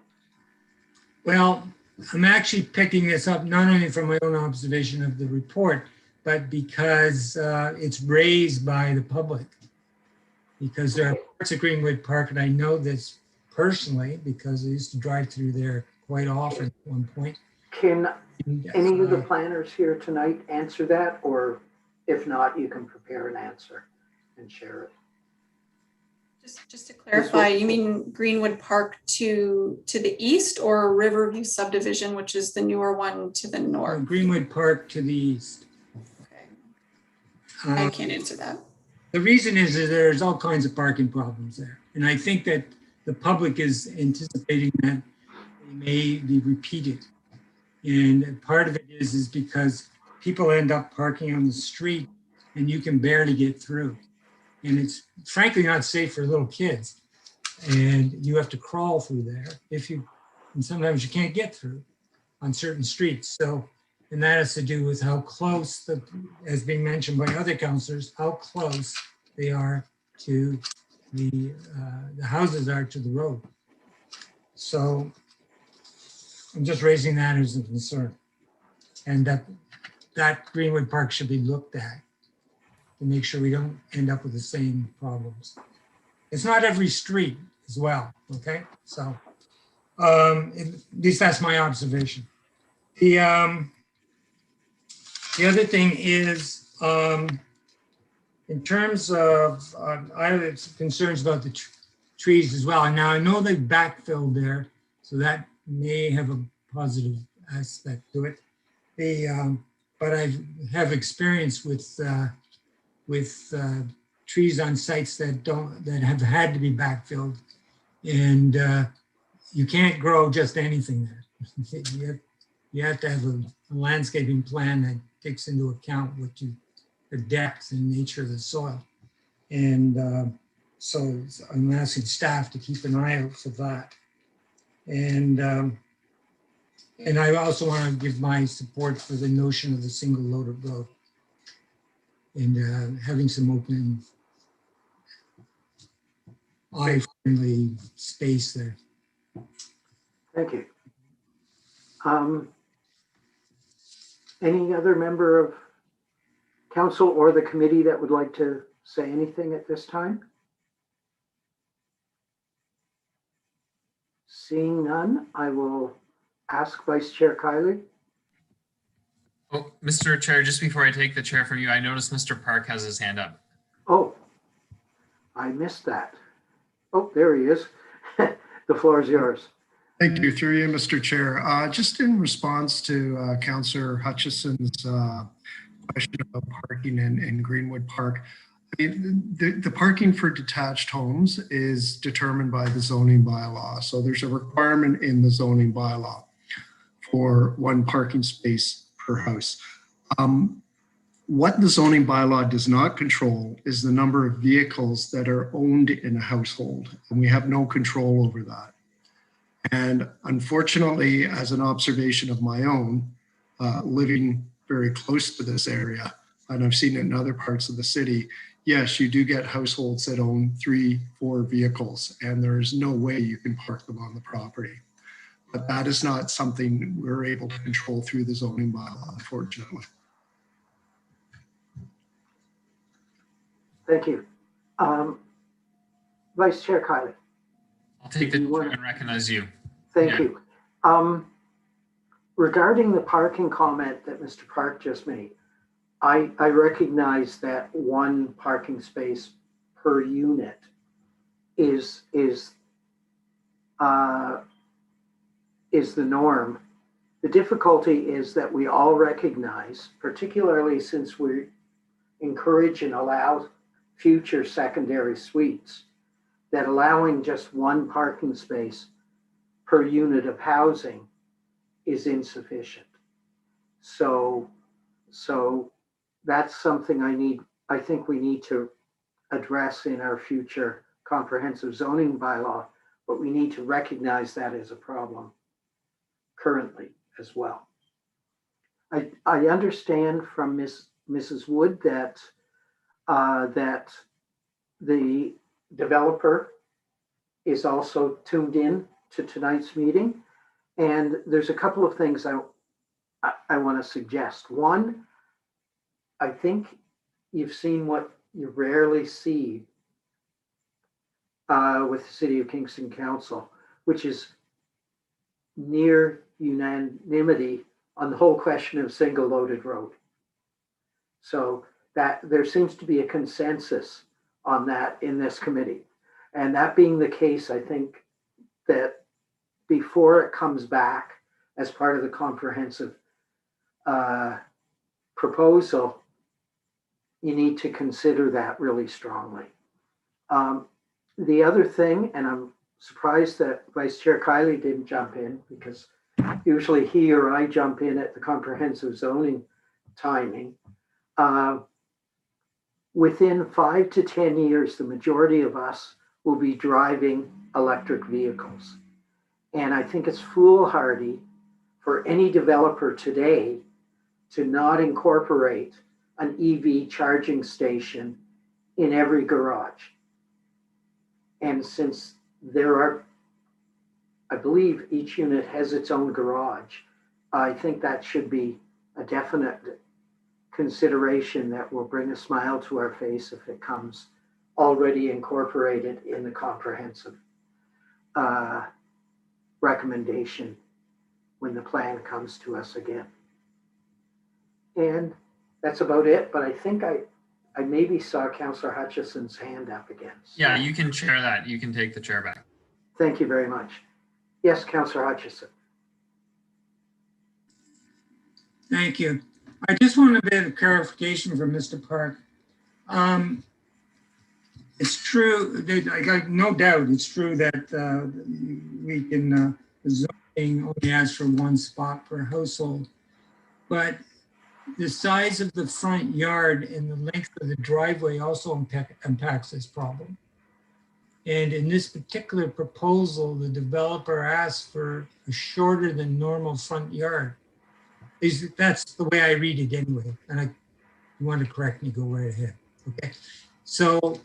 S8: Well, I'm actually picking this up not only from my own observation of the report, but because it's raised by the public. Because there are parts of Greenwood Park, and I know this personally because I used to drive through there quite often at one point.
S1: Can
S8: And,
S1: any of the planners here tonight answer that? Or if not, you can prepare an answer and share it.
S2: Just to clarify, you mean Greenwood Park to the east or Riverview subdivision, which is the newer one to the north?
S8: Greenwood Park to the east.
S2: Okay. I can't answer that.
S8: The reason is that there's all kinds of parking problems there. And I think that the public is anticipating that they may be repeated. And part of it is because people end up parking on the street and you can barely get through. And it's frankly not safe for little kids. And you have to crawl through there and sometimes you can't get through on certain streets. So, and that has to do with how close, as being mentioned by other councillors, how close they are to the houses are to the road. So I'm just raising that as a concern. And that Greenwood Park should be looked at to make sure we don't end up with the same problems. It's not every street as well, okay? So at least that's my observation. The other thing is, in terms of, I have concerns about the trees as well. And now I know they've backfilled there, so that may have a positive aspect to it. But I have experience with trees on sites that have had to be backfilled, and you can't grow just anything there. You have to have a landscaping plan that takes into account the depth and nature of the soil, and so I'm asking staff to keep an eye out for that, and I also want to give my support for the notion of the single loaded road and having some open, eye-friendly space there.
S1: Thank you. Any other member of council or the committee that would like to say anything at this time? Seeing none, I will ask Vice Chair Kiley.
S5: Oh, Mr. Chair, just before I take the chair from you, I noticed Mr. Park has his hand up.
S1: Oh, I missed that. Oh, there he is. The floor is yours.
S13: Thank you, through you, Mr. Chair. Just in response to Councillor Hutchison's question about parking in Greenwood Park, I mean, the parking for detached homes is determined by the zoning bylaw. So there's a requirement in the zoning bylaw for one parking space per house. What the zoning bylaw does not control is the number of vehicles that are owned in a household, and we have no control over that. And unfortunately, as an observation of my own, living very close to this area, and I've seen it in other parts of the city, yes, you do get households that own 3-4 vehicles, and there's no way you can park them on the property. But that is not something we're able to control through the zoning bylaw, unfortunately.
S1: Thank you. Vice Chair Kiley.
S5: I'll take the chair and recognize you.
S1: Thank you. Regarding the parking comment that Mr. Park just made, I recognize that one parking space per unit is the norm. The difficulty is that we all recognize, particularly since we encourage and allow future secondary suites, that allowing just one parking space per unit of housing is insufficient. So that's something I think we need to address in our future comprehensive zoning bylaw, but we need to recognize that as a problem currently as well. I understand from Mrs. Wood that that the developer is also tuned in to tonight's meeting, and there's a couple of things I want to suggest. One, I think you've seen what you rarely see with the City of Kingston Council, which is near unanimity on the whole question of single loaded road. So that there seems to be a consensus on that in this committee. And that being the case, I think that before it comes back as part of the comprehensive proposal, you need to consider that really strongly. The other thing, and I'm surprised that Vice Chair Kiley didn't jump in, because usually he or I jump in at the comprehensive zoning timing. Within 5 to 10 years, the majority of us will be driving electric vehicles. And I think it's foolhardy for any developer today to not incorporate an EV charging station in every garage. And since there are, I believe each unit has its own garage, I think that should be a definite consideration that will bring a smile to our face if it comes already incorporated in the comprehensive recommendation when the plan comes to us again. And that's about it, but I think I maybe saw Councillor Hutchison's hand up again. So
S5: Yeah, you can chair that. You can take the chair back.
S1: thank you very much. Yes, Councillor Hutchison.
S8: Thank you. I just want a bit of clarification from Mr. Park. It's true that I got no doubt it's true that we can zoning only asks for one spot per household, but the size of the front yard and the length of the driveway also impacts this problem. And in this particular proposal, the developer asked for a shorter than normal front yard. That's the way I read it anyway. And you want to correct me, go right ahead. Okay. So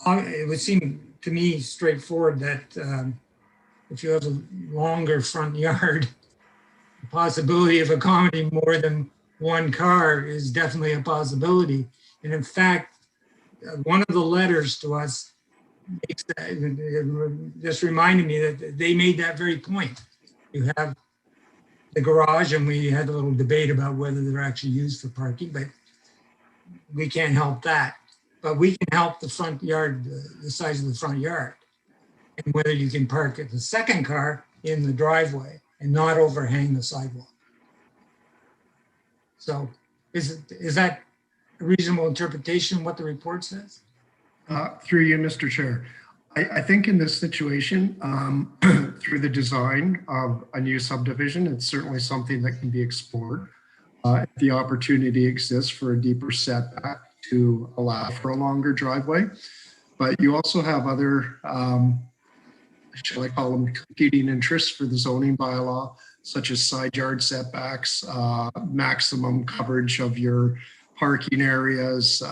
S8: it would seem to me straightforward that if you have a longer front yard, the possibility of accommodating more than one car is definitely a possibility. And in fact, one of the letters to us makes that, just reminded me that they made that very point. You have the garage, and we had a little debate about whether they're actually used for parking, but we can't help that. But we can help the front yard, the size of the front yard, and whether you can park the second car in the driveway and not overhang the sidewalk. So is that a reasonable interpretation of what the report says?
S13: Through you, Mr. Chair. I think in this situation, through the design of a new subdivision, it's certainly something that can be explored. If the opportunity exists for a deeper setback to allow for a longer driveway. But you also have other, shall I call them, competing interests for the zoning bylaw, such as side yard setbacks, maximum coverage of your parking areas,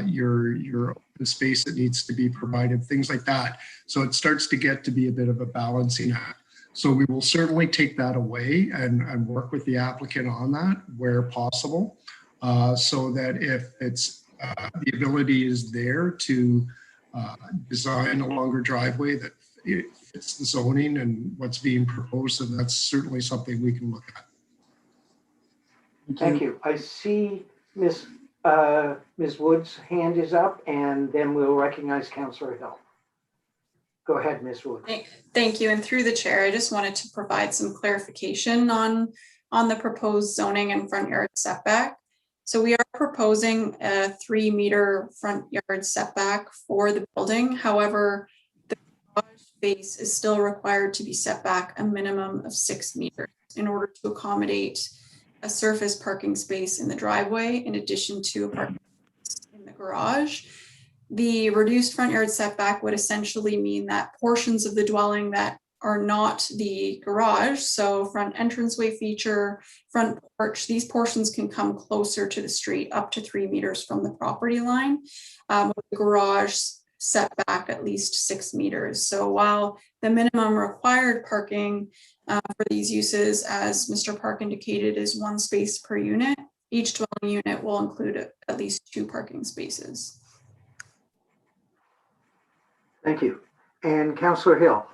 S13: your open space that needs to be provided, things like that. So it starts to get to be a bit of a balancing act. So we will certainly take that away and work with the applicant on that where possible, so that if it's the ability is there to design a longer driveway that fits the zoning and what's being proposed, and that's certainly something we can look at.
S1: Thank you. I see Ms. Wood's hand is up, and then we'll recognize Councillor Hill. Go ahead, Ms. Wood.
S2: Thank you. And through the chair, I just wanted to provide some clarification on the proposed zoning and front yard setback. So we are proposing a 3-meter front yard setback for the building. However, the garage space is still required to be set back a minimum of 6 meters in order to accommodate a surface parking space in the driveway, in addition to a parking space in the garage. The reduced front yard setback would essentially mean that portions of the dwelling that are not the garage, so front entranceway feature, front porch, these portions can come closer to the street, up to 3 meters from the property line, with the garage set back at least 6 meters. So while the minimum required parking for these uses, as Mr. Park indicated, is 1 space per unit, each dwelling unit will include at least 2 parking spaces.
S1: Thank you. And Councillor Hill,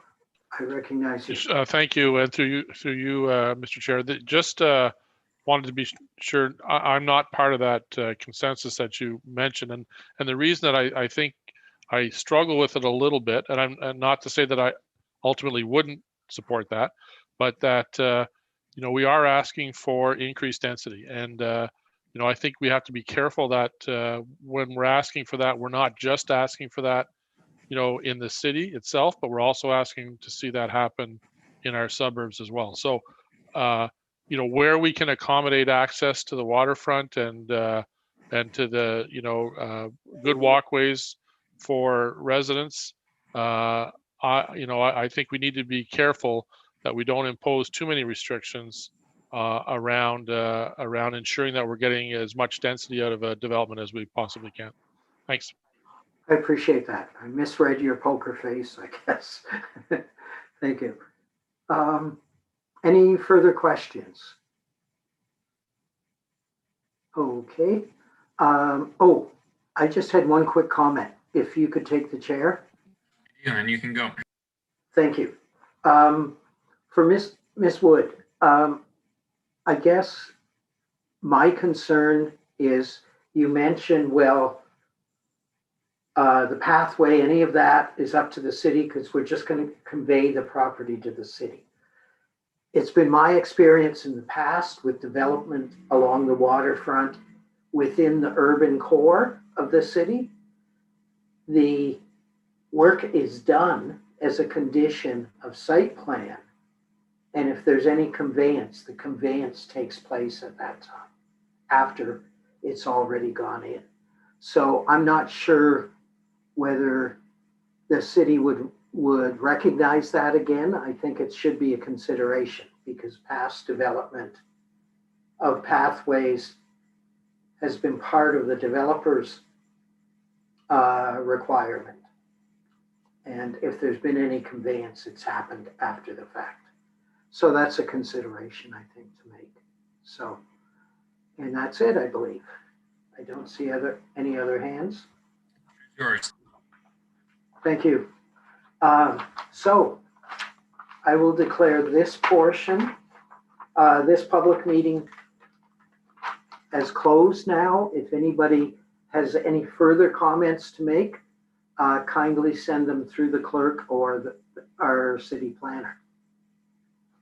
S1: I recognize you.
S7: Thank you, and through you, Mr. Chair. Just wanted to be sure I'm not part of that consensus that you mentioned, and the reason that I think I struggle with it a little bit, and I'm not to say that I ultimately wouldn't support that, but that we are asking for increased density, and I think we have to be careful that when we're asking for that, we're not just asking for that in the city itself, but we're also asking to see that happen in our suburbs as well. So, where we can accommodate access to the waterfront and to the good walkways for residents, I think we need to be careful that we don't impose too many restrictions around ensuring that we're getting as much density out of a development as we possibly can. Thanks.
S1: I appreciate that. I misread your poker face, I guess. Thank you. Any further questions? Okay. I just had one quick comment. If you could take the chair.
S5: Yeah, and you can go.
S1: Thank you. For Miss Wood, I guess my concern is you mentioned, well, the pathway, any of that is up to the city because we're just going to convey the property to the city. It's been my experience in the past with development along the waterfront within the urban core of the city. The work is done as a condition of site plan. And if there's any conveyance, the conveyance takes place at that time after it's already gone in. So I'm not sure whether the city would recognize that again. I think it should be a consideration because past development of pathways has been part of the developer's requirement. And if there's been any conveyance, it's happened after the fact. So that's a consideration, I think, to make. So, and that's it, I believe. I don't see any other hands.
S5: Yours.
S1: Thank you. So I will declare this portion, this public meeting as closed now. If anybody has any further comments to make, kindly send them through the clerk or our city planner.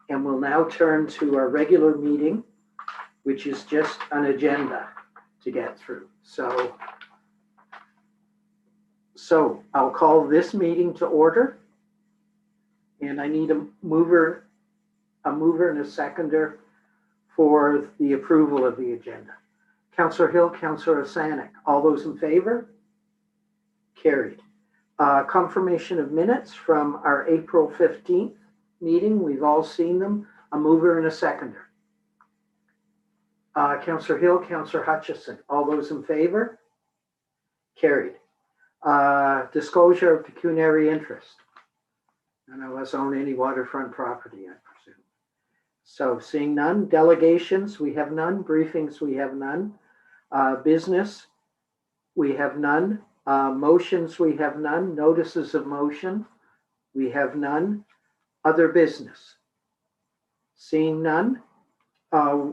S1: And we'll now turn to our regular meeting, which is just an agenda to get through. So I'll call this meeting to order. And I need a mover and a seconder for the approval of the agenda. Councillor Hill, Councillor Osanek, all those in favor? Carried. Confirmation of minutes from our April 15th meeting. We've all seen them. A mover and a seconder. Councillor Hill, Councillor Hutchison, all those in favor? Carried. Disclosure of pecuniary interest. None of us own any waterfront property, I presume. So seeing none. Delegations, we have none. Briefings, we have none. Business, we have none. Motions, we have none. Notices of motion, we have none. Other business, seeing none.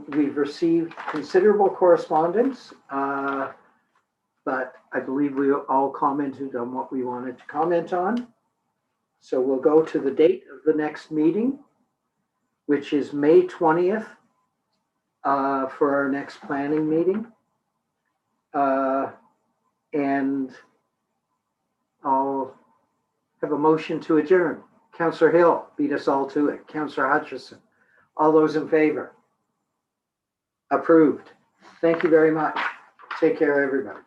S1: We've received considerable correspondence, but I believe we all commented on what we wanted to comment on. So we'll go to the date of the next meeting, which is May 20th for our next planning meeting. And I'll have a motion to adjourn. Councillor Hill, beat us all to it. Councillor Hutchison, all those in favor? Approved. Thank you very much. Take care, everybody.